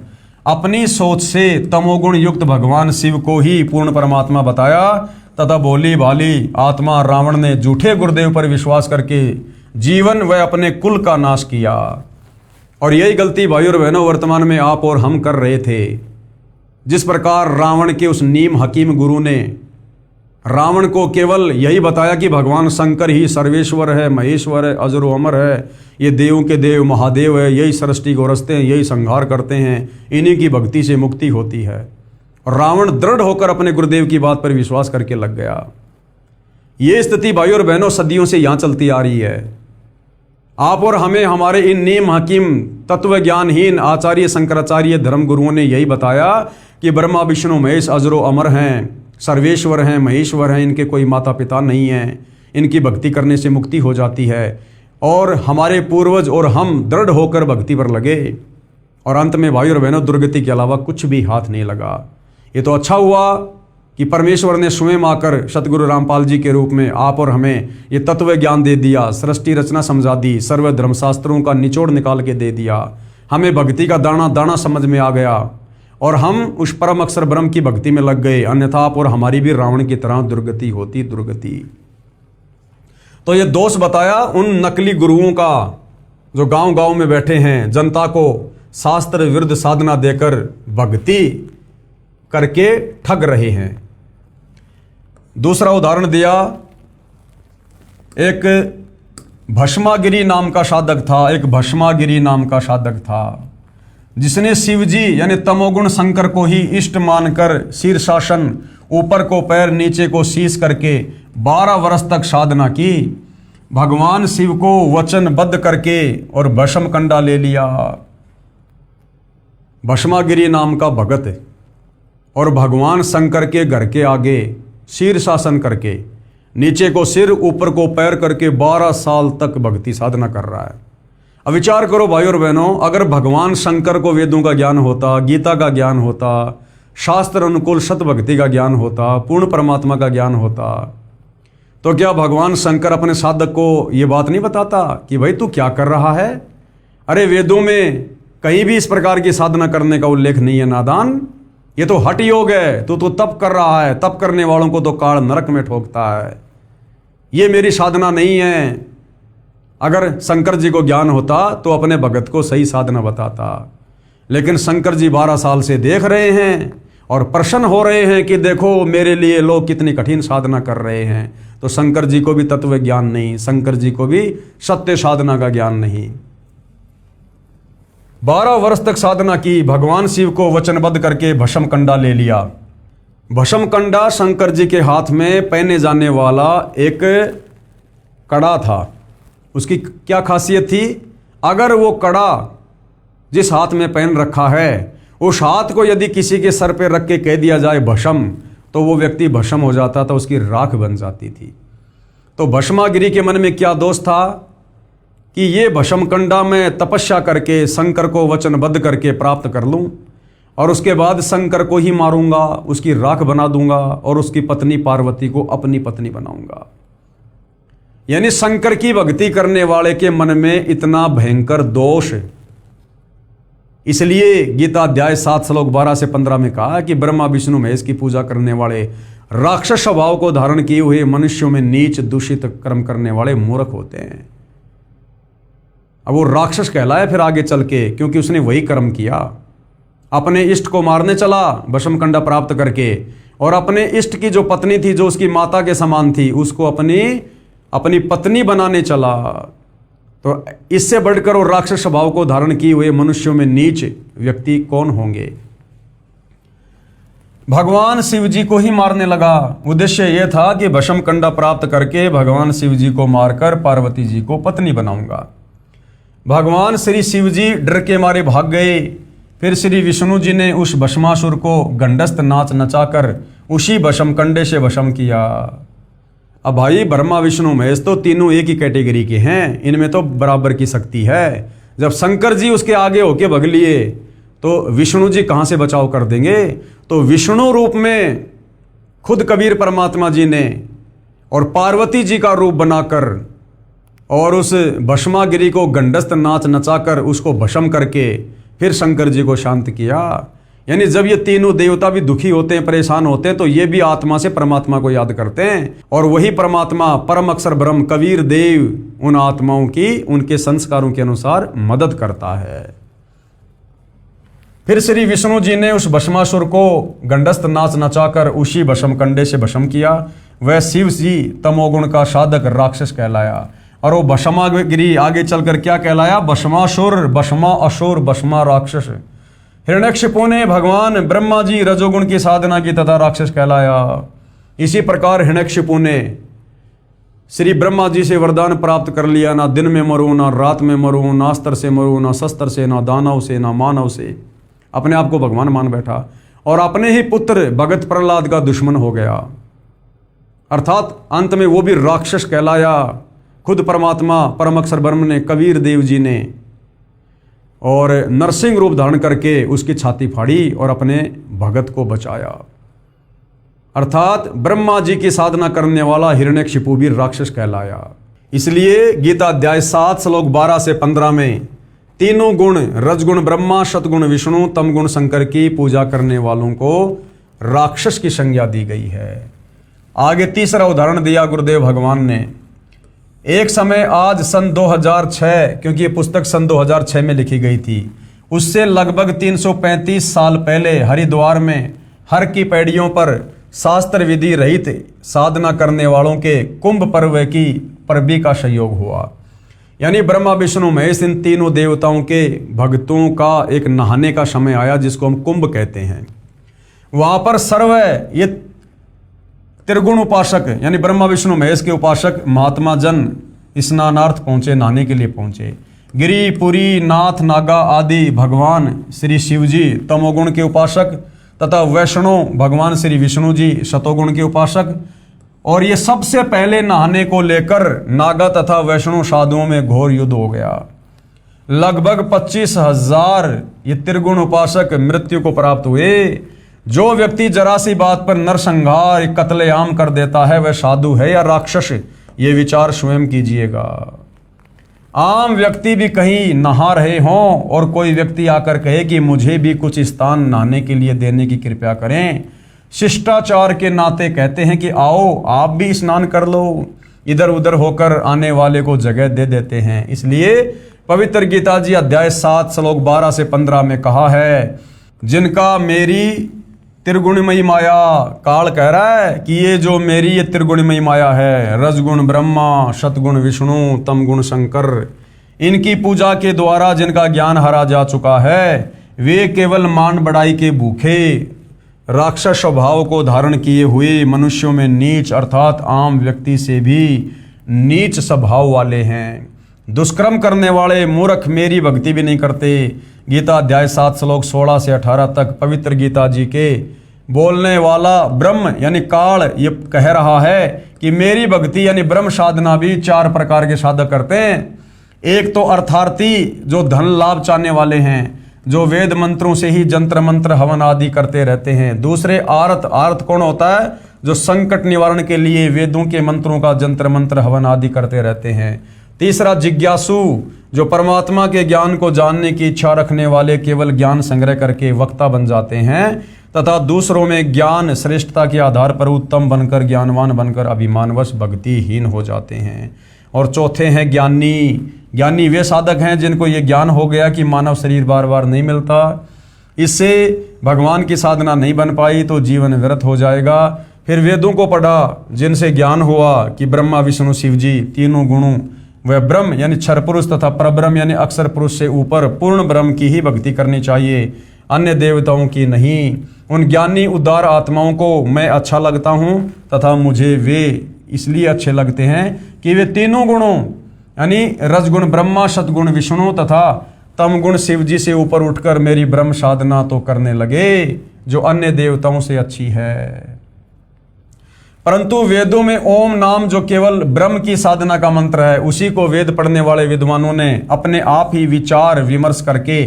अपनी सोच से तमोगुण युक्त भगवान शिव को ही पूर्ण परमात्मा बताया, तथा भोली भाली आत्मा रावण ने झूठे गुरुदेव पर विश्वास करके जीवन व अपने कुल का नाश किया। और यही गलती भाई और बहनों वर्तमान में आप और हम कर रहे थे। जिस प्रकार रावण के उस नीम हकीम गुरु ने रावण को केवल यही बताया कि भगवान शंकर ही सर्वेश्वर है, महेश्वर है, अजरो अमर है, ये देवों के देव महादेव है, यही सृष्टि को रचते हैं, यही संहार करते हैं, इन्हीं की भक्ति से मुक्ति होती है। और रावण दृढ़ होकर अपने गुरुदेव की बात पर विश्वास करके लग गया। ये स्थिति भाई और बहनों सदियों से यहाँ चलती आ रही है। आप और हमें हमारे इन नीम हकीम तत्व ज्ञानहीन आचार्य शंकराचार्य धर्म गुरुओं ने यही बताया कि ब्रह्मा विष्णु महेश अजरो अमर हैं, सर्वेश्वर हैं, महेश्वर हैं, इनके कोई माता पिता नहीं हैं, इनकी भक्ति करने से मुक्ति हो जाती है। और हमारे पूर्वज और हम दृढ़ होकर भक्ति पर लगे और अंत में भाई और बहनों दुर्गति के अलावा कुछ भी हाथ नहीं लगा। ये तो अच्छा हुआ कि परमेश्वर ने स्वयं आकर सतगुरु रामपाल जी के रूप में आप और हमें ये तत्व ज्ञान दे दिया, सृष्टि रचना समझा दी, सर्व धर्मशास्त्रों का निचोड़ निकाल के दे दिया, हमें भक्ति का दाना दाना समझ में आ गया और हम उस परम अक्षर ब्रह्म की भक्ति में लग गए। अन्यथा आप और हमारी भी रावण की तरह दुर्गति होती, दुर्गति। तो ये दोष बताया उन नकली गुरुओं का जो गांव गांव में बैठे हैं, जनता को शास्त्र विरुद्ध साधना देकर भक्ति करके ठग रहे हैं। दूसरा उदाहरण दिया एक भस्मागिरी नाम का साधक था, एक भस्मागिरी नाम का साधक था, जिसने शिवजी यानी तमोगुण शंकर को ही इष्ट मानकर शीर्षासन, ऊपर को पैर नीचे को शीश करके 12 वर्ष तक साधना की, भगवान शिव को वचनबद्ध करके और भस्म कंडा ले लिया। भस्मागिरी नाम का भगत और भगवान शंकर के घर के आगे शीर्षासन करके, नीचे को सिर ऊपर को पैर करके 12 साल तक भक्ति साधना कर रहा है। अब विचार करो भाई और बहनों, अगर भगवान शंकर को वेदों का ज्ञान होता, गीता का ज्ञान होता, शास्त्र अनुकूल सत भक्ति का ज्ञान होता, पूर्ण परमात्मा का ज्ञान होता, तो क्या भगवान शंकर अपने साधक को ये बात नहीं बताता कि भाई तू क्या कर रहा है? अरे वेदों में कहीं भी इस प्रकार की साधना करने का उल्लेख नहीं है नादान, ये तो हठ योग है, तू तो तप कर रहा है, तप करने वालों को तो काल नरक में ठोकता है, ये मेरी साधना नहीं है। अगर शंकर जी को ज्ञान होता तो अपने भगत को सही साधना बताता, लेकिन शंकर जी 12 साल से देख रहे हैं और प्रसन्न हो रहे हैं कि देखो मेरे लिए लोग कितनी कठिन साधना कर रहे हैं। तो शंकर जी को भी तत्व ज्ञान नहीं, शंकर जी को भी सत्य साधना का ज्ञान नहीं। 12 वर्ष तक साधना की, भगवान शिव को वचनबद्ध करके भस्म कंडा ले लिया। भस्म कंडा शंकर जी के हाथ में पहने जाने वाला एक कड़ा था। उसकी क्या खासियत थी? अगर वो कड़ा जिस हाथ में पहन रखा है, उस हाथ को यदि किसी के सर पे रख के कह दिया जाए भस्म, तो वो व्यक्ति भस्म हो जाता था, उसकी राख बन जाती थी। तो भस्मागिरी के मन में क्या दोष था कि ये भस्म कंडा मैं तपस्या करके शंकर को वचनबद्ध करके प्राप्त कर लूं और उसके बाद शंकर को ही मारूंगा, उसकी राख बना दूंगा और उसकी पत्नी पार्वती को अपनी पत्नी बनाऊंगा। यानी शंकर की भक्ति करने वाले के मन में इतना भयंकर दोष। इसलिए गीता अध्याय 7 श्लोक 12 से 15 में कहा कि ब्रह्मा विष्णु महेश की पूजा करने वाले राक्षस स्वभाव को धारण किए हुए मनुष्यों में नीच दूषित कर्म करने वाले मूर्ख होते हैं। अब वो राक्षस कहलाया फिर आगे चल के, क्योंकि उसने वही कर्म किया। अपने इष्ट को मारने चला भस्म कंडा प्राप्त करके, और अपने इष्ट की जो पत्नी थी, जो उसकी माता के समान थी, उसको अपनी पत्नी बनाने चला। तो इससे बढ़कर वो राक्षस स्वभाव को धारण किए हुए मनुष्यों में नीच व्यक्ति कौन होंगे? भगवान शिव जी को ही मारने लगा। उद्देश्य यह था कि भस्म कंडा प्राप्त करके भगवान शिव जी को मारकर पार्वती जी को पत्नी बनाऊंगा। भगवान श्री शिव जी डर के मारे भाग गए। फिर श्री विष्णु जी ने उस भस्मासुर को गंडस्त नाच नचाकर उसी भस्म कंडे से भस्म किया। अब भाई ब्रह्मा विष्णु महेश तो तीनों एक ही कैटेगरी के हैं, इनमें तो बराबर की शक्ति है। जब शंकर जी उसके आगे होके भग लिए तो विष्णु जी कहाँ से बचाव कर देंगे? तो विष्णु रूप में खुद कबीर परमात्मा जी ने और पार्वती जी का रूप बनाकर और उस भस्मागिरी को गंडस्त नाच नचाकर उसको भस्म करके फिर शंकर जी को शांत किया। यानी जब ये तीनों देवता भी दुखी होते हैं, परेशान होते हैं, तो ये भी आत्मा से परमात्मा को याद करते हैं, और वही परमात्मा परम अक्षर ब्रह्म कबीर देव उन आत्माओं की उनके संस्कारों के अनुसार मदद करता है। फिर श्री विष्णु जी ने उस भस्मासुर को गंडस्त नाच नचाकर उसी भस्म कंडे से भस्म किया। वह शिव जी तमोगुण का साधक राक्षस कहलाया, और वो भस्मागिरी आगे चलकर क्या कहलाया? भस्मासुर, भस्मा असुर, भस्मा राक्षस। हिरण्यकशिपु ने भगवान ब्रह्मा जी रजोगुण की साधना की तथा राक्षस कहलाया। इसी प्रकार हिरण्यकशिपु ने श्री ब्रह्मा जी से वरदान प्राप्त कर लिया, ना दिन में मरूं, ना रात में मरूं, ना अस्त्र से मरूं, ना शस्त्र से, ना दानव से, ना मानव से। अपने आप को भगवान मान बैठा और अपने ही पुत्र भगत प्रहलाद का दुश्मन हो गया। अर्थात अंत में वो भी राक्षस कहलाया। खुद परमात्मा परम अक्षर ब्रह्म ने, कबीर देव जी ने और नरसिंह रूप धारण करके उसकी छाती फाड़ी और अपने भगत को बचाया। अर्थात ब्रह्मा जी की साधना करने वाला हिरण्यकशिपु भी राक्षस कहलाया। इसलिए गीता अध्याय 7 श्लोक 12 से 15 में तीनों गुण, रजगुण ब्रह्मा, सतगुण विष्णु, तमगुण शंकर की पूजा करने वालों को राक्षस की संज्ञा दी गई है। आगे तीसरा उदाहरण दिया गुरुदेव भगवान ने। एक समय आज सन 2006, क्योंकि ये पुस्तक सन 2006 में लिखी गई थी, उससे लगभग 335 साल पहले हरिद्वार में हर की पैड़ियों पर शास्त्र विधि रहित साधना करने वालों के कुंभ पर्व की पर भी का सहयोग हुआ। यानी ब्रह्मा विष्णु महेश इन तीनों देवताओं के भक्तों का एक नहाने का समय आया, जिसको हम कुंभ कहते हैं। वहां पर सर्व ये त्रिगुण उपासक यानी ब्रह्मा विष्णु महेश के उपासक महात्मा जन स्नानार्थ पहुंचे, नहाने के लिए पहुंचे। गिरि पुरी नाथ नागा आदि भगवान श्री शिव जी तमोगुण के उपासक तथा वैष्णव भगवान श्री विष्णु जी शतोगुण के उपासक। और ये सबसे पहले नहाने को लेकर नागा तथा वैष्णव साधुओं में घोर युद्ध हो गया। लगभग 25,000 ये त्रिगुण उपासक मृत्यु को प्राप्त हुए। जो व्यक्ति जरा सी बात पर नरसंहार कत्लेआम कर देता है वह साधु है या राक्षस, ये विचार स्वयं कीजिएगा। आम व्यक्ति भी कहीं नहा रहे हों और कोई व्यक्ति आकर कहे कि मुझे भी कुछ स्थान नहाने के लिए देने की कृपया करें, शिष्टाचार के नाते कहते हैं कि आओ आप भी स्नान कर लो, इधर उधर होकर आने वाले को जगह दे देते हैं। इसलिए पवित्र गीता जी अध्याय 7 श्लोक 12 से 15 में कहा है, जिनका मेरी त्रिगुणमयी माया, काल कह रहा है कि ये जो मेरी ये त्रिगुणमयी माया है, रजगुण ब्रह्मा, सतगुण विष्णु, तमगुण शंकर, इनकी पूजा के द्वारा जिनका ज्ञान हरा जा चुका है, वे केवल मान बढ़ाई के भूखे राक्षस स्वभाव को धारण किए हुए मनुष्यों में नीच अर्थात आम व्यक्ति से भी नीच स्वभाव वाले हैं। दुष्कर्म करने वाले मूर्ख मेरी भक्ति भी नहीं करते। गीता अध्याय 7 श्लोक 16 से 18 तक पवित्र गीता जी के बोलने वाला ब्रह्म यानी काल ये कह रहा है कि मेरी भक्ति यानी ब्रह्म साधना भी 4 प्रकार के साधक करते हैं। एक तो अर्थार्थी जो धन लाभ चाहने वाले हैं, जो वेद मंत्रों से ही जंत्र मंत्र हवन आदि करते रहते हैं। दूसरे आर्त कौन होता है, जो संकट निवारण के लिए वेदों के मंत्रों का जंत्र मंत्र हवन आदि करते रहते हैं। तीसरा जिज्ञासु, जो परमात्मा के ज्ञान को जानने की इच्छा रखने वाले केवल ज्ञान संग्रह करके वक्ता बन जाते हैं तथा दूसरों में ज्ञान श्रेष्ठता के आधार पर उत्तम बनकर ज्ञानवान बनकर अभिमानवश भक्तिहीन हो जाते हैं। और चौथे हैं ज्ञानी। ज्ञानी वे साधक हैं जिनको ये ज्ञान हो गया कि मानव शरीर बार बार नहीं मिलता, इससे भगवान की साधना नहीं बन पाई तो जीवन व्यर्थ हो जाएगा। फिर वेदों को पढ़ा, जिनसे ज्ञान हुआ कि ब्रह्मा विष्णु शिव जी तीनों गुणों वह ब्रह्म यानी क्षर पुरुष तथा परब्रह्म यानी अक्षर पुरुष से ऊपर पूर्ण ब्रह्म की ही भक्ति करनी चाहिए, अन्य देवताओं की नहीं। उन ज्ञानी उदार आत्माओं को मैं अच्छा लगता हूँ तथा मुझे वे इसलिए अच्छे लगते हैं कि वे तीनों गुणों यानी रजगुण ब्रह्मा, सतगुण विष्णु तथा तमगुण शिव जी से ऊपर उठकर मेरी ब्रह्म साधना तो करने लगे जो अन्य देवताओं से अच्छी है। परंतु वेदों में ओम नाम जो केवल ब्रह्म की साधना का मंत्र है, उसी को वेद पढ़ने वाले विद्वानों ने अपने आप ही विचार विमर्श करके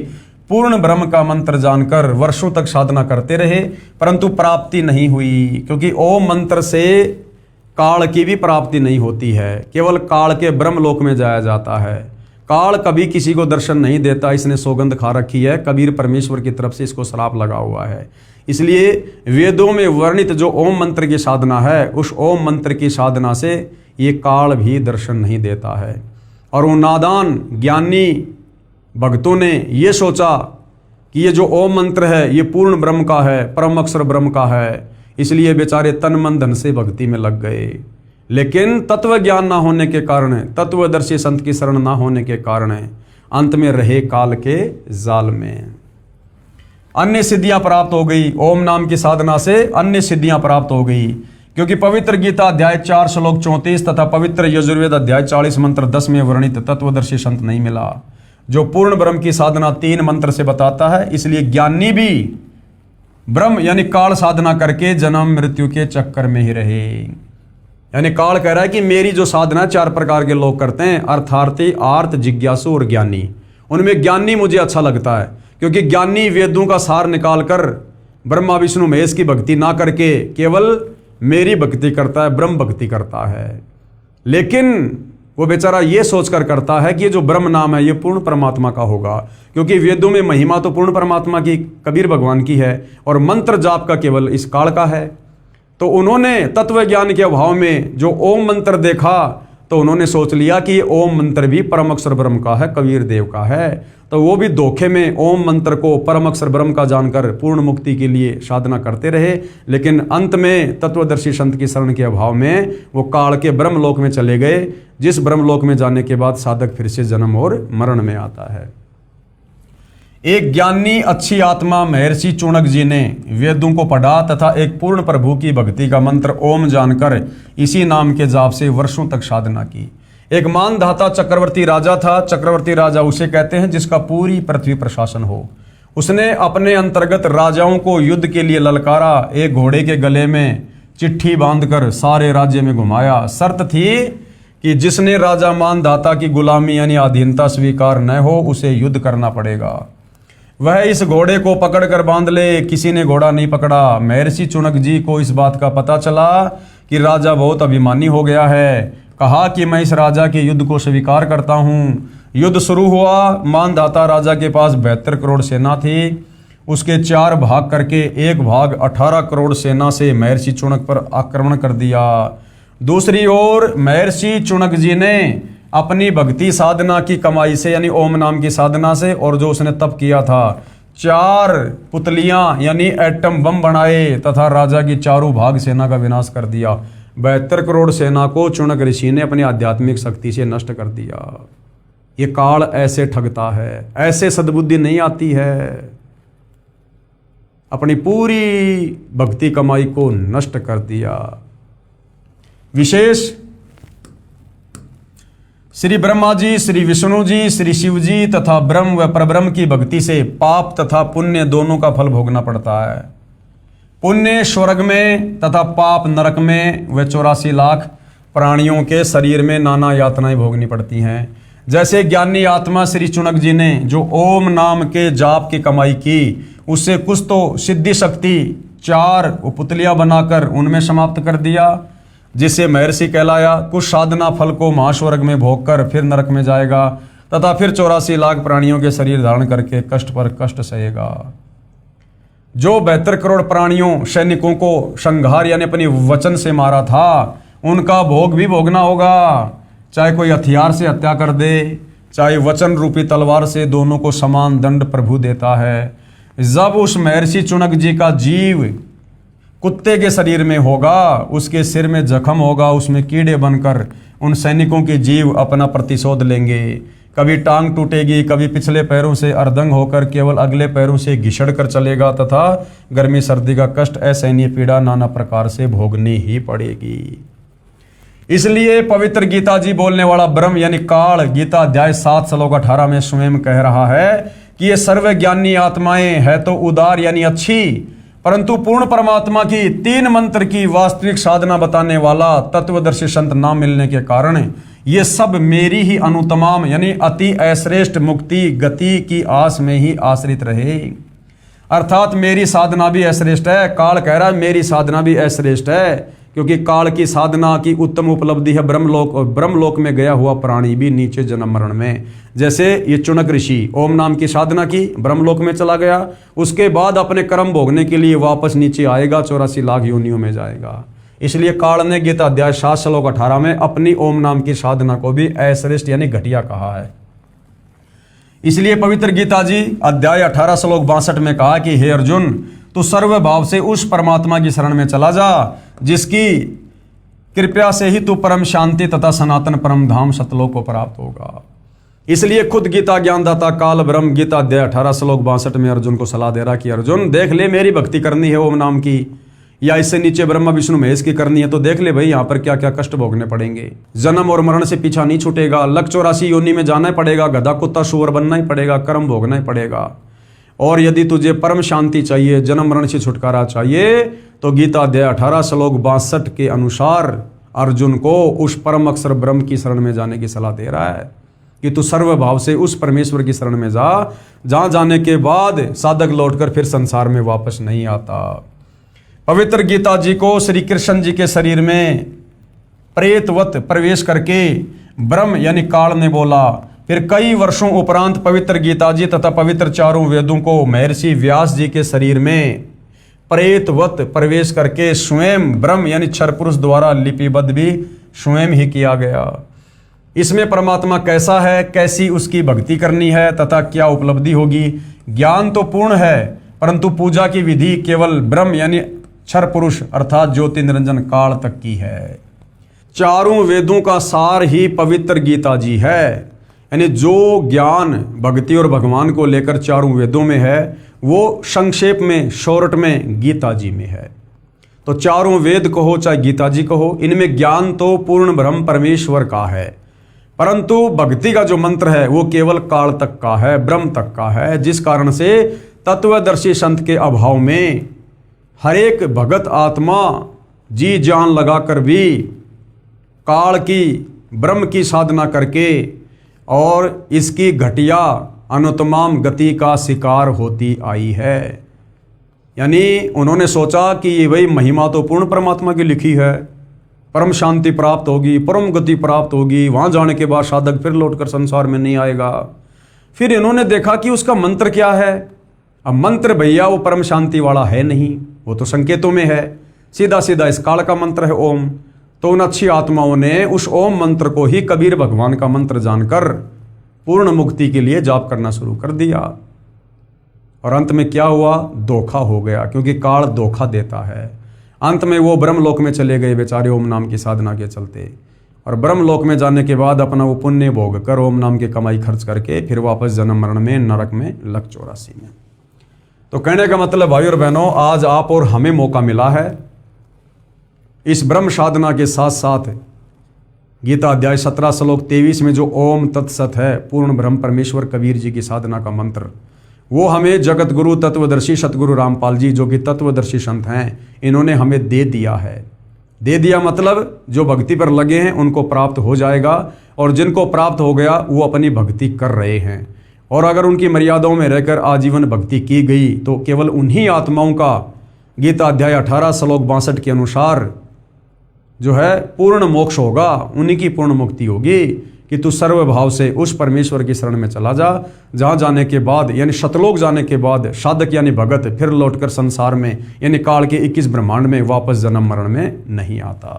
पूर्ण ब्रह्म का मंत्र जानकर वर्षों तक साधना करते रहे, परंतु प्राप्ति नहीं हुई। क्योंकि ओम मंत्र से काल की भी प्राप्ति नहीं होती है, केवल काल के ब्रह्म लोक में जाया जाता है। काल कभी किसी को दर्शन नहीं देता, इसने सौगंध खा रखी है, कबीर परमेश्वर की तरफ से इसको श्राप लगा हुआ है। इसलिए वेदों में वर्णित जो ओम मंत्र की साधना है, उस ओम मंत्र की साधना से ये काल भी दर्शन नहीं देता है। और वो नादान ज्ञानी भक्तों ने ये सोचा कि ये जो ओम मंत्र है ये पूर्ण ब्रह्म का है, परम अक्षर ब्रह्म का है, इसलिए बेचारे तन मन धन से भक्ति में लग गए। लेकिन तत्व ज्ञान ना होने के कारण, तत्वदर्शी संत की शरण ना होने के कारण अंत में रहे काल के जाल में। अन्य सिद्धियां प्राप्त हो गई, ओम नाम की साधना से अन्य सिद्धियां प्राप्त हो गई। क्योंकि पवित्र गीता अध्याय 4 श्लोक 34 तथा पवित्र यजुर्वेद अध्याय 40 मंत्र 10 में वर्णित तत्वदर्शी संत नहीं मिला जो पूर्ण ब्रह्म की साधना 3 मंत्र से बताता है। इसलिए ज्ञानी भी ब्रह्म यानी काल साधना करके जन्म मृत्यु के चक्कर में ही रहे। यानी काल कह रहा है कि मेरी जो साधना 4 प्रकार के लोग करते हैं, अर्थार्थी, आर्त, जिज्ञासु और ज्ञानी। उनमें ज्ञानी मुझे अच्छा लगता है, क्योंकि ज्ञानी वेदों का सार निकालकर ब्रह्मा विष्णु महेश की भक्ति ना करके केवल मेरी भक्ति करता है, ब्रह्म भक्ति करता है। लेकिन वो बेचारा ये सोचकर करता है कि ये जो ब्रह्म नाम है ये पूर्ण परमात्मा का होगा, क्योंकि वेदों में महिमा तो पूर्ण परमात्मा की, कबीर भगवान की है, और मंत्र जाप का केवल इस काल का है। तो उन्होंने तत्व ज्ञान के अभाव में जो ओम मंत्र देखा तो उन्होंने सोच लिया कि ये ओम मंत्र भी परम अक्षर ब्रह्म का है, कबीर देव का है। तो वो भी धोखे में ओम मंत्र को परम अक्षर ब्रह्म का जानकर पूर्ण मुक्ति के लिए साधना करते रहे, लेकिन अंत में तत्वदर्शी संत की शरण के अभाव में वो काल के ब्रह्मलोक में चले गए, जिस ब्रह्मलोक में जाने के बाद साधक फिर से जन्म और मरण में आता है। एक ज्ञानी अच्छी आत्मा महर्षि चुनक जी ने वेदों को पढ़ा तथा एक पूर्ण प्रभु की भक्ति का मंत्र ओम जानकर इसी नाम के जाप से वर्षों तक साधना की। एक मानधाता चक्रवर्ती राजा था। चक्रवर्ती राजा उसे कहते हैं जिसका पूरी पृथ्वी प्रशासन हो। उसने अपने अंतर्गत राजाओं को युद्ध के लिए ललकारा। एक घोड़े के गले में चिट्ठी बांधकर सारे राज्य में घुमाया। शर्त थी कि जिसने राजा मानधाता की गुलामी यानी अधीनता स्वीकार न हो उसे युद्ध करना पड़ेगा। वह इस घोड़े को पकड़कर बांध ले। किसी ने घोड़ा नहीं पकड़ा। महर्षि चुनक जी को इस बात का पता चला कि राजा बहुत अभिमानी हो गया है। कहा कि मैं इस राजा के युद्ध को स्वीकार करता हूँ। युद्ध शुरू हुआ। मानधाता राजा के पास 72 करोड़ सेना थी। उसके 4 भाग करके एक भाग 18 करोड़ सेना से महर्षि चुनक पर आक्रमण कर दिया। दूसरी ओर महर्षि चुनक जी ने अपनी भक्ति साधना की कमाई से यानी ओम नाम की साधना से और जो उसने तप किया था 4 पुतलियां यानी एटम बम बनाए तथा राजा की चारों भाग सेना का विनाश कर दिया। 72 करोड़ सेना को चुनक ऋषि ने अपनी आध्यात्मिक शक्ति से नष्ट कर दिया। ये काल ऐसे ठगता है, ऐसे सद्बुद्धि नहीं आती है। अपनी पूरी भक्ति कमाई को नष्ट कर दिया। विशेष श्री ब्रह्मा जी, श्री विष्णु जी, श्री शिव जी तथा ब्रह्म व परब्रह्म की भक्ति से पाप तथा पुण्य दोनों का फल भोगना पड़ता है। पुण्य स्वर्ग में तथा पाप नरक में व 84 लाख प्राणियों के शरीर में नाना यातनाएं भोगनी पड़ती हैं। जैसे ज्ञानी आत्मा श्री चुनक जी ने जो ओम नाम के जाप की कमाई की उससे कुछ तो सिद्धि शक्ति 4 पुतलियां बनाकर उनमें समाप्त कर दिया जिससे महर्षि कहलाया। कुछ साधना फल को महास्वर्ग में भोगकर फिर नरक में जाएगा तथा फिर 84 लाख प्राणियों के शरीर धारण करके कष्ट पर कष्ट सहेगा। जो 72 करोड़ प्राणियों सैनिकों को संहार यानी अपनी वचन से मारा था उनका भोग भी भोगना होगा। चाहे कोई हथियार से हत्या कर दे चाहे वचन रूपी तलवार से, दोनों को समान दंड प्रभु देता है। जब उस महर्षि चुनक जी का जीव कुत्ते के शरीर में होगा, उसके सिर में जख्म होगा, उसमें कीड़े बनकर उन सैनिकों के जीव अपना प्रतिशोध लेंगे। कभी टांग टूटेगी, कभी पिछले पैरों से अर्धंग होकर केवल अगले पैरों से घिसड़ कर चलेगा तथा गर्मी सर्दी का कष्ट असहनीय पीड़ा नाना प्रकार से भोगनी ही पड़ेगी। इसलिए पवित्र गीता जी बोलने वाला ब्रह्म यानी काल गीता अध्याय 7 श्लोक 18 में स्वयं कह रहा है कि ये सर्वज्ञानी आत्माएं है तो उदार यानी अच्छी, परंतु पूर्ण परमात्मा की 3 मंत्र की वास्तविक साधना बताने वाला तत्वदर्शी संत ना मिलने के कारण ये सब मेरी ही अनुतमाम यानी अति अश्रेष्ठ मुक्ति गति की आस में ही आश्रित रहे। अर्थात मेरी साधना भी अश्रेष्ठ है। काल कह रहा है मेरी साधना भी अश्रेष्ठ है, क्योंकि काल की साधना की उत्तम उपलब्धि है ब्रह्मलोक, और ब्रह्मलोक में गया हुआ प्राणी भी नीचे जन्म मरण में। जैसे ये चुनक ऋषि ओम नाम की साधना की, ब्रह्मलोक में चला गया, उसके बाद अपने कर्म भोगने के लिए वापस नीचे आएगा, 84 लाख योनियों में जाएगा। इसलिए काल ने गीता अध्याय 7 श्लोक 18 में अपनी ओम नाम की साधना को भी अश्रेष्ठ यानी घटिया कहा है। इसलिए पवित्र गीता जी अध्याय 18 श्लोक 62 में कहा कि हे अर्जुन, तू सर्व भाव से उस परमात्मा की शरण में चला जा जिसकी कृपया से ही तू परम शांति तथा सनातन परम धाम सतलोक को प्राप्त होगा। इसलिए खुद गीता ज्ञानदाता काल ब्रह्म गीता अध्याय 18 श्लोक 62 में अर्जुन को सलाह दे रहा कि अर्जुन देख ले, मेरी भक्ति करनी है ओम नाम की, या इससे नीचे ब्रह्मा विष्णु महेश की करनी है तो देख ले भाई यहाँ पर क्या क्या कष्ट भोगने पड़ेंगे। जन्म और मरण से पीछा नहीं छूटेगा, लक 84 योनि में जाना ही पड़ेगा, गधा कुत्ता सुअर बनना ही पड़ेगा, कर्म भोगना ही पड़ेगा। और यदि तुझे परम शांति चाहिए, जन्म मरण से छुटकारा चाहिए, तो गीता अध्याय 18 श्लोक 62 के अनुसार अर्जुन को उस परम अक्षर ब्रह्म की शरण में जाने की सलाह दे रहा है कि तू सर्व भाव से उस परमेश्वर की शरण में जा, जहां जाने के बाद साधक लौटकर फिर संसार में वापस नहीं आता। पवित्र गीता जी को श्री कृष्ण जी के शरीर में प्रेतवत प्रवेश करके ब्रह्म यानी काल ने बोला। फिर कई वर्षों उपरांत पवित्र गीता जी तथा पवित्र चारों वेदों को महर्षि व्यास जी के शरीर में प्रेतवत प्रवेश करके स्वयं ब्रह्म यानी क्षर पुरुष द्वारा लिपिबद्ध भी स्वयं ही किया गया। इसमें परमात्मा कैसा है, कैसी उसकी भक्ति करनी है तथा क्या उपलब्धि होगी। ज्ञान तो पूर्ण है, परंतु पूजा की विधि केवल ब्रह्म यानी क्षर पुरुष अर्थात ज्योति निरंजन काल तक की है। चारों वेदों का सार ही पवित्र गीता जी है, यानी जो ज्ञान भक्ति और भगवान को लेकर चारों वेदों में है वो संक्षेप में शॉर्ट में गीता जी में है। तो चारों वेद कहो चाहे गीता जी कहो, इनमें ज्ञान तो पूर्ण ब्रह्म परमेश्वर का है, परंतु भक्ति का जो मंत्र है वो केवल काल तक का है, ब्रह्म तक का है। जिस कारण से तत्वदर्शी संत के अभाव में हर एक भगत आत्मा जी जान लगाकर भी काल की ब्रह्म की साधना करके और इसकी घटिया अनुत्तम गति का शिकार होती आई है। यानी उन्होंने सोचा कि ये वही महिमा तो पूर्ण परमात्मा की लिखी है, परम शांति प्राप्त होगी, परम गति प्राप्त होगी, वहाँ जाने के बाद साधक फिर लौटकर संसार में नहीं आएगा। फिर इन्होंने देखा कि उसका मंत्र क्या है। अब मंत्र भैया वो परम शांति वाला है नहीं, वो तो संकेतों में है, सीधा सीधा इस काल का मंत्र है ओम। तो उन अच्छी आत्माओं ने उस ओम मंत्र को ही कबीर भगवान का मंत्र जानकर पूर्ण मुक्ति के लिए जाप करना शुरू कर दिया। और अंत में क्या हुआ, धोखा हो गया, क्योंकि काल धोखा देता है। अंत में वो ब्रह्मलोक में चले गए बेचारे ओम नाम की साधना के चलते, और ब्रह्मलोक में जाने के बाद अपना वो पुण्य भोग कर ओम नाम की कमाई खर्च करके फिर वापस जन्म मरण में नरक में लग 84 में। तो कहने का मतलब भाई और बहनों, आज आप और हमें मौका मिला है इस ब्रह्म साधना के साथ साथ गीता अध्याय 17 श्लोक 23 में जो ओम तत्सत है, पूर्ण ब्रह्म परमेश्वर कबीर जी की साधना का मंत्र, वो हमें जगत गुरु तत्वदर्शी सतगुरु रामपाल जी जो कि तत्वदर्शी संत हैं, इन्होंने हमें दे दिया है। दे दिया मतलब जो भक्ति पर लगे हैं उनको प्राप्त हो जाएगा, और जिनको प्राप्त हो गया वो अपनी भक्ति कर रहे हैं। और अगर उनकी मर्यादाओं में रहकर आजीवन भक्ति की गई तो केवल उन्हीं आत्माओं का गीता अध्याय 18 श्लोक 62 के अनुसार जो है पूर्ण मोक्ष होगा, उन्हीं की पूर्ण मुक्ति होगी कि तू सर्वभाव से उस परमेश्वर की शरण में चला जा, जहाँ जाने के बाद यानी शतलोक जाने के बाद साधक यानी भगत फिर लौटकर संसार में यानी काल के 21 ब्रह्मांड में वापस जन्म मरण में नहीं आता।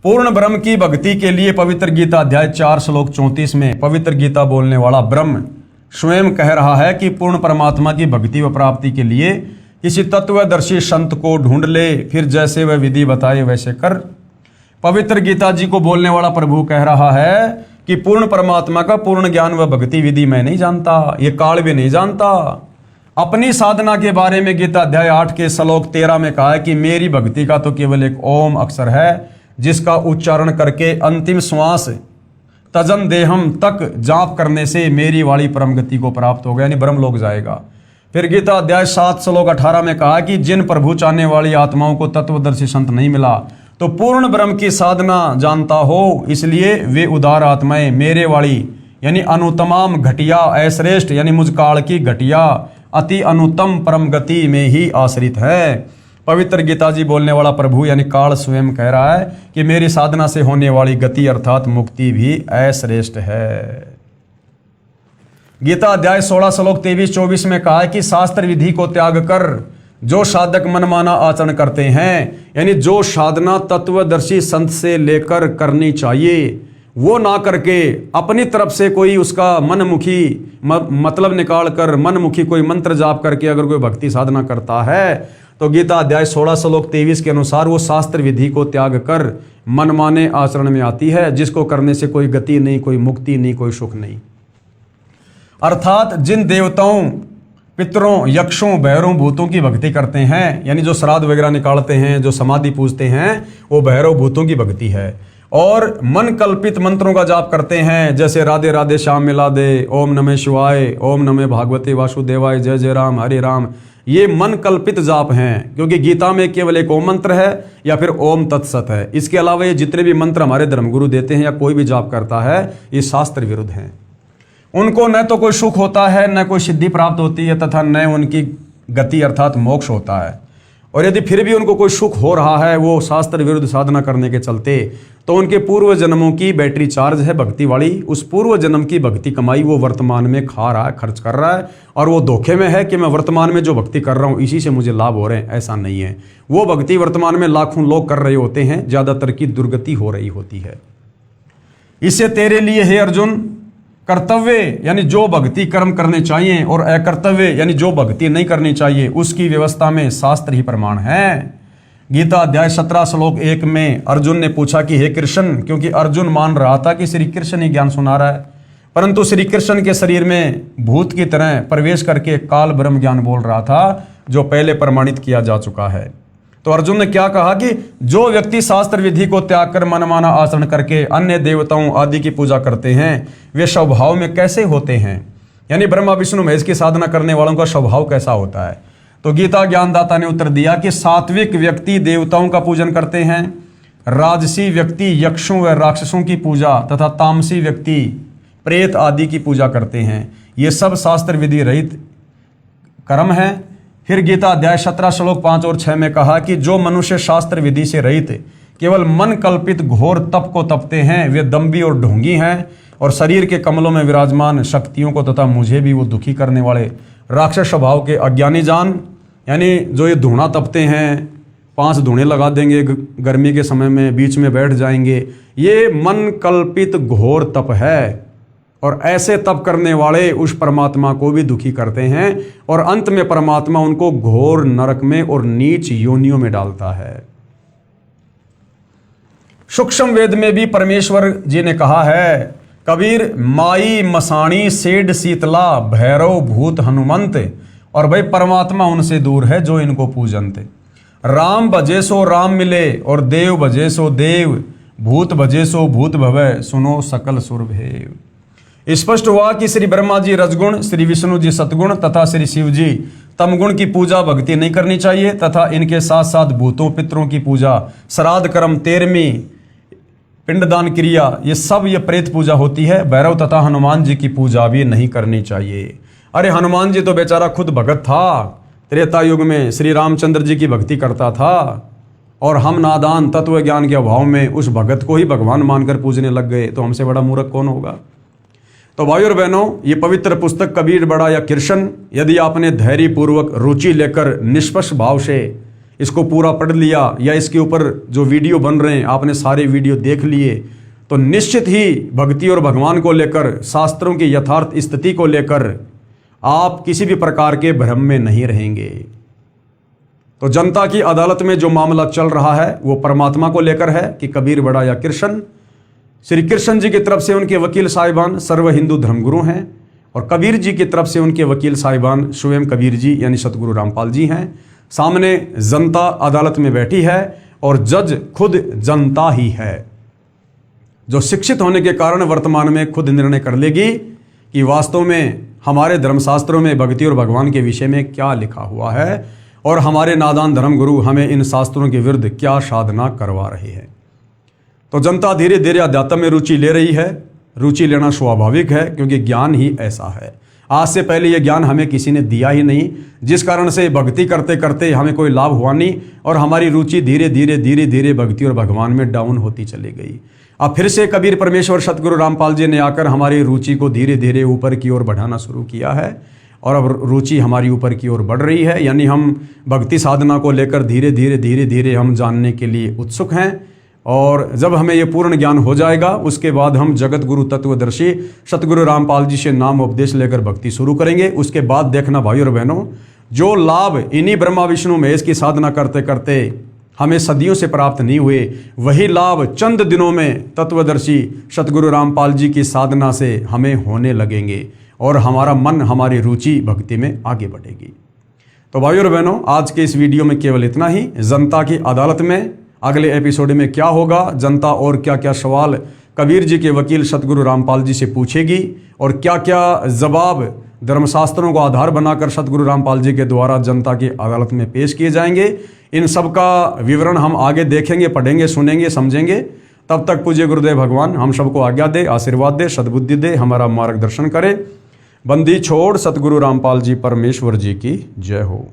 पूर्ण ब्रह्म की भक्ति के लिए पवित्र गीता अध्याय 4 श्लोक 34 में पवित्र गीता बोलने वाला ब्रह्म स्वयं कह रहा है कि पूर्ण परमात्मा की भक्ति व प्राप्ति के लिए किसी तत्वदर्शी संत को ढूंढ ले, फिर जैसे वह विधि बताए वैसे कर। पवित्र गीता जी को बोलने वाला प्रभु कह रहा है कि पूर्ण परमात्मा का पूर्ण ज्ञान व भक्ति विधि मैं नहीं जानता, ये काल भी नहीं जानता। अपनी साधना के बारे में गीता अध्याय 8 के श्लोक 13 में कहा है कि मेरी भक्ति का तो केवल एक ओम अक्षर है, जिसका उच्चारण करके अंतिम श्वास तजन देहम तक जाप करने से मेरी वाली परम गति को प्राप्त होगा, यानी ब्रह्म लोक जाएगा। फिर गीता अध्याय 7 श्लोक 18 में कहा कि जिन प्रभु चाहने वाली आत्माओं को तत्वदर्शी संत नहीं मिला तो पूर्ण ब्रह्म की साधना जानता हो, इसलिए वे उदार आत्माएं मेरे वाली यानी अनुत्तम घटिया अश्रेष्ठ यानी मुझ काल की घटिया अति अनुत्तम परम गति में ही आश्रित है। पवित्र गीता जी बोलने वाला प्रभु यानी काल स्वयं कह रहा है कि मेरी साधना से होने वाली गति अर्थात मुक्ति भी अश्रेष्ठ है। गीता अध्याय 16 श्लोक 23-24 में कहा है कि शास्त्र विधि को त्याग कर जो साधक मनमाना आचरण करते हैं, यानी जो साधना तत्वदर्शी संत से लेकर करनी चाहिए वो ना करके अपनी तरफ से कोई उसका मनमुखी मतलब निकाल कर मनमुखी कोई मंत्र जाप करके अगर कोई भक्ति साधना करता है तो गीता अध्याय 16 श्लोक 23 के अनुसार वो शास्त्र विधि को त्याग कर मनमाने आचरण में आती है, जिसको करने से कोई गति नहीं, कोई मुक्ति नहीं, कोई सुख नहीं। अर्थात जिन देवताओं पितरों यक्षों भैरवों भूतों की भक्ति करते हैं, यानी जो श्राद्ध वगैरह निकालते हैं, जो समाधि पूजते हैं, वो भैरव भूतों की भक्ति है। और मन कल्पित मंत्रों का जाप करते हैं, जैसे राधे राधे श्याम मिला दे, ओम नमः शिवाय, ओम नमः भागवते वासुदेवाय, जय जय राम हरे राम, ये मन कल्पित जाप हैं, क्योंकि गीता में केवल एक ओम मंत्र है या फिर ओम तत्सत है। इसके अलावा ये जितने भी मंत्र हमारे धर्मगुरु देते हैं या कोई भी जाप करता है, ये शास्त्र विरुद्ध हैं। उनको न तो कोई सुख होता है, न कोई सिद्धि प्राप्त होती है, तथा न उनकी गति अर्थात मोक्ष होता है। और यदि फिर भी उनको कोई सुख हो रहा है वो शास्त्र विरुद्ध साधना करने के चलते, तो उनके पूर्व जन्मों की बैटरी चार्ज है भक्ति वाली, उस पूर्व जन्म की भक्ति कमाई वो वर्तमान में खा रहा है, खर्च कर रहा है, और वो धोखे में है कि मैं वर्तमान में जो भक्ति कर रहा हूँ इसी से मुझे लाभ हो रहे हैं। ऐसा नहीं है। वो भक्ति वर्तमान में लाखों लोग कर रहे होते हैं, ज़्यादातर की दुर्गति हो रही होती है। इससे तेरे लिए हे अर्जुन कर्तव्य यानी जो भक्ति कर्म करने चाहिए और अकर्तव्य यानी जो भक्ति नहीं करनी चाहिए उसकी व्यवस्था में शास्त्र ही प्रमाण है। गीता अध्याय 17 श्लोक 1 में अर्जुन ने पूछा कि हे कृष्ण, क्योंकि अर्जुन मान रहा था कि श्री कृष्ण ही ज्ञान सुना रहा है, परंतु श्री कृष्ण के शरीर में भूत की तरह प्रवेश करके काल ब्रह्म ज्ञान बोल रहा था जो पहले प्रमाणित किया जा चुका है। तो अर्जुन ने क्या कहा कि जो व्यक्ति शास्त्र विधि को त्याग कर मनमाना आचरण करके अन्य देवताओं आदि की पूजा करते हैं वे स्वभाव में कैसे होते हैं, यानी ब्रह्मा विष्णु महेश की साधना करने वालों का स्वभाव कैसा होता है। तो गीता ज्ञानदाता ने उत्तर दिया कि सात्विक व्यक्ति देवताओं का पूजन करते हैं, राजसी व्यक्ति यक्षों व राक्षसों की पूजा तथा तामसी व्यक्ति प्रेत आदि की पूजा करते हैं। ये सब शास्त्र विधि रहित कर्म है। फिर गीता अध्याय 17 श्लोक 5 और 6 में कहा कि जो मनुष्य शास्त्र विधि से रहित केवल मन कल्पित घोर तप को तपते हैं वे दम्भी और ढोंगी हैं और शरीर के कमलों में विराजमान शक्तियों को तथा मुझे भी वो दुखी करने वाले राक्षस स्वभाव के अज्ञानी जान, यानी जो ये धूणा तपते हैं, 5 धूणे लगा देंगे गर्मी के समय में, बीच में बैठ जाएंगे, ये मन कल्पित घोर तप है और ऐसे तप करने वाले उस परमात्मा को भी दुखी करते हैं और अंत में परमात्मा उनको घोर नरक में और नीच योनियों में डालता है। सूक्ष्म वेद में भी परमेश्वर जी ने कहा है, कबीर माई मसाणी सेड शीतला भैरव भूत हनुमंत, और भाई परमात्मा उनसे दूर है जो इनको पूजनते। राम भजे सो राम मिले और देव भजे सो देव, भूत भजे सो भूत भवे, सुनो सकल सुर भेव। स्पष्ट हुआ कि श्री ब्रह्मा जी रजगुण, श्री विष्णु जी सतगुण तथा श्री शिव जी तमगुण की पूजा भक्ति नहीं करनी चाहिए तथा इनके साथ साथ भूतों पितरों की पूजा, श्राद्ध कर्म, 13वीं पिंडदान क्रिया, ये सब ये प्रेत पूजा होती है। भैरव तथा हनुमान जी की पूजा भी नहीं करनी चाहिए। अरे हनुमान जी तो बेचारा खुद भगत था, त्रेता युग में श्री रामचंद्र जी की भक्ति करता था और हम नादान तत्व ज्ञान के अभाव में उस भगत को ही भगवान मानकर पूजने लग गए, तो हमसे बड़ा मूर्ख कौन होगा। तो भाइयों और बहनों, ये पवित्र पुस्तक कबीर बड़ा या कृष्ण, यदि आपने धैर्य पूर्वक रुचि लेकर निष्पक्ष भाव से इसको पूरा पढ़ लिया या इसके ऊपर जो वीडियो बन रहे हैं आपने सारे वीडियो देख लिए, तो निश्चित ही भक्ति और भगवान को लेकर, शास्त्रों की यथार्थ स्थिति को लेकर आप किसी भी प्रकार के भ्रम में नहीं रहेंगे। तो जनता की अदालत में जो मामला चल रहा है वो परमात्मा को लेकर है कि कबीर बड़ा या कृष्ण। श्री कृष्ण जी की तरफ से उनके वकील साहिबान सर्व हिंदू धर्मगुरु हैं और कबीर जी की तरफ से उनके वकील साहिबान स्वयं कबीर जी यानी सतगुरु रामपाल जी हैं। सामने जनता अदालत में बैठी है और जज खुद जनता ही है, जो शिक्षित होने के कारण वर्तमान में खुद निर्णय कर लेगी कि वास्तव में हमारे धर्मशास्त्रों में भक्ति और भगवान के विषय में क्या लिखा हुआ है और हमारे नादान धर्मगुरु हमें इन शास्त्रों के विरुद्ध क्या साधना करवा रहे हैं। तो जनता धीरे धीरे अध्यात्म में रुचि ले रही है। रुचि लेना स्वाभाविक है क्योंकि ज्ञान ही ऐसा है। आज से पहले यह ज्ञान हमें किसी ने दिया ही नहीं, जिस कारण से भक्ति करते करते हमें कोई लाभ हुआ नहीं और हमारी रुचि धीरे धीरे भक्ति और भगवान में डाउन होती चली गई। अब फिर से कबीर परमेश्वर सतगुरु रामपाल जी ने आकर हमारी रुचि को धीरे धीरे ऊपर की ओर बढ़ाना शुरू किया है और अब रुचि हमारी ऊपर की ओर बढ़ रही है, यानी हम भक्ति साधना को लेकर धीरे धीरे हम जानने के लिए उत्सुक हैं। और जब हमें ये पूर्ण ज्ञान हो जाएगा उसके बाद हम जगत गुरु तत्वदर्शी सतगुरु रामपाल जी से नाम उपदेश लेकर भक्ति शुरू करेंगे। उसके बाद देखना भाइयों और बहनों, जो लाभ इन्हीं ब्रह्मा विष्णु महेश की साधना करते करते हमें सदियों से प्राप्त नहीं हुए, वही लाभ चंद दिनों में तत्वदर्शी सतगुरु रामपाल जी की साधना से हमें होने लगेंगे और हमारा मन, हमारी रुचि भक्ति में आगे बढ़ेगी। तो भाइयों और बहनों, आज के इस वीडियो में केवल इतना ही। जनता की अदालत में अगले एपिसोड में क्या होगा, जनता और क्या क्या सवाल कबीर जी के वकील सतगुरु रामपाल जी से पूछेगी और क्या क्या जवाब धर्मशास्त्रों को आधार बनाकर सतगुरु रामपाल जी के द्वारा जनता की अदालत में पेश किए जाएंगे, इन सब का विवरण हम आगे देखेंगे, पढ़ेंगे, सुनेंगे, समझेंगे। तब तक पूज्य गुरुदेव भगवान हम सबको आज्ञा दे, आशीर्वाद दे, सद्बुद्धि दे, हमारा मार्गदर्शन करे। बंदी छोड़ सतगुरु रामपाल जी परमेश्वर जी की जय हो।